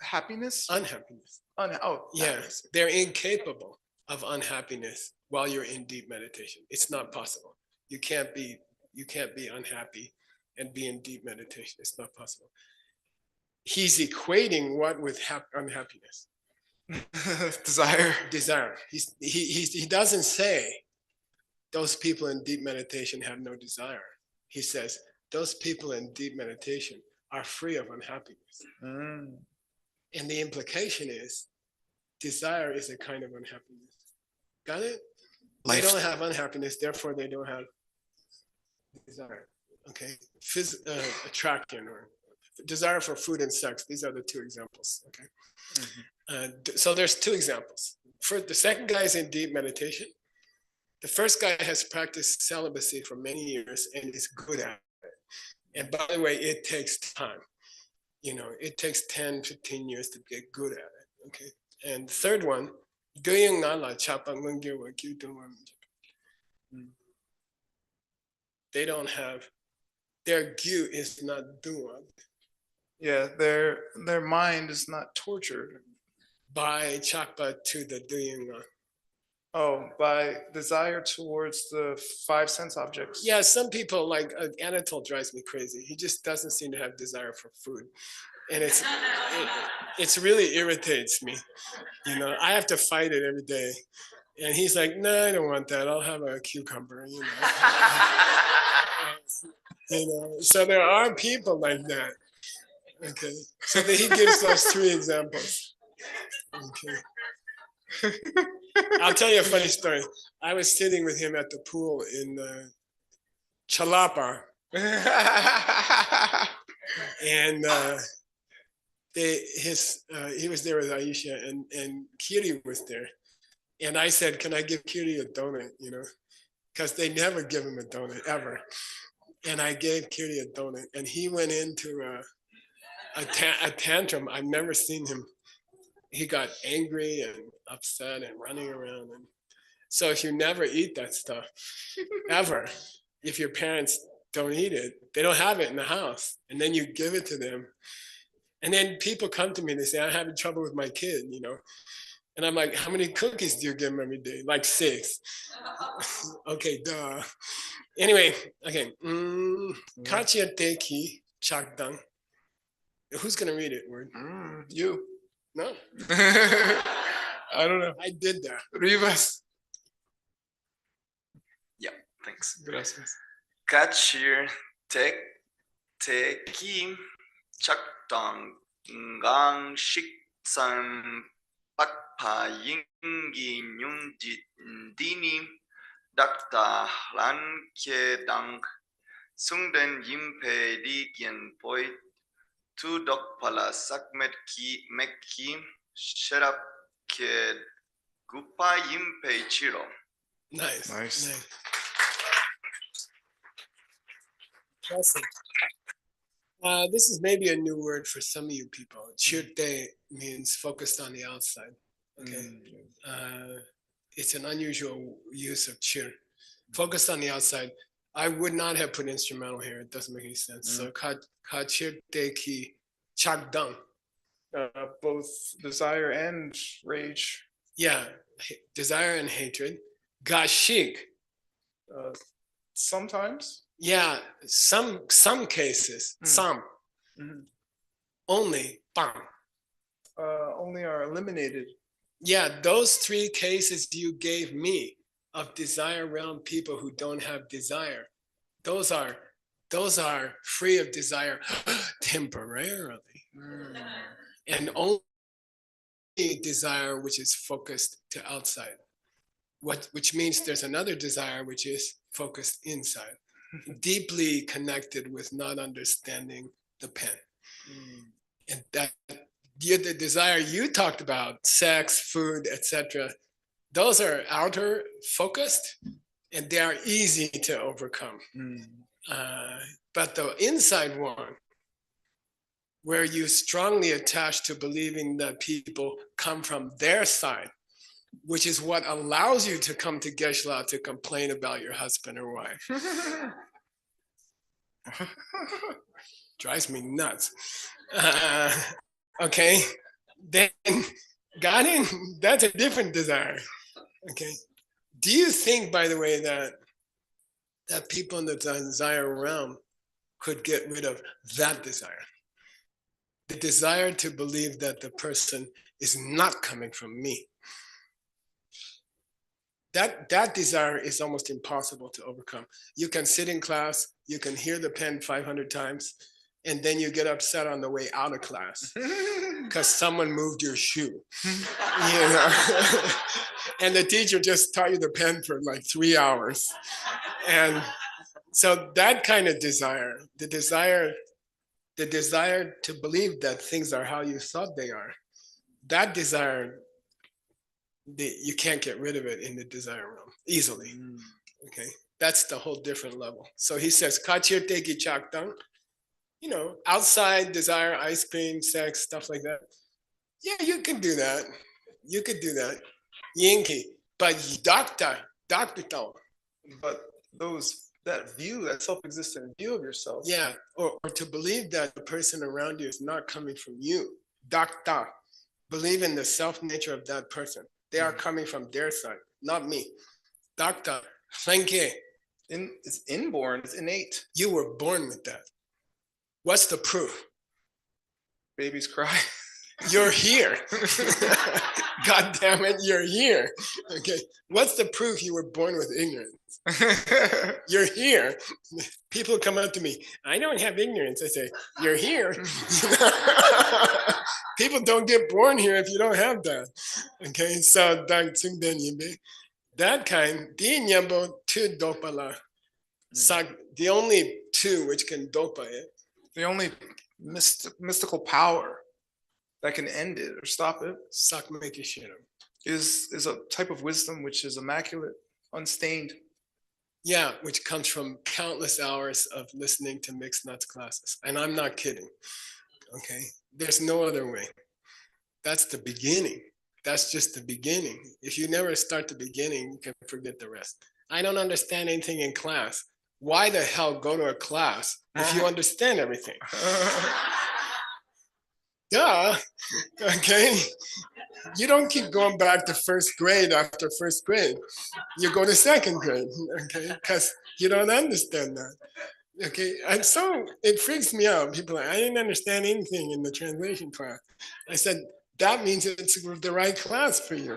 happiness? Unhappiness. Happiness. They're incapable of unhappiness while you're in deep meditation. It's not possible. You can't be unhappy and be in deep meditation. It's not possible. He's equating what with unhappiness? Desire. He doesn't say those people in deep meditation have no desire. He says those people in deep meditation are free of unhappiness. And the implication is desire is a kind of unhappiness. Got it? They don't have unhappiness, therefore they don't have desire. Okay, attraction or desire for food and sex. These are the 2 examples. Okay, so there's 2 examples. For the second guy is in deep meditation. The first guy has practiced celibacy for many years and is good at it. And by the way, it takes time. You know, it takes 10, 15 years to get good at it. Okay, and the third one, doing nala chapa they don't have, their gyu is not duan. Yeah, their mind is not tortured by chakpa to the doing. By desire towards the 5 sense objects. Yeah, some people like Anatole drives me crazy. He just doesn't seem to have desire for food, and it's really irritates me. You know, I have to fight it every day, and he's like, "No, I don't want that. I'll have a cucumber." You know. You know, so there are people like that. Okay, so he gives those 3 examples. Okay. I'll tell you a funny story. I was sitting with him at the pool in Chalapa, and he was there with Aisha, and Kiri was there, and I said, "Can I give Kiri a donut?" You know, because they never give him a donut ever, and I gave Kiri a donut, and he went into a tantrum. I've never seen him. He got angry and upset and running around. And so if you never eat that stuff, ever, if your parents don't eat it, they don't have it in the house. And then you give it to them. And then people come to me and they say, I'm having trouble with my kid, you know. And I'm like, how many cookies do you give him every day? Like 6. Okay, duh. Anyway, okay. Kachia teki chakdang. Who's gonna read it, word? You. No. I don't know. I did that. Rivas. Yeah, thanks. Gracias. Kachir tek teki chakdang ngang shik san pakpa yingi nyunji dini dakta lan ke dang sungden yimpe ligien poi tu dok pala sakmet ki mekki sherap ke gupa yimpe chiro. Nice. Nice. Awesome. This is maybe a new word for some of you people. Chirte means focused on the outside. Okay. It's an unusual use of chir. Focused on the outside. I would not have put instrumental here. It doesn't make any sense. So ka chirte ki chakdang. Both desire and rage. Yeah, desire and hatred. Gashik. Sometimes. Yeah, some cases. Some. Only. Bang. Only are eliminated. Yeah, those 3 cases you gave me of desire around people who don't have desire, those are free of desire temporarily. And only desire which is focused to outside. Which means there's another desire which is focused inside, deeply connected with not understanding the pen. And that the desire you talked about, sex, food, etc., those are outer focused and they are easy to overcome. But the inside one, where you strongly attach to believing that people come from their side, which is what allows you to come to Geshe to complain about your husband or wife. Drives me nuts. Okay, then got in, that's a different desire. Okay, do you think, by the way, that people in the desire realm could get rid of that desire? The desire to believe that the person is not coming from me. That desire is almost impossible to overcome. You can sit in class, you can hear the pen 500 times, and then you get upset on the way out of class because someone moved your shoe. You know? And the teacher just taught you the pen for like 3 hours. And so that kind of desire, the desire to believe that things are how you thought they are, that desire, you can't get rid of it in the desire realm easily. Okay, that's the whole different level. So he says, "Kachir teki chakdang," you know, outside desire, ice cream, sex, stuff like that. Yeah, you can do that. You could do that. Yinki, but doctor. But that view, that self-existent view of yourself. Yeah, or to believe that the person around you is not coming from you. Doctor, believe in the self-nature of that person. They are coming from their side, not me. Doctor, thank you. It's inborn, it's innate. You were born with that. What's the proof? Babies cry. You're here. God damn it, you're here. Okay. What's the proof you were born with ignorance? You're here. People come up to me, I don't have ignorance. I say, you're here. People don't get born here if you don't have that. Okay, so that kind, the only two which can dopa it. The only mystical power that can end it or stop it is a type of wisdom which is immaculate, unstained. Yeah, which comes from countless hours of listening to mixed nuts classes. And I'm not kidding. Okay, there's no other way. That's the beginning. That's just the beginning. If you never start the beginning, you can forget the rest. I don't understand anything in class. Why the hell go to a class if you understand everything? Duh. Okay. You don't keep going back to first grade after first grade. You go to second grade, okay? Because you don't understand that. Okay. And so it freaks me out. People are like, I didn't understand anything in the translation class. I said, that means it's the right class for you.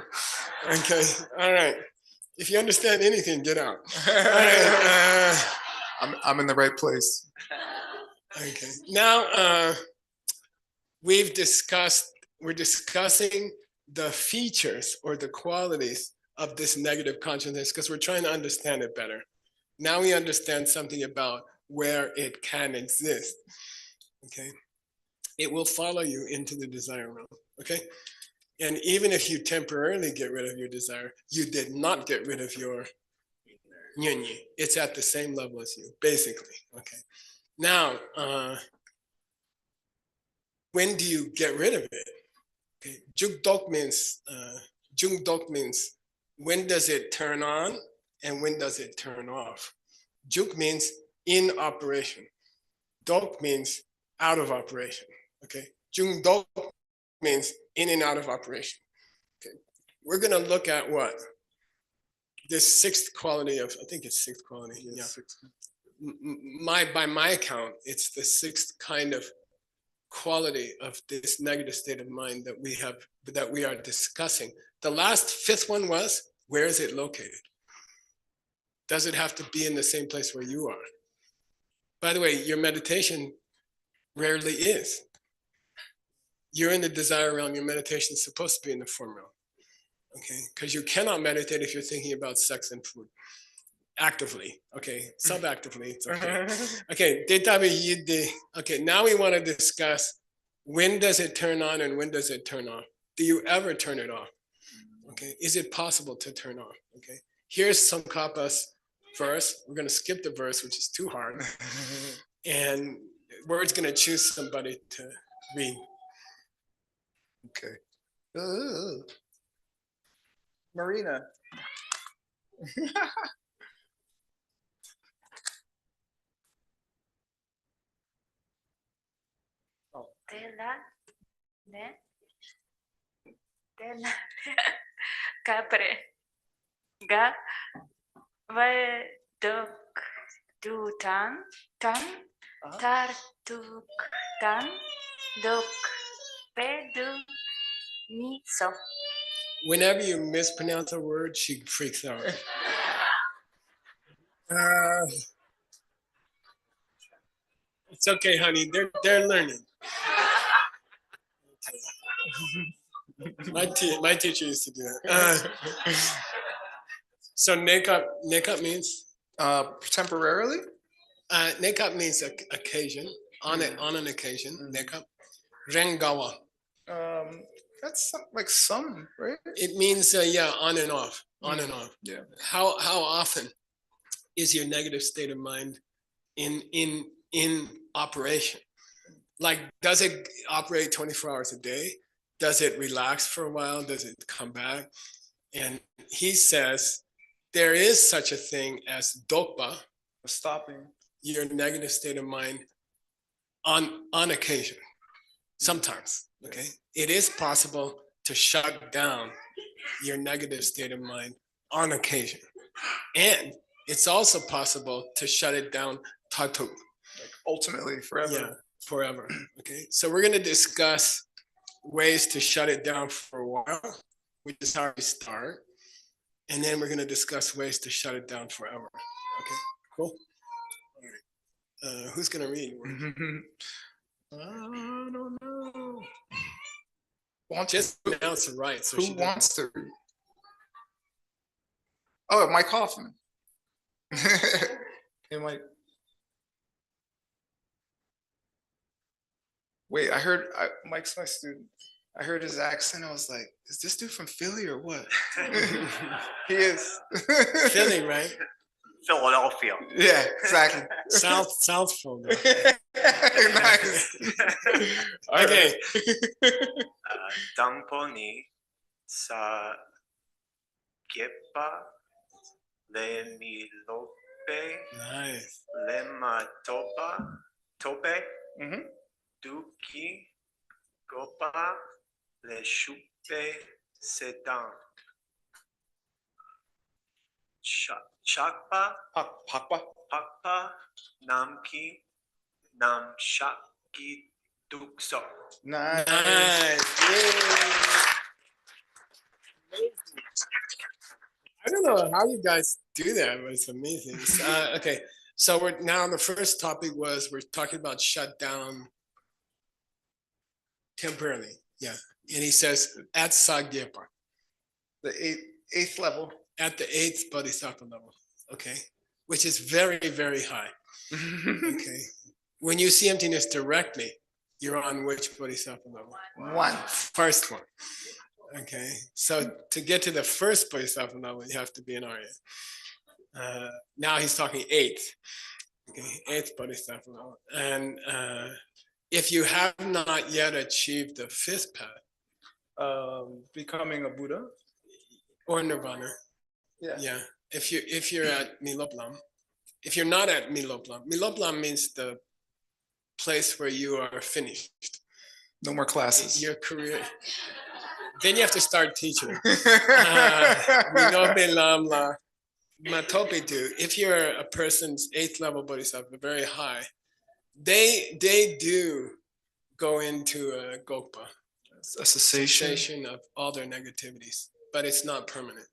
Okay. All right. If you understand anything, get out. All right. I'm in the right place. Okay. Now we're discussing the features or the qualities of this negative consciousness because we're trying to understand it better. Now we understand something about where it can exist. Okay. It will follow you into the desire realm. Okay. And even if you temporarily get rid of your desire, you did not get rid of your nyunyi. It's at the same level as you, basically. Okay. Now, when do you get rid of it? Okay. Jungdok means when does it turn on and when does it turn off? Juk means in operation. Dok means out of operation. Okay. Jungdok means in and out of operation. Okay. We're going to look at what? This sixth quality of, I think it's sixth quality. Yeah. By my account, it's the sixth kind of quality of this negative state of mind that we are discussing. The last fifth one was, where is it located? Does it have to be in the same place where you are? By the way, your meditation rarely is. You're in the desire realm, your meditation is supposed to be in the form realm. Okay, because you cannot meditate if you're thinking about sex and food actively. Okay, subactively, it's okay. Okay, now we want to discuss when does it turn on and when does it turn off? Do you ever turn it off? Okay, is it possible to turn off? Okay, here's some Kappa's verse. We're going to skip the verse, which is too hard. And Word's going to choose somebody to read. Okay. Marina. Capre. Ga. Vai duk du tan. Tar duk tan. Duk. Pe du. Ni so. Whenever you mispronounce a word, she freaks out. It's okay, honey. They're learning. My teacher used to do that. So nekap means temporarily. Nekap means occasion, on an occasion. Nekap. Rengawa. That's like some, right? It means on and off, on and off. Yeah. How often is your negative state of mind in operation? Like, does it operate 24 hours a day? Does it relax for a while? Does it come back? And he says there is such a thing as dokpa, stopping your negative state of mind on occasion. Sometimes, okay? It is possible to shut down your negative state of mind on occasion. And it's also possible to shut it down ultimately forever. Yeah, forever. Okay, so we're going to discuss ways to shut it down for a while, which is how we start. And then we're going to discuss ways to shut it down forever. Okay, cool. All right. Who's going to read? I don't know. Just pronounce it right. So Who wants to read? Oh, Mike Hoffman. Hey, Mike. Wait, I heard Mike's my student. I heard his accent. I was like, is this dude from Philly or what? He is. Philly, right? Philadelphia. Yeah, exactly. South Philly. Nice. Okay. Damponi sa kepa le milope Nice. le tope duki gopa le shupe sedan shakpa pakpa namki nam shaki dukso. Nice. I don't know how you guys do that, but it's amazing. Okay, so we're now the first topic was we're talking about shut down temporarily. Yeah, and he says at Sagyepa, the eighth level, at the 8th bodhisattva level. Okay, which is very, very high. Okay, when you see emptiness directly, you're on which bodhisattva level? One. First one. Okay, so to get to the first bodhisattva level, you have to be an Arya. Now he's talking 8th. Okay, 8th bodhisattva level. And if you have not yet achieved the 5th path, becoming a Buddha or Nirvana, yeah. If you're at Miloplam, if you're not at Miloplam means the place where you are finished. No more classes. Your career. Then you have to start teaching. If you're a person's 8th level bodhisattva, very high, they do go into a gopa, a cessation of all their negativities, but it's not permanent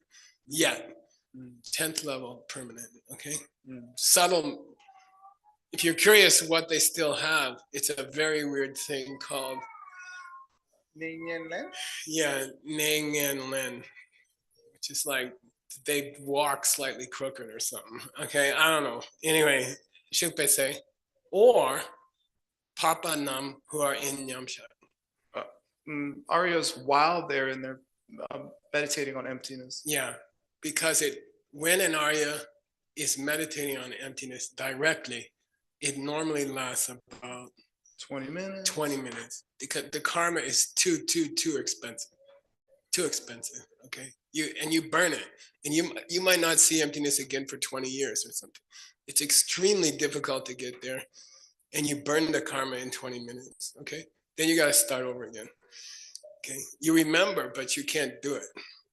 yet. 10th level permanent. Okay, subtle. If you're curious what they still have, it's a very weird thing called Ning and Len? Yeah, Ning and Len, which is like they walk slightly crooked or something. Okay, I don't know. Anyway, Shupe say, or Papa Nam who are in Nyamsha. Aryas while they're in there meditating on emptiness. Yeah, because when an Arya is meditating on emptiness directly, it normally lasts about 20 minutes. 20 minutes because the karma is too expensive. Too expensive. Okay. You burn it. And you might not see emptiness again for 20 years or something. It's extremely difficult to get there. And you burn the karma in 20 minutes. Okay. Then you gotta start over again. Okay. You remember, but you can't do it.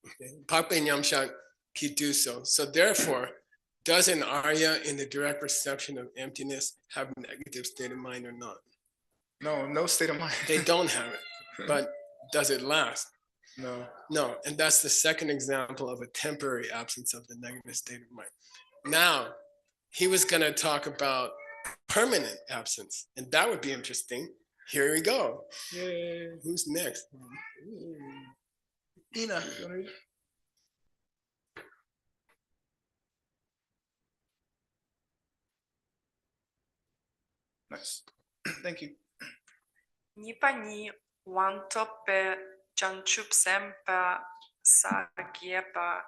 Okay. Papa Nyamsha can do so. So therefore, does an Arya in the direct perception of emptiness have a negative state of mind or not? No state of mind. They don't have it, but does it last? No. And that's the second example of a temporary absence of the negative state of mind. Now, he was going to talk about permanent absence, and that would be interesting. Here we go. Yay. Who's next? Ina. Nice. Thank you. Nipani wantope chanchup sempa sagiepa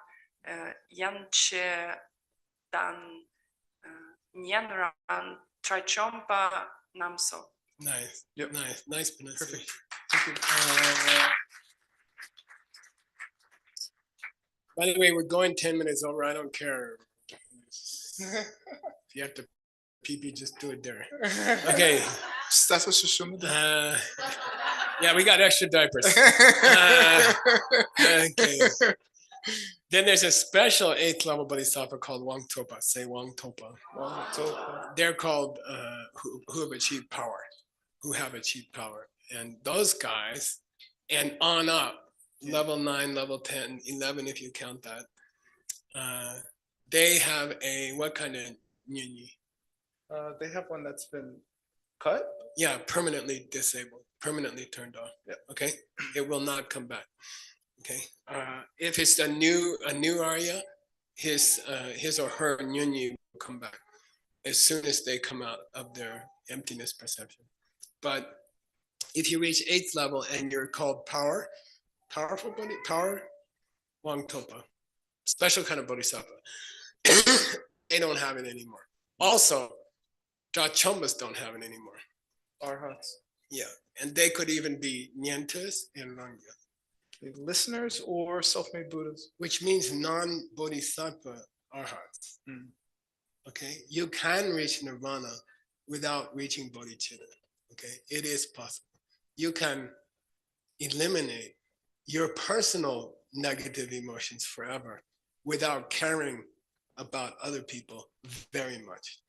yanche dan nyanran trichompa namso. Nice. Yep. Nice pronunciation. Perfect. By the way, we're going 10 minutes over. I don't care. If you have to pee, just do it there. Okay. That's what Shishuma does. Yeah, we got extra diapers. Okay. Then there's a special 8th level bodhisattva called Wang Topa. Say Wang Topa. They're called who have achieved power. And those guys and on up, level 9, level 10, 11 if you count that. They have a, what kind of nyunyi? They have one that's been cut. Yeah, permanently disabled, permanently turned off. Yeah. Okay, it will not come back. Okay, if it's a new Arya, his or her nyunyi will come back as soon as they come out of their emptiness perception. But if you reach 8th level and you're called powerful Bodhi, power Wangtopa, special kind of bodhisattva, they don't have it anymore. Also, Dachombas don't have it anymore. Arhats. Yeah, and they could even be Nyentas and Rangya. Listeners or self-made Buddhas. Which means non-bodhisattva arhats. Okay, you can reach nirvana without reaching bodhicitta. Okay, it is possible. You can eliminate your personal negative emotions forever without caring about other people very much.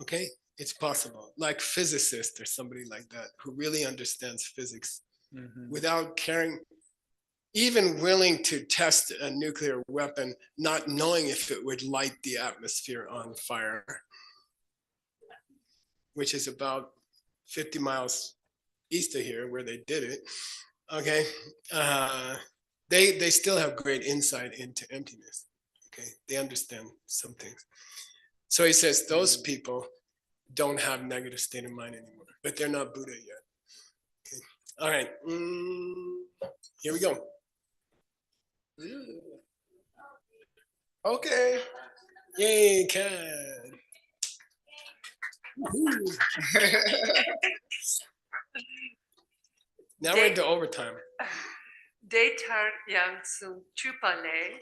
Okay, it's possible. Like physicists or somebody like that who really understands physics without caring, even willing to test a nuclear weapon, not knowing if it would light the atmosphere on fire, which is about 50 miles east of here where they did it. Okay, they still have great insight into emptiness. Okay, they understand some things. So he says those people don't have negative state of mind anymore, but they're not Buddha yet. Okay. All right, here we go. Okay. Yay, Ken. Now we're into overtime. Detar yang sung chupale,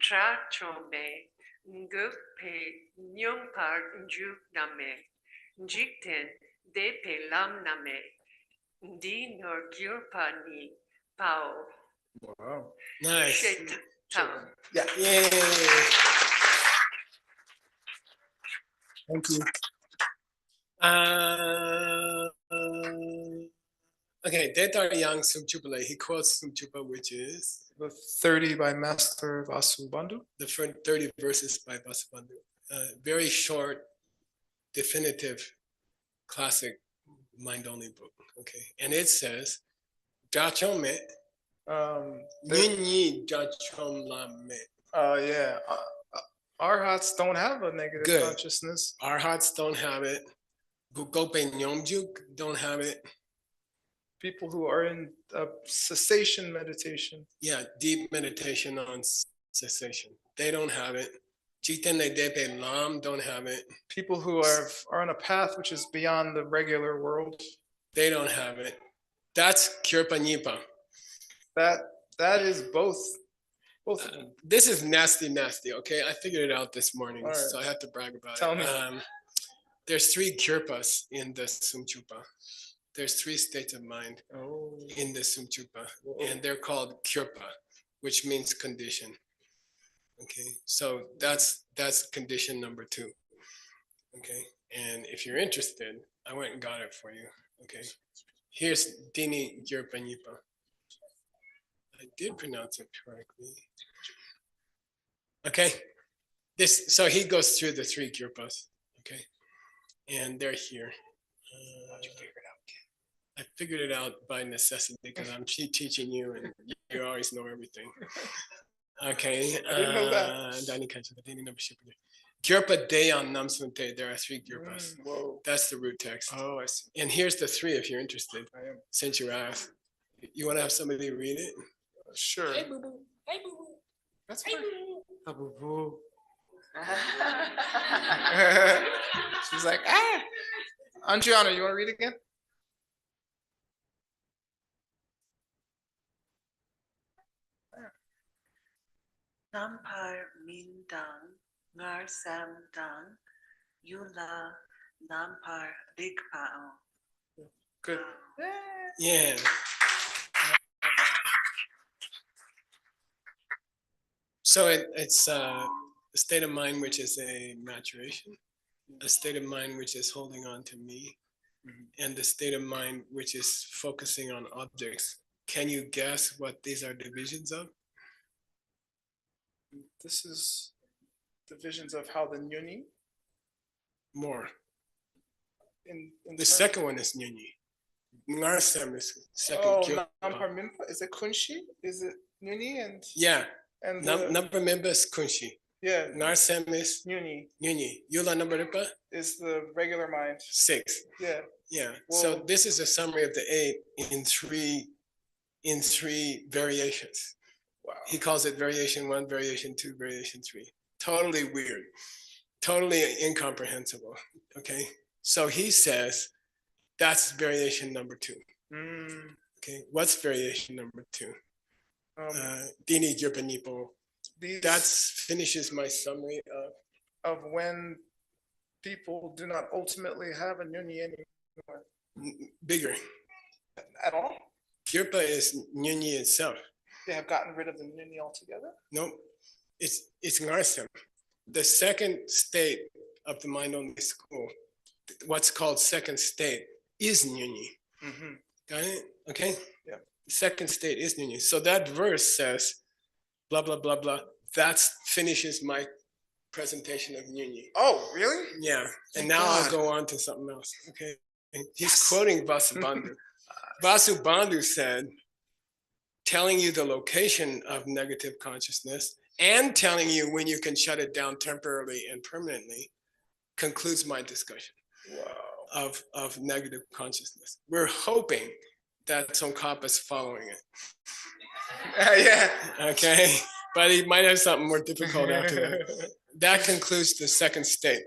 tra chome, ngupe nyung par njuk name, njikten de pe lam name, ndi nor gyurpa ni pao. Wow. Nice. Tam. Yeah. Yay. Thank you. Okay, Detar Yang Sumchupale, he quotes Sumchupa, which is the 30 by Master Vasubandhu. The 30 verses by Vasubandhu. Very short, definitive, classic mind-only book. Okay, and it says, Dachome, Nyinyi Dachom Lame. Yeah. Arhats don't have a negative consciousness. Arhats don't have it. Gugope Nyomjuk don't have it. People who are in cessation meditation. Yeah, deep meditation on cessation. They don't have it. Jitene Depe Lam don't have it. People who are on a path which is beyond the regular world. They don't have it. That's Kirpa Nipa. That is both of them. This is nasty, okay? I figured it out this morning, right. So I have to brag about Tell it. me. There's 3 Kirpas in the Sumchupa. There's 3 states of mind in the Sumchupa, and they're called Kirpa, which means condition. Okay, so that's condition number 2. Okay, and if you're interested, I went and got it for you. Okay, here's Dini Kirpa Nipa. I did pronounce it correctly. Okay, so he goes through the 3 Kirpas. Okay, and they're here. How'd you figure it out, kid? I figured it out by necessity because I'm teaching you, and you always know everything. Okay. I didn't know that. Kirpa Deyan Namsunte. There are 3 Kirpas. Whoa. That's the root text. Oh, I see. And here's the 3 if you're interested. I am. Since you asked. You want to have somebody read it? Sure. Hey, boo boo. Hey, boo boo. That's hey, fine. Boo boo. She's like, ah. Andriana, you want to read again? Nampar Mindang, Ngar Sam Dang, Yula Nampar Rigpao. Good. Yeah. So it's a state of mind which is a maturation, a state of mind which is holding on to me, and the state of mind which is focusing on objects Can you guess what these are divisions of? This is divisions of how the nyuni More. in The terms- second one is nyunyi. Ngarsem is second. Oh, Gyopa. Nampar Minpa? Is it kunshi? Is it nyuni and Yeah. and Number member is kunshi. yeah, Ngarsem is nyuni nyunyi. Yula number ripa? is the regular mind. 6. Yeah. Yeah. So Well- this is a summary of the 8 in three variations. Wow. He calls it variation 1, variation 2, variation 3. Totally weird. Totally incomprehensible. Okay. So he says that's variation number 2. Okay. What's variation number 2? Dini Jupanipo. That finishes my summary of when people do not ultimately have a nyuni anymore. Bigger. At all? Kirpa is nyunyi itself. They have gotten rid of the nyuni altogether? No, it's ngarsem. The second state of the mind only school, what's called second state, is nyunyi. Mm-hmm. Got it? Okay? Yeah. Second state is nyunyi. So that verse says, blah, blah, blah, blah. That finishes my presentation of nyunyi. Oh, really? Yeah. And Thank now I'll God. go on to something else. Okay. He's quoting Vasubandhu. Vasubandhu said, telling you the location of negative consciousness and telling you when you can shut it down temporarily and permanently concludes my discussion of negative consciousness. We're hoping that Tsongkhapa is following it. Yeah. Okay. But he might have something more difficult after that. That concludes the second state.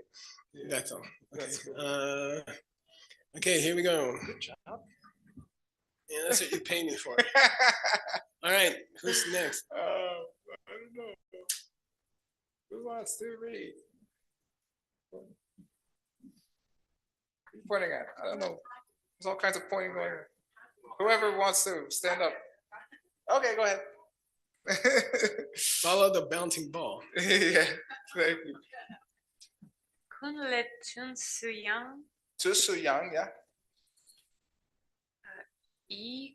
That's all. Okay. Okay, here we go. Good job. Yeah, that's what you pay me for. All right, who's next? I don't know. Who wants to read? Who you pointing at? I don't know. There's all kinds of pointing going on. Whoever wants to stand up. Okay, go ahead. Follow the bouncing ball. Yeah, thank you. Kunle Chun Suyang, Chun Suyang, yeah. I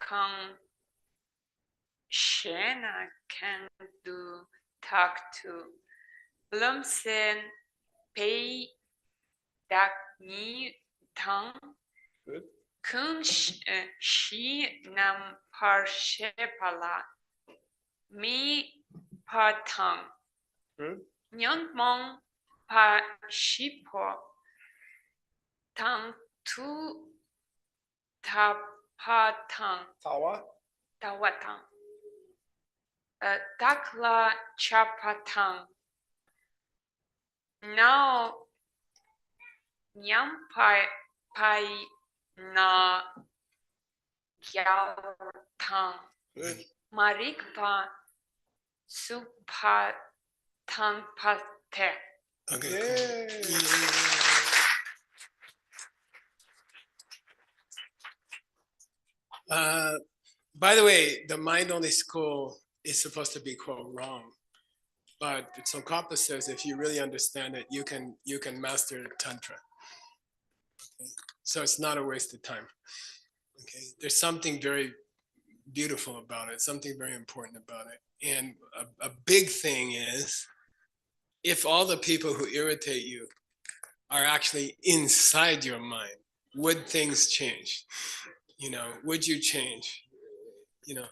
Kang Shena can do talk to Blumsen Pei Dak Ni Tang Good. Kun Shi Nam Par Shepala Mi Pa Tang Good. Nyon Mong Pa Shipo Tang Tu Ta Pa Tang Tawa. Tawa Tang Dakla Chapa Tang Now Nyam Pai Pai Na Gyao Tang Good. Marikpa Supa Tang Pate. Okay. Cool. By the way, the mind only school is supposed to be quote wrong, but Tsongkhapa says if you really understand it, you can master tantra. Okay? So it's not a waste of time. Okay, there's something very beautiful about it, something very important about it, and a big thing is if all the people who irritate you are actually inside your mind, would things change? You know, would you change? You know,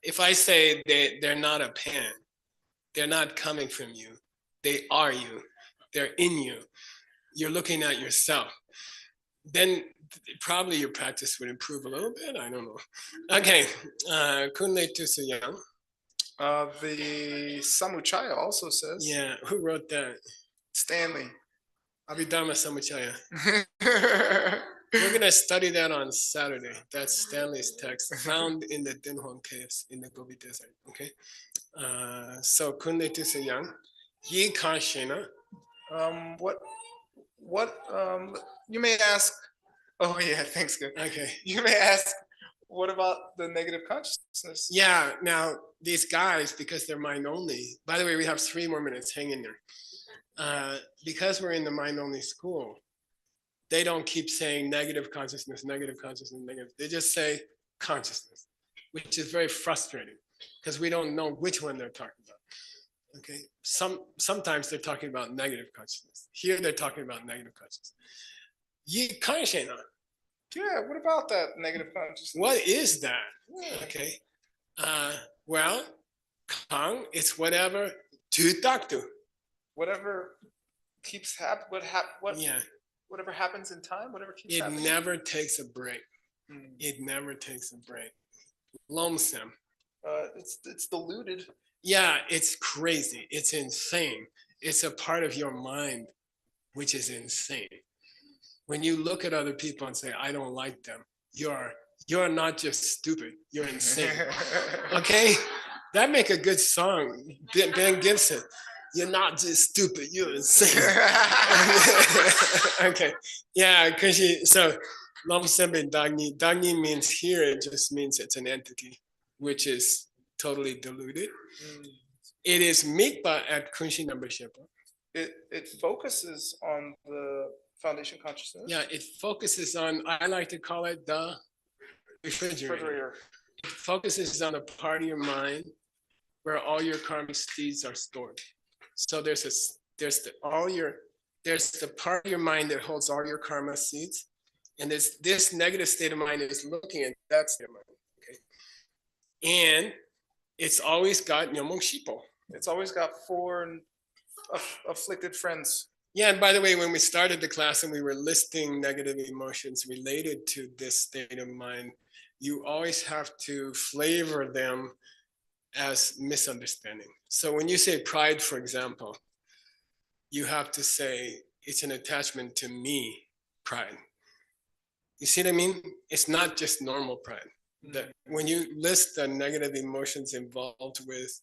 if I say they're not a pen, they're not coming from you, they are you, they're in you, you're looking at yourself, then probably your practice would improve a little bit. I don't know. Okay, Kunle Tusuyang. The Samuchaya also says. Yeah, who wrote that? Stanley. Abhidharma Samuchaya. We're going to study that on Saturday. That's Stanley's text found in the Dinhuang caves in the Gobi Desert. Okay. So Kunle Tusuyang, Yi Kanshina. What you may ask, oh yeah, thanks, good. Okay. You may ask, what about the negative consciousness? Yeah, now these guys, because they're mind only, by the way, we have 3 more minutes, hang in there. Because we're in the mind only school, they don't keep saying negative consciousness, negative consciousness, negative. They just say consciousness. which is very frustrating because we don't know which one they're talking about. Okay, sometimes they're talking about negative consciousness. Here they're talking about negative consciousness. Yeah, what about that negative consciousness? What is that? Okay, well, Kang, it's whatever to talk to. Whatever keeps whatever happens in time, whatever keeps It happening. never takes a break. It never takes a break. Lomsem. It's diluted. Yeah, it's crazy. It's insane. It's a part of your mind which is insane. When you look at other people and say, I don't like them, you're not just stupid, you're insane. Okay? That make a good song. Ben Gibson. You're not just stupid, you're insane. Okay. Yeah, because so Lam Sembe Dagni. Dagni means here, it just means it's an entity, which is totally diluted. It is Mikpa at Kunshi number Shepa. It focuses on the foundation consciousness. Yeah, it focuses on, I like to call it the refrigerator. It focuses on a part of your mind where all your karmic seeds are stored. So there's the part of your mind that holds all your karma seeds, and this negative state of mind is looking at that state of mind. Okay, and it's always got Nyomong Shipo. It's always got 4 afflicted friends. Yeah, and by the way, when we started the class and we were listing negative emotions related to this state of mind, you always have to flavor them as misunderstanding. So when you say pride, for example, you have to say it's an attachment to me, pride. You see what I mean? It's not just normal pride. That when you list the negative emotions involved with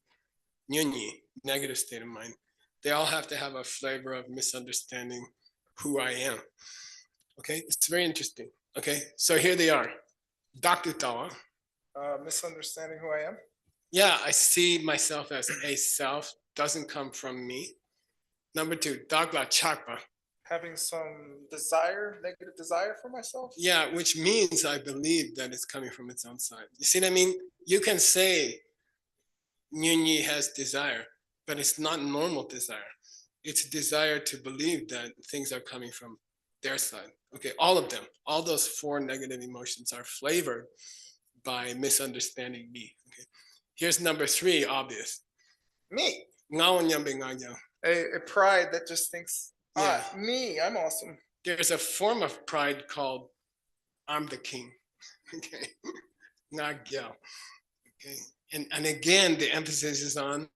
nyunyi, negative state of mind, they all have to have a flavor of misunderstanding who I am. Okay, it's very interesting. Okay, so here they are. Dr. Tawa. Misunderstanding who I am? Yeah, I see myself as a self, doesn't come from me. Number 2, Dagla Chakpa. Having some desire, negative desire for myself? Yeah, which means I believe that it's coming from its own side. You see what I mean? You can say Nyunyi has desire, but it's not normal desire. It's a desire to believe that things are coming from their side. Okay, all of them, all those 4 negative emotions are flavored by misunderstanding me. Okay, here's number 3, obvious. Me. A pride that just thinks, me, I'm awesome. There's a form of pride called I'm the king. Okay, Nagyo. Okay, and again, the emphasis is on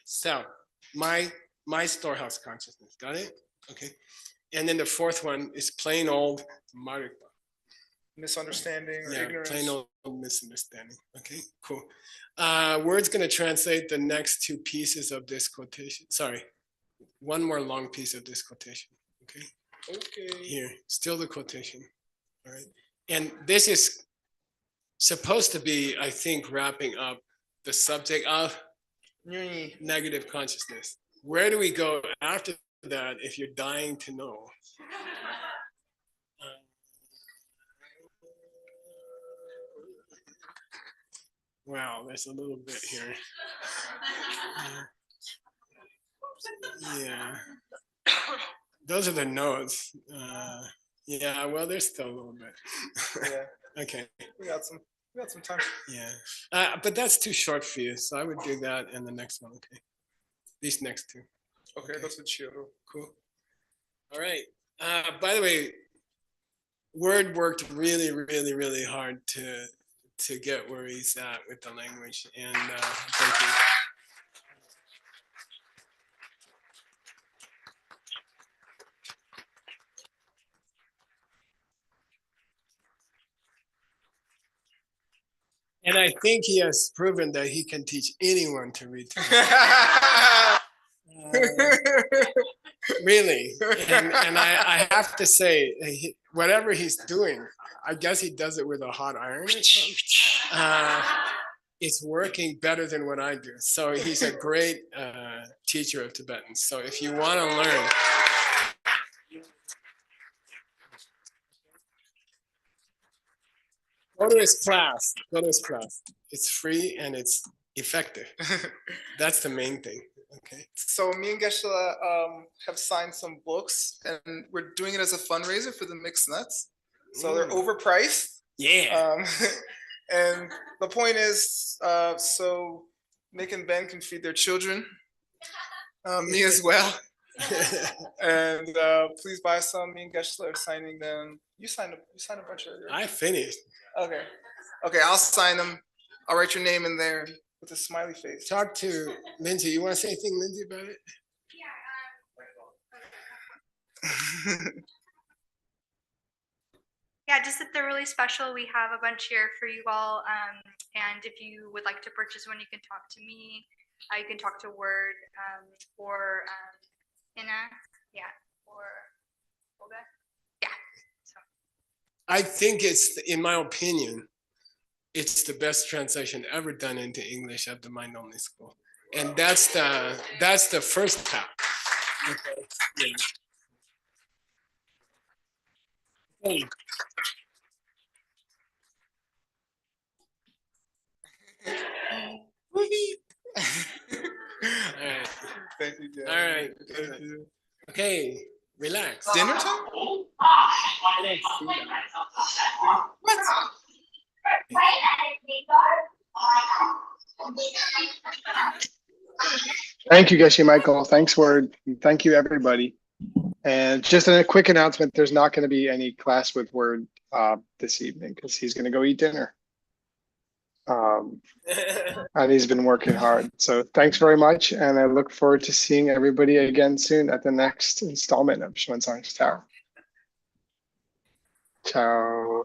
self, my storehouse consciousness. Got it? Okay, and then the 4th one is plain old marikpa. Misunderstanding or ignorance. Plain old misunderstanding. Okay, cool. Word's going to translate the next 2 pieces of this quotation. Sorry, one more long piece of this quotation. Okay. Okay. Here, still the quotation. All right. And this is supposed to be, I think, wrapping up the subject of negative consciousness. Where do we go after that if you're dying to know? Wow, there's a little bit here. Yeah. Those are the notes. Yeah, well, there's still a little bit. Yeah. Okay. We got some time. Yeah. But that's too short for you, so I would do that and the next one. Okay. These next 2. Okay, that's a chill. Cool. All right. By the way, Word worked really, really, really hard to get where he's at with the language, and thank you. And I think he has proven that he can teach anyone to read. Really. And I have to say, whatever he's doing, I guess he does it with a hot iron. It's working better than what I do. So he's a great teacher of Tibetan. So if you want to learn, Go to his class. Go to his class. It's free and it's effective. That's the main thing. Okay. So me and Geshe have signed some books, and we're doing it as a fundraiser for the mixed nuts. So they're overpriced. Yeah. And the point is, so Nick and Ben can feed their children, me as well. And please buy some. Me and Geshe are signing them. You signed a bunch earlier. I finished. Okay. Okay, I'll sign them. I'll write your name in there with a smiley face. Talk to Lindsay. You want to say anything, Lindsay, about it? Yeah, just that they're really special. We have a bunch here for you all. And if you would like to purchase one, you can talk to me. You can talk to Word or Inna. Yeah, or Olga. Yeah. So. I think it's, in my opinion, it's the best translation ever done into English at the Mind Only School. And that's the first pack. Okay. Yeah. Hey. All right. Thank you, Dad. All right. Thank you. Okay, relax. Dinner time? Thank you, Geshe Michael. Thanks, Word. And thank you, everybody. And just a quick announcement, there's not going to be any class with Word this evening because he's going to go eat dinner. And he's been working hard. So thanks very much. And I look forward to seeing everybody again soon at the next installment of Xuanzang's Tower. Ciao.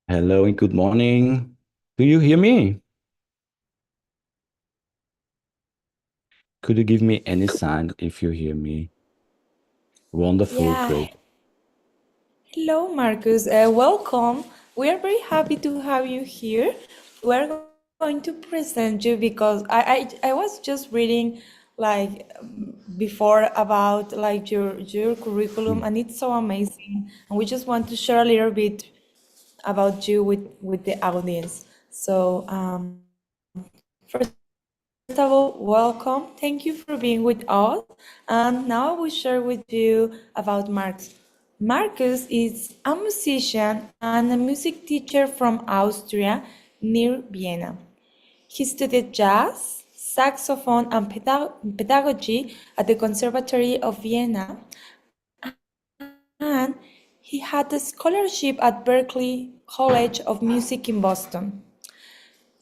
Hello and good morning. Do you hear me? Could you give me any sign if you hear me? Wonderful, Yeah. great. Hello, Marcus. Welcome. We are very happy to have you here. We're going to present you because I was just reading like before about like your curriculum, and it's so amazing. And we just want to share a little bit about you with the audience. So first of all, welcome. Thank you for being with us. And now I will share with you about Marcus. Marcus is a musician and a music teacher from Austria near Vienna. He studied jazz, saxophone, and pedagogy at the Conservatory of Vienna, and he had a scholarship at Berklee College of Music in Boston.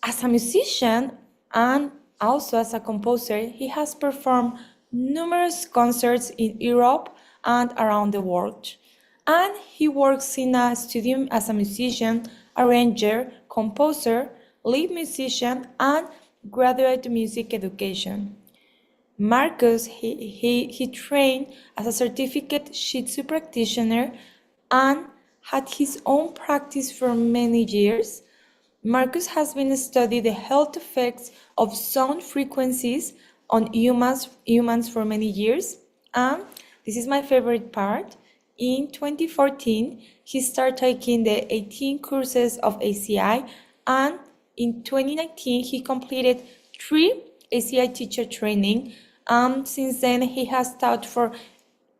As a musician and also as a composer, he has performed numerous concerts in Europe and around the world. And he works in a studio as a musician, arranger, composer, lead musician, and graduate music education. Marcus, he trained as a certificate Shih Tzu practitioner and had his own practice for many years. Marcus has been studying the health effects of sound frequencies on humans for many years. And this is my favorite part. In 2014, he started taking the 18 courses of ACI, and in 2019, he completed 3 ACI teacher training. Since then, he has taught for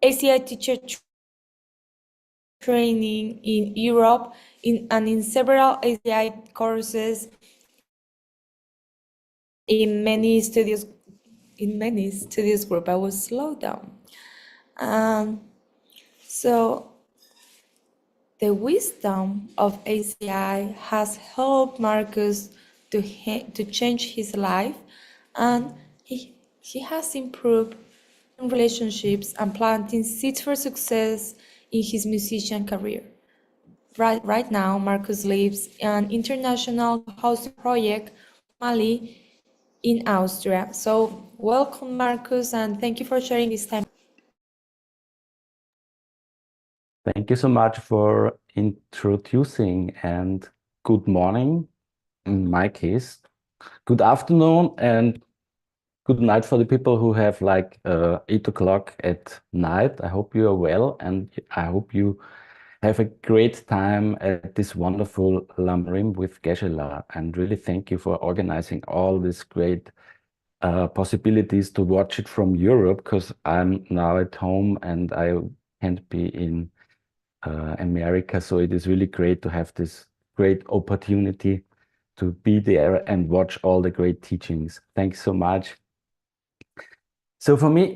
ACI teacher training in Europe and in several ACI courses in many studios group. I will slow down. So the wisdom of ACI has helped Marcus to change his life, and he has improved relationships and planting seeds for success in his musician career. Right now, Marcus lives in an international housing project, Mali, in Austria. So welcome, Marcus, and thank you for sharing this time. Thank you so much for introducing, and good morning in my case. Good afternoon and good night for the people who have like 8 o'clock at night. I hope you are well, and I hope you have a great time at this wonderful Lamrim with Geshe. And really thank you for organizing all these great possibilities to watch it from Europe, because I'm now at home and I can't be in America. So it is really great to have this great opportunity to be there and watch all the great teachings. Thanks so much. So for me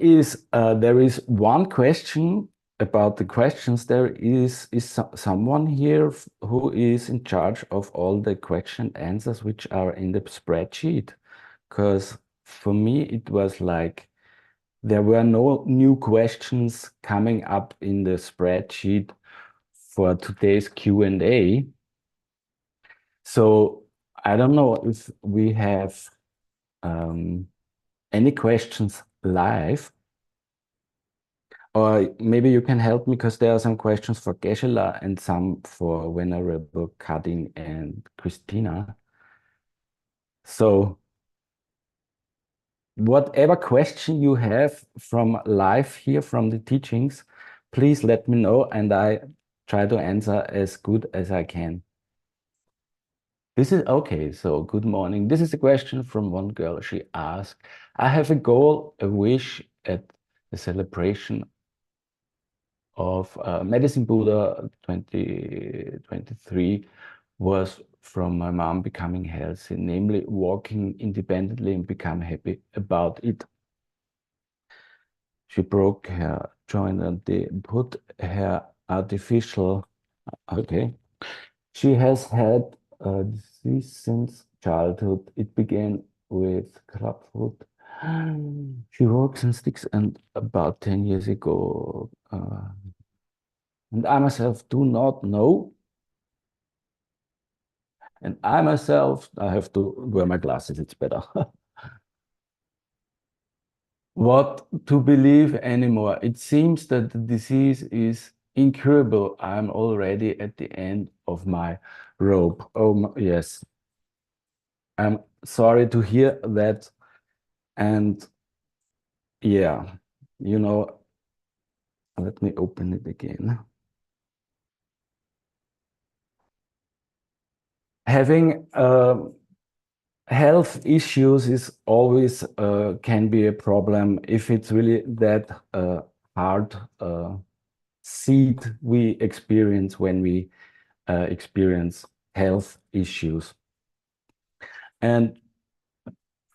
there is one question about the questions. There is someone here who is in charge of all the question answers which are in the spreadsheet, because for me it was like there were no new questions coming up in the spreadsheet for today's Q&A. So I don't know if we have any questions live, or maybe you can help me, because there are some questions for Geshe and some for Venerable Kadin and Christina. So whatever question you have from live here from the teachings, please let me know and I try to answer as good as I can. This is okay. So good morning. This is a question from one girl. She asked, I have a goal, a wish at the celebration of Medicine Buddha 2023 was from my mom becoming healthy, namely walking independently and become happy about it. She broke her joint and they put her artificial, okay. She has had disease since childhood. It began with clubfoot. She walks on sticks, and about 10 years ago, and I myself do not know And I myself, I have to wear my glasses, it's better. What to believe anymore? It seems that the disease is incurable. I'm already at the end of my rope. Oh, yes. I'm sorry to hear that. And yeah, you know, let me open it again. Having health issues is always can be a problem if it's really that hard seed we experience when we experience health issues. And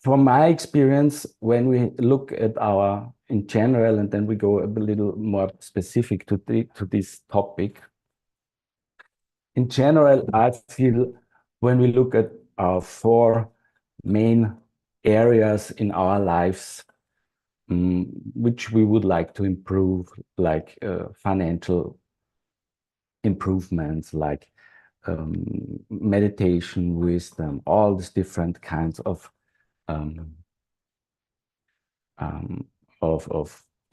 from my experience, when we look at our in general, and then we go a little more specific to this topic. In general, I feel when we look at our 4 main areas in our lives, which we would like to improve, like financial improvements, like meditation, wisdom, all these different kinds of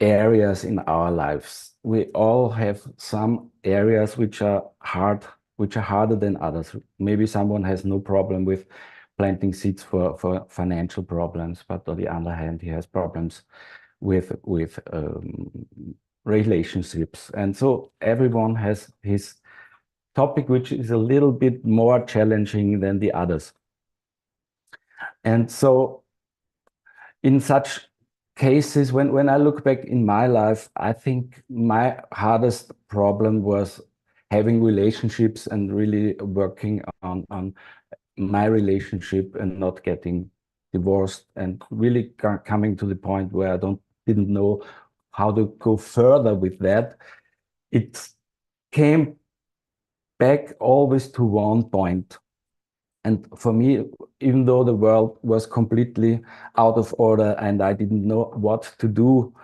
areas in our lives. We all have some areas which are harder than others. Maybe someone has no problem with planting seeds for financial problems, but on the other hand, he has problems with relationships. And so everyone has his topic, which is a little bit more challenging than the others. And so in such cases, when I look back in my life, I think my hardest problem was having relationships and really working on my relationship and not getting divorced, and really coming to the point where I didn't know how to go further with that. It came back always to one point. And for me, even though the world was completely out of order and I didn't know what to do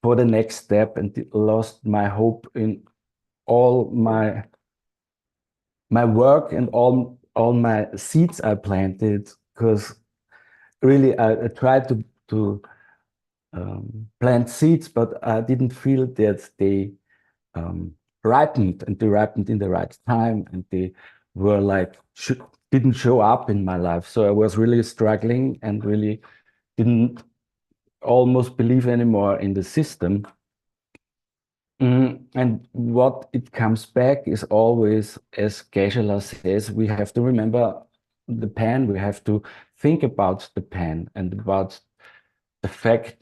for the next step, and lost my hope in all my work and all my seeds I planted, because really I tried to plant seeds, but I didn't feel that they ripened, and they ripened in the right time, and they were like didn't show up in my life. So I was really struggling and really didn't almost believe anymore in the system. And what it comes back is always, as Geshe says, we have to remember the pan. We have to think about the pan and about the fact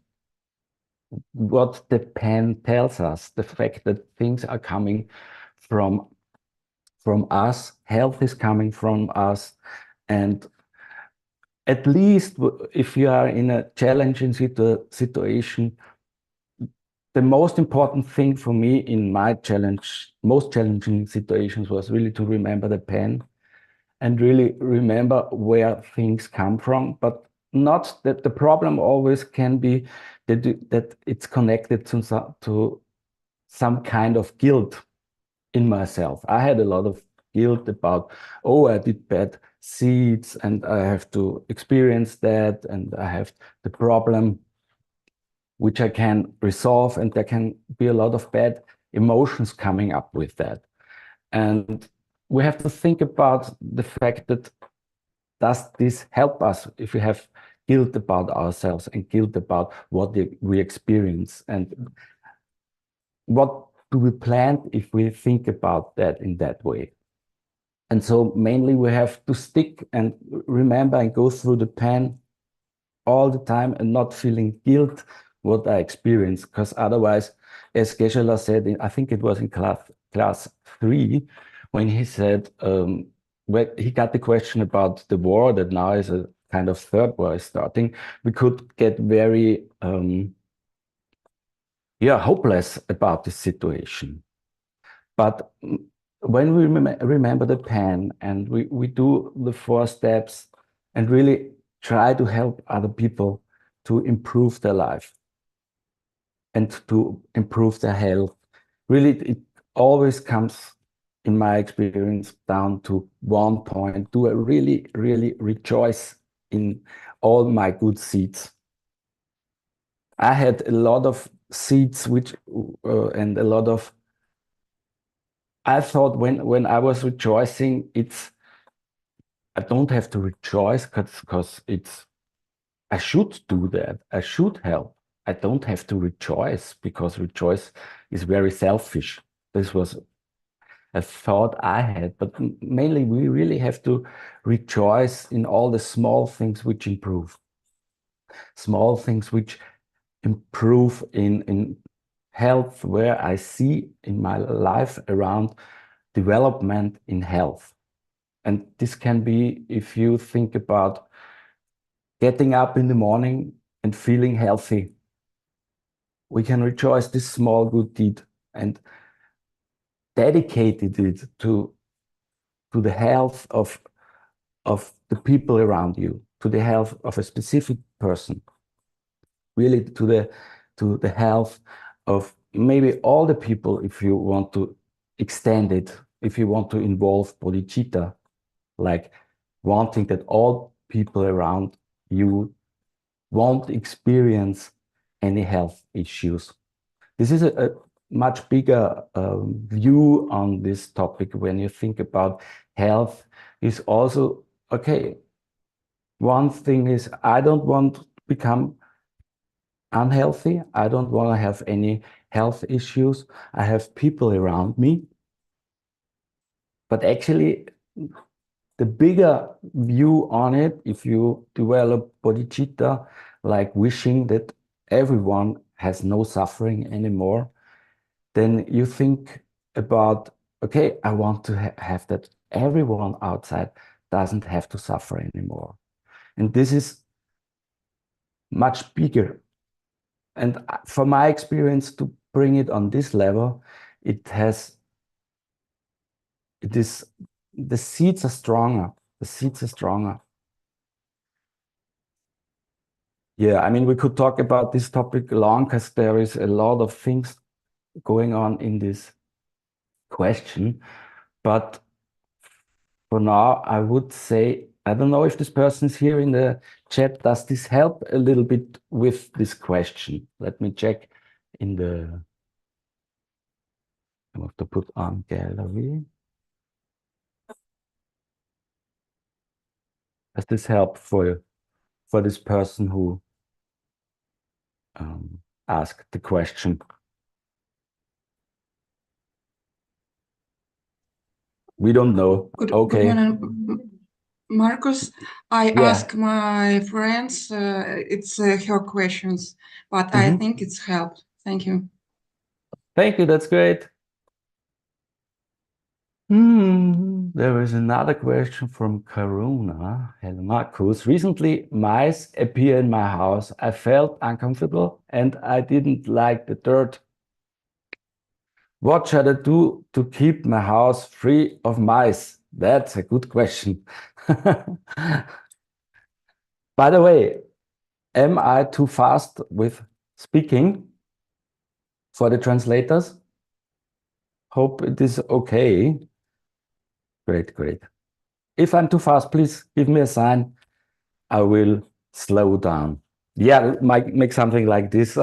what the pan tells us, the fact that things are coming from us, health is coming from us. And at least if you are in a challenging situation, the most important thing for me in my most challenging situations was really to remember the pen and really remember where things come from, but not that the problem always can be that it's connected to some kind of guilt in myself. I had a lot of guilt about, oh, I did bad seeds and I have to experience that, and I have the problem which I can resolve, and there can be a lot of bad emotions coming up with that. And we have to think about the fact that, does this help us if we have guilt about ourselves and guilt about what we experience? And what do we plant if we think about that in that way? And so mainly we have to stick and remember and go through the pen all the time and not feeling guilt what I experience, because otherwise, as Geshe said, I think it was in class 3, when he said, when he got the question about the war that now is a kind of third war is starting, we could get very hopeless about this situation. But when we remember the pen and we do the 4 steps and really try to help other people to improve their life and to improve their health, really it always comes in my experience, down to one point. Do I really, really rejoice in all my good seeds? I had a lot of seeds and a lot of, I thought when I was rejoicing, I don't have to rejoice because I should do that. I should help. I don't have to rejoice because rejoice is very selfish. This was a thought I had, but mainly we really have to rejoice in all the small things which improve. Small things which improve in health, where I see in my life around development in health. And this can be, if you think about getting up in the morning and feeling healthy, we can rejoice this small good deed and dedicated it to the health of the people around you, to the health of a specific person, really to the health of maybe all the people, if you want to extend it, if you want to involve bodhicitta, like wanting that all people around you won't experience any health issues. This is a much bigger view on this topic. When you think about health, is also, okay, one thing is I don't want to become unhealthy. I don't want to have any health issues. I have people around me. But actually, the bigger view on it, if you develop bodhicitta, like wishing that everyone has no suffering anymore, then you think about, okay, I want to have that everyone outside doesn't have to suffer anymore. And this is much bigger. And from my experience, to bring it on this level, the seeds are stronger. The seeds are stronger. Yeah, I mean, we could talk about this topic long because there is a lot of things going on in this question. But for now, I would say, I don't know if this person's here in the chat. Does this help a little bit with this question? Let me check in the, I have to put on gallery. Does this help for this person who asked the question? We don't know. Okay. Good morning, Marcus. I ask my friends, it's her questions, but I think it's helped. Thank you. Thank you. That's great. There is another question from Karuna. Hello, Marcus. Recently, mice appear in my house. I felt uncomfortable and I didn't like the dirt. What should I do to keep my house free of mice? That's a good question. By the way, am I too fast with speaking for the translators? Hope it is okay. Great, great. If I'm too fast, please give me a sign. I will slow down. Yeah, make something like this.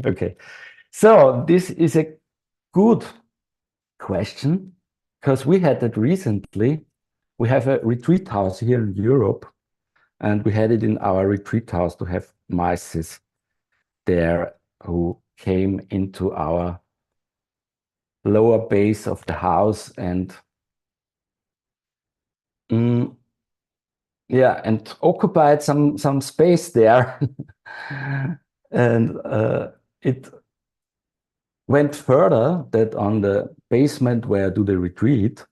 Okay. So this is a good question because we had that recently. We have a retreat house here in Europe, and we had it in our retreat house to have mice there who came into our lower base of the house and yeah, and occupied some space there. And it went further that on the basement where do the retreat,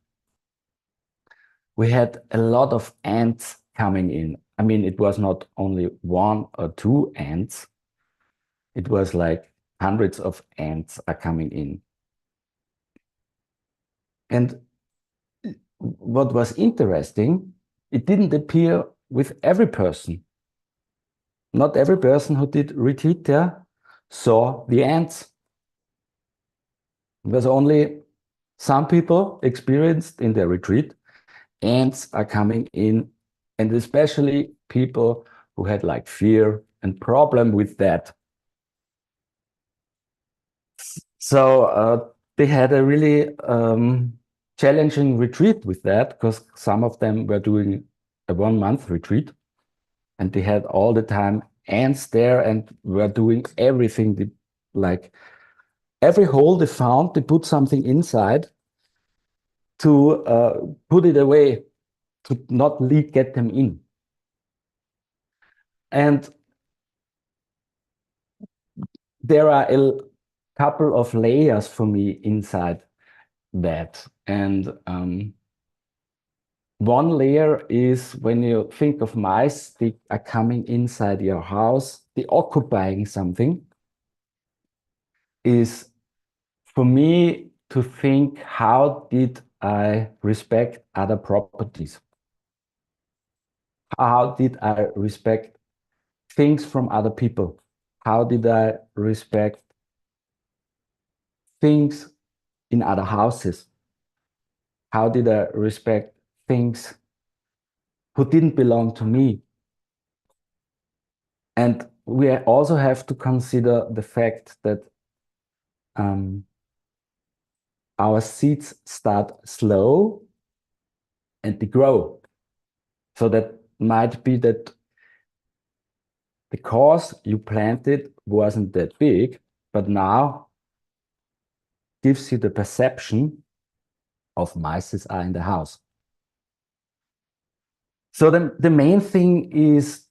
we had a lot of ants coming in. I mean, it was not only one or two ants. It was like hundreds of ants are coming in. And what was interesting, it didn't appear with every person. Not every person who did retreat there saw the ants. It was only Some people experienced in their retreat, ants are coming in, and especially people who had like fear and problem with that. So they had a really challenging retreat with that, because some of them were doing a 1-month retreat, and they had all the time ants there and were doing everything. Like every hole they found, they put something inside to put it away, to not get them in. And there are a couple of layers for me inside that. And one layer is when you think of mice, they are coming inside your house, they occupying something, is for me to think, how did I respect other properties? How did I respect things from other people? How did I respect things in other houses? How did I respect things who didn't belong to me? And we also have to consider the fact that our seeds start slow and they grow. So that might be that the cause you planted wasn't that big, but now gives you the perception of mice are in the house. So the main thing is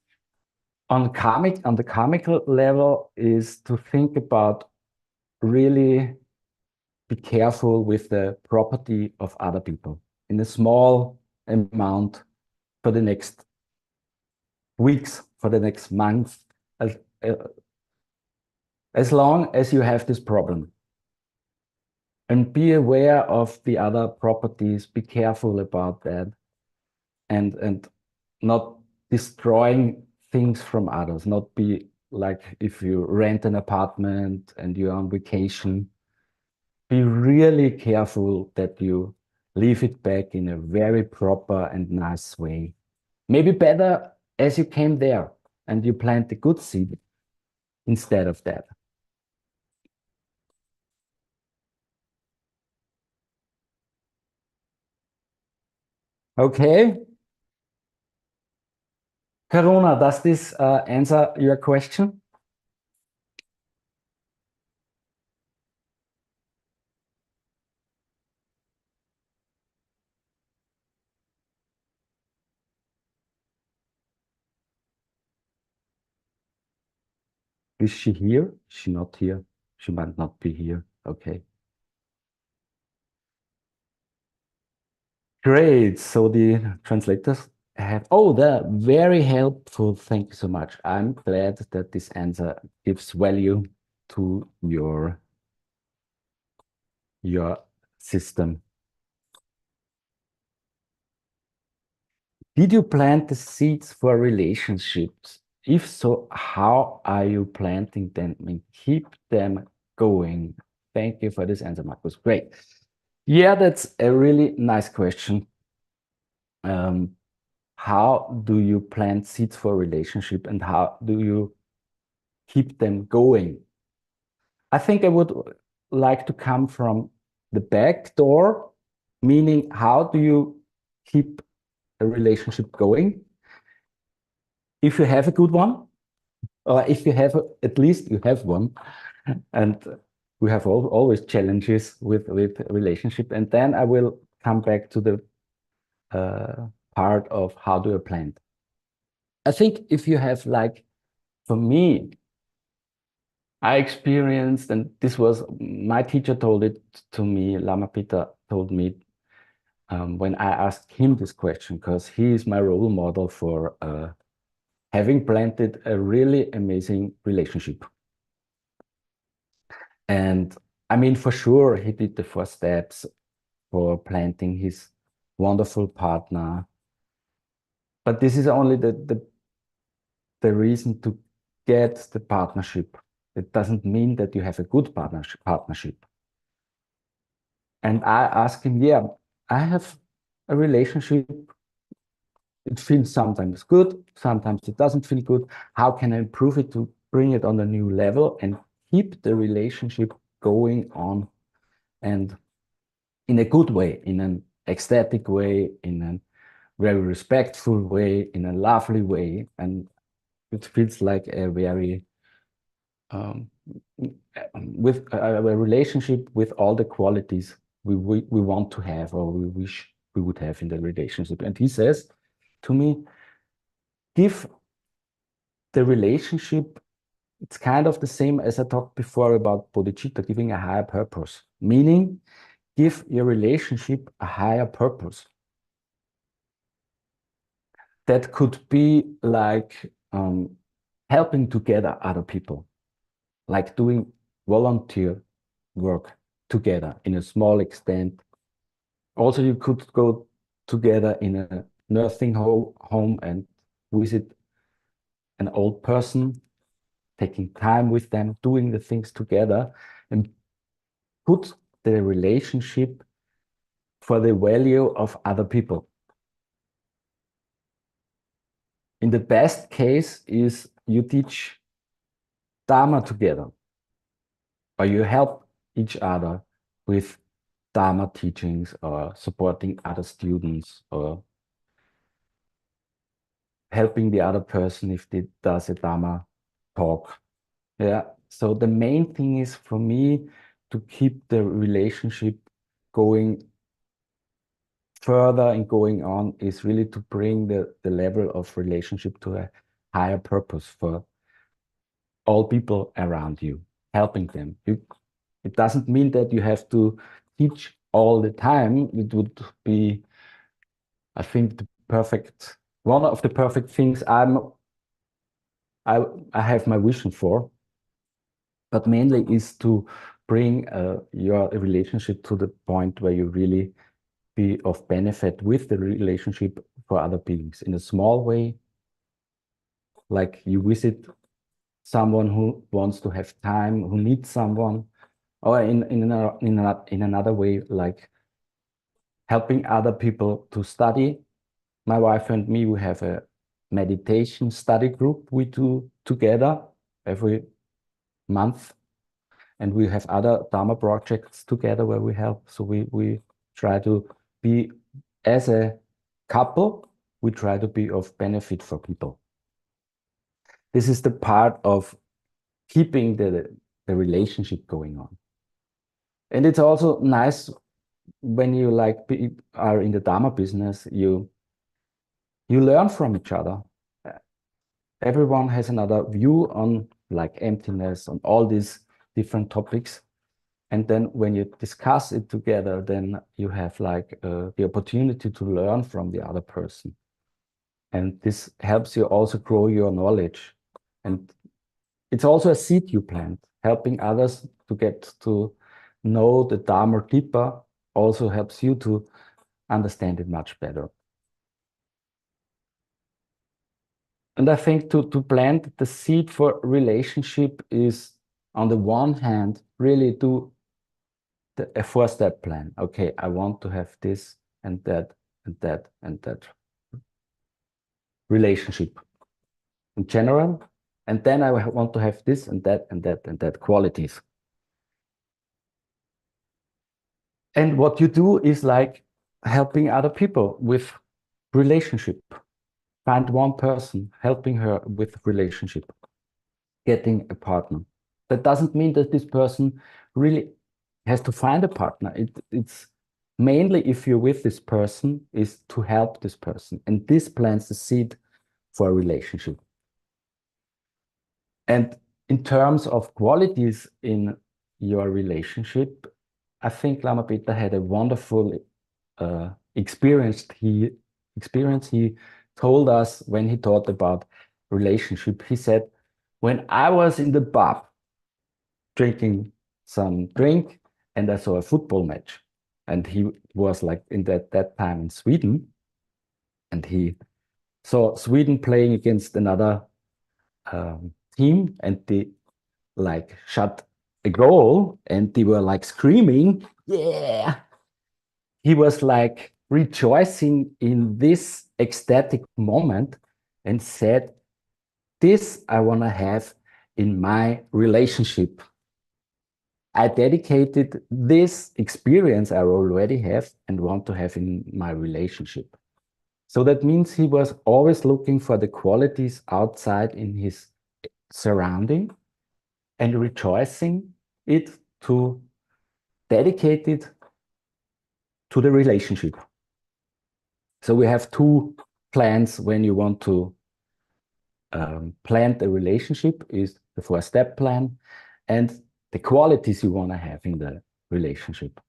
on the karmical level is to think about really be careful with the property of other people in a small amount for the next weeks, for the next month, as long as you have this problem. And be aware of the other properties, be careful about that, and not destroying things from others, not be like if you rent an apartment and you're on vacation, be really careful that you leave it back in a very proper and nice way. Maybe better as you came there and you plant the good seed instead of that. Okay. Karuna, does this answer your question? Is she here? Is she not here? She might not be here. Okay. Great. So the translators have, oh, they're very helpful. Thank you so much. I'm glad that this answer gives value to your system. Did you plant the seeds for relationships? If so, how are you planting them and keep them going? Thank you for this answer, Marcus. Great. Yeah, that's a really nice question. How do you plant seeds for relationship and how do you keep them going? I think I would like to come from the back door, meaning how do you keep a relationship going? If you have a good one, or if you have at least you have one, and we have always challenges with relationship, and then I will come back to the part of how do I plant. I think if you have, like, for me, I experienced, and this was my teacher told it to me, Lama Pita told me when I asked him this question, because he is my role model for having planted a really amazing relationship. And I mean, for sure, he did the 4 steps for planting his wonderful partner. But this is only the reason to get the partnership. It doesn't mean that you have a good partnership. And I asked him, yeah, I have a relationship. It feels sometimes good, sometimes it doesn't feel good. How can I improve it to bring it on a new level and keep the relationship going on, and in a good way, in an ecstatic way, in a very respectful way, in a lovely way. And it feels like a very with a relationship with all the qualities we want to have, or we wish we would have in the relationship. And he says to me, give the relationship, it's kind of the same as I talked before about bodhicitta, giving a higher purpose, meaning give your relationship a higher purpose. That could be like helping together other people, like doing volunteer work together in a small extent. Also, you could go together in a nursing home and visit an old person, taking time with them, doing the things together, and put the relationship for the value of other people. In the best case is you teach Dharma together, or you help each other with Dharma teachings, or supporting other students, or helping the other person if they does a Dharma talk. Yeah. So the main thing is for me to keep the relationship going further and going on, is really to bring the level of relationship to a higher purpose for all people around you, helping them. It doesn't mean that you have to teach all the time. It would be, I think, one of the perfect things I have my vision for, but mainly is to bring your relationship to the point where you really be of benefit with the relationship for other beings in a small way. Like you visit someone who wants to have time, who needs someone, or in another way, like helping other people to study. My wife and me, we have a meditation study group we do together every month, and we have other Dharma projects together where we help. So we try to be, as a couple, we try to be of benefit for people. This is the part of keeping the relationship going on. And it's also nice when you are in the Dharma business, you learn from each other. Everyone has another view on like emptiness, on all these different topics. And then when you discuss it together, then you have like the opportunity to learn from the other person. And this helps you also grow your knowledge. And it's also a seed you plant. Helping others to get to know the Dharma deeper also helps you to understand it much better. And I think to plant the seed for relationship is, on the one hand, really do a four-step plan. Okay, I want to have this and that and that and that relationship in general. And then I want to have this and that and that and that qualities. And what you do is like helping other people with relationship. Find one person, helping her with relationship, getting a partner. That doesn't mean that this person really has to find a partner. It's mainly, if you're with this person, is to help this person. And this plants the seed for a relationship. And in terms of qualities in your relationship, I think Lama Peter had a wonderful experience. He told us when he taught about relationship. He said, when I was in the pub drinking some drink and I saw a football match, and he was like in that time in Sweden, and he saw Sweden playing against another team, and they like shot a goal and they were like screaming, yeah, he was like rejoicing in this ecstatic moment and said, this I want to have in my relationship. I dedicated this experience I already have and want to have in my relationship. So that means he was always looking for the qualities outside in his surrounding and rejoicing it to dedicate it to the relationship. So we have two plans when you want to plan a relationship, is the 4-step plan and the qualities you want to have in the relationship.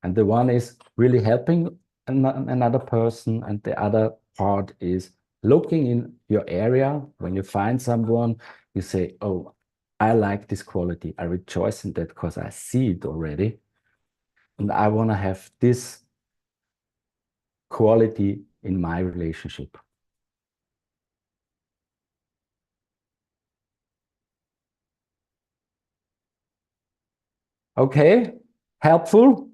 And the one is really helping another person, and the other part is looking in your area. When you find someone, you say, oh, I like this quality. I rejoice in that because I see it already. And I want to have this quality in my relationship. Okay, helpful?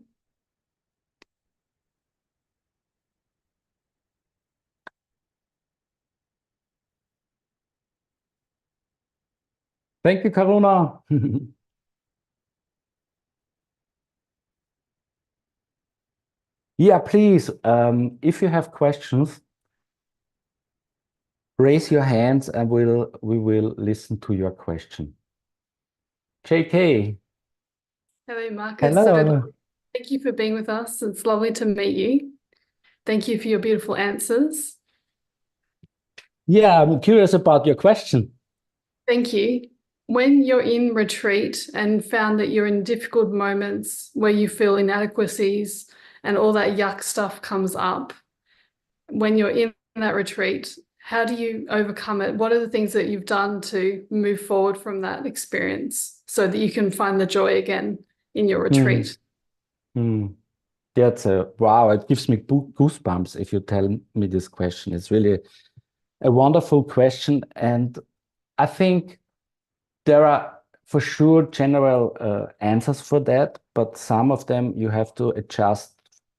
Thank you, Karuna. Yeah, please, if you have questions, raise your hands and we will listen to your question. JK. Hello, Marcus. Hello. Thank you for being with us. It's lovely to meet you. Thank you for your beautiful answers. Yeah, I'm curious about your question. Thank you. When you're in retreat and found that you're in difficult moments where you feel inadequacies and all that yuck stuff comes up, when you're in that retreat, how do you overcome it? What are the things that you've done to move forward from that experience so that you can find the joy again in your retreat? That's wow, it gives me goosebumps if you tell me this question. It's really a wonderful question. And I think there are for sure general answers for that, but some of them you have to adjust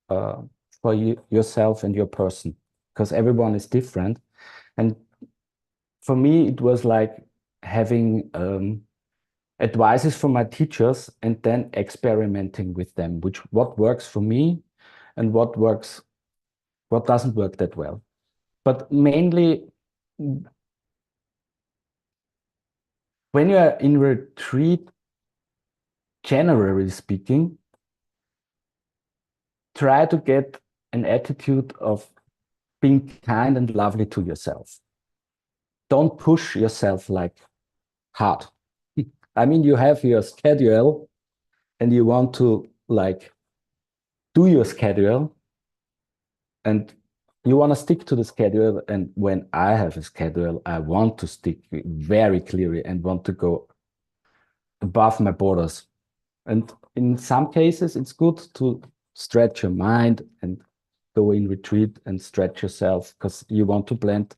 for yourself and your person, because everyone is different. And for me, it was like having advices from my teachers and then experimenting with them, what works for me and what doesn't work that well. But mainly, when you are in retreat, generally speaking, try to get an attitude of being kind and lovely to yourself. Don't push yourself like hard. I mean, you have your schedule and you want to like do your schedule and you want to stick to the schedule. And when I have a schedule, I want to stick very clearly and want to go above my borders. And in some cases, it's good to stretch your mind and go in retreat and stretch yourself because you want to plant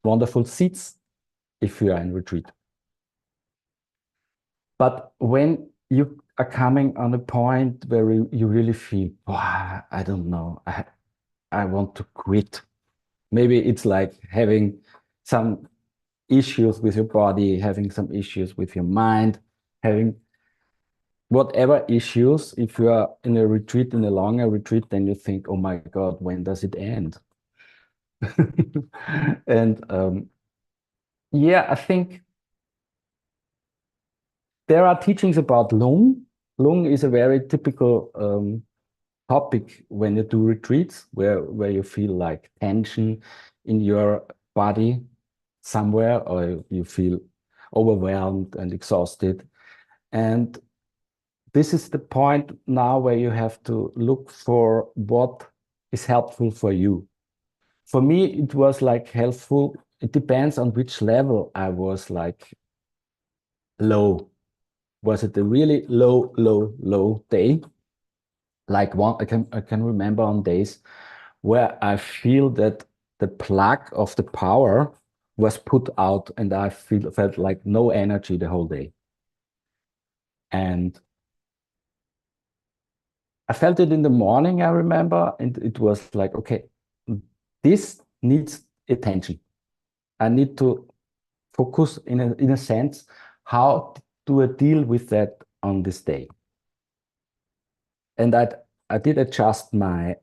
wonderful seeds if you are in retreat. But when you are coming on a point where you really feel, wow, I don't know, I want to quit. Maybe it's like having some issues with your body, having some issues with your mind, having whatever issues. If you are in a retreat, in a longer retreat, then you think, oh my God, when does it end? And yeah, I think there are teachings about Lung. Lung is a very typical topic when you do retreats, where you feel like tension in your body somewhere, or you feel overwhelmed and exhausted. And this is the point now where you have to look for what is helpful for you. For me, it was like helpful. It depends on which level I was like low. Was it a really low day? Like I can remember on days where I feel that the plug of the power was put out and I felt like no energy the whole day. And I felt it in the morning, I remember, and it was like, okay, this needs attention. I need to focus in a sense, how do I deal with that on this day? And I did adjust my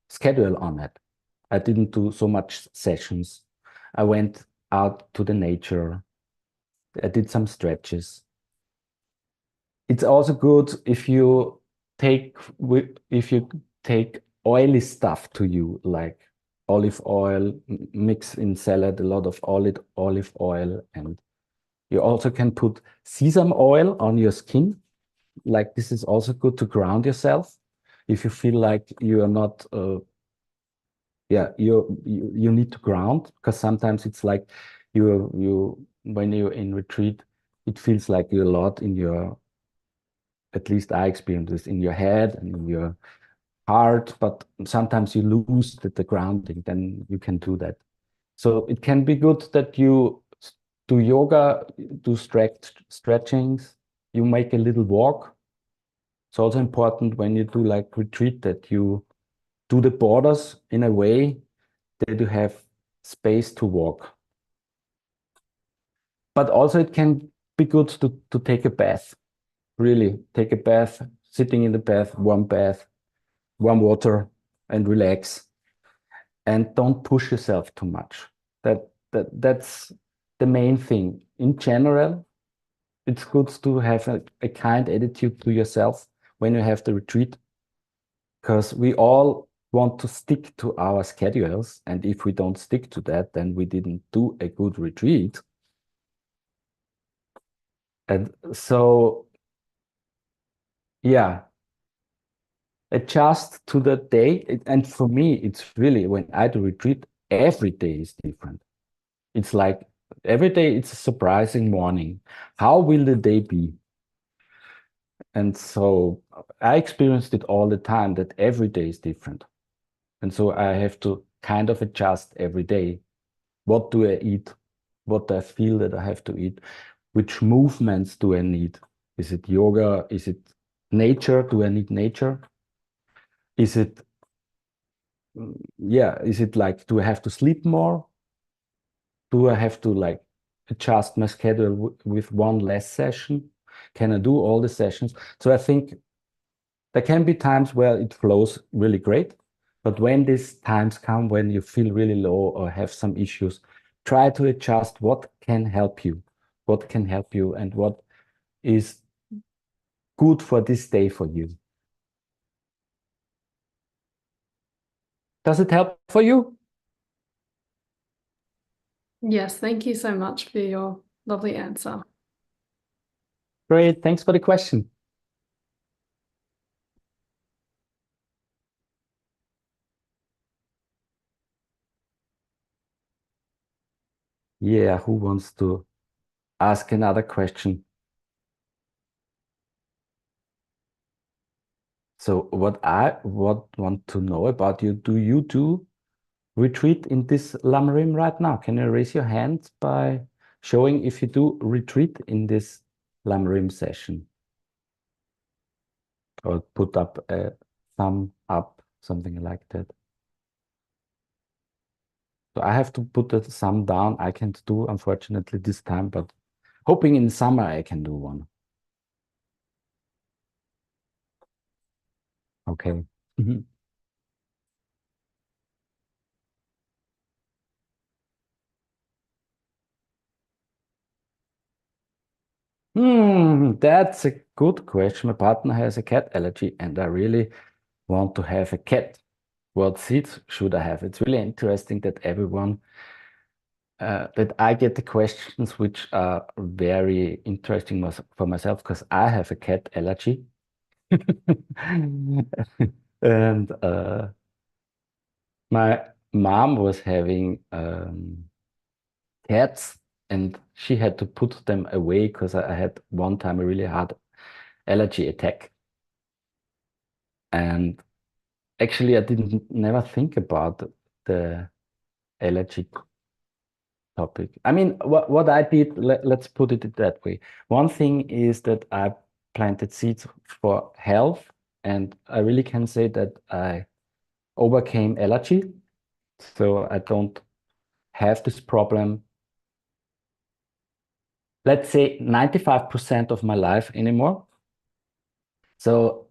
schedule on it. I didn't do so much sessions. I went out to the nature. I did some stretches. It's also good if you take oily stuff to you, like olive oil, mix in salad a lot of olive oil, and you also can put sesame oil on your skin. Like this is also good to ground yourself. If you feel like you are not, you need to ground, because sometimes it's like when you're in retreat, it feels like you're a lot in your, at least I experience this, in your head and in your heart, but sometimes you lose the grounding, then you can do that. So it can be good that you do yoga, do stretchings, you make a little walk. It's also important when you do like retreat that you do the borders in a way that you have space to walk. But also it can be good to take a bath, really take a bath, sitting in the bath, warm water, and relax. And don't push yourself too much. That's the main thing. In general, it's good to have a kind attitude to yourself when you have the retreat, because we all want to stick to our schedules. And if we don't stick to that, then we didn't do a good retreat. And so, yeah, adjust to the day. And for me, it's really, when I do retreat, every day is different. It's like every day it's a surprising morning. How will the day be? And so I experienced it all the time, that every day is different. And so I have to kind of adjust every day. What do I eat? What do I feel that I have to eat? Which movements do I need? Is it yoga? Is it nature? Do I need nature? Is it, is it like, do I have to sleep more? Do I have to like adjust my schedule with one less session? Can I do all the sessions? So I think there can be times where it flows really great, but when these times come when you feel really low or have some issues, try to adjust what can help you, and what is good for this day for you. Does it help for you? Yes, thank you so much for your lovely answer. Great, thanks for the question. Yeah, who wants to ask another question? So what I want to know about you, do you do retreat in this Lamarim right now? Can you raise your hand by showing if you do retreat in this Lamarim session? Or put up a thumb up, something like that. So I have to put the thumb down. I can't do, unfortunately, this time, but hoping in summer I can do one. Okay. That's a good question. My partner has a cat allergy, and I really want to have a cat. What seeds should I have? It's really interesting that that I get the questions which are very interesting for myself, because I have a cat allergy. And my mom was having cats, and she had to put them away because I had one time a really hard allergy attack. And actually, I didn't never think about the allergy topic. I mean, what I did, let's put it that way. One thing is that I planted seeds for health And I really can say that I overcame allergy. So I don't have this problem, let's say 95% of my life anymore. So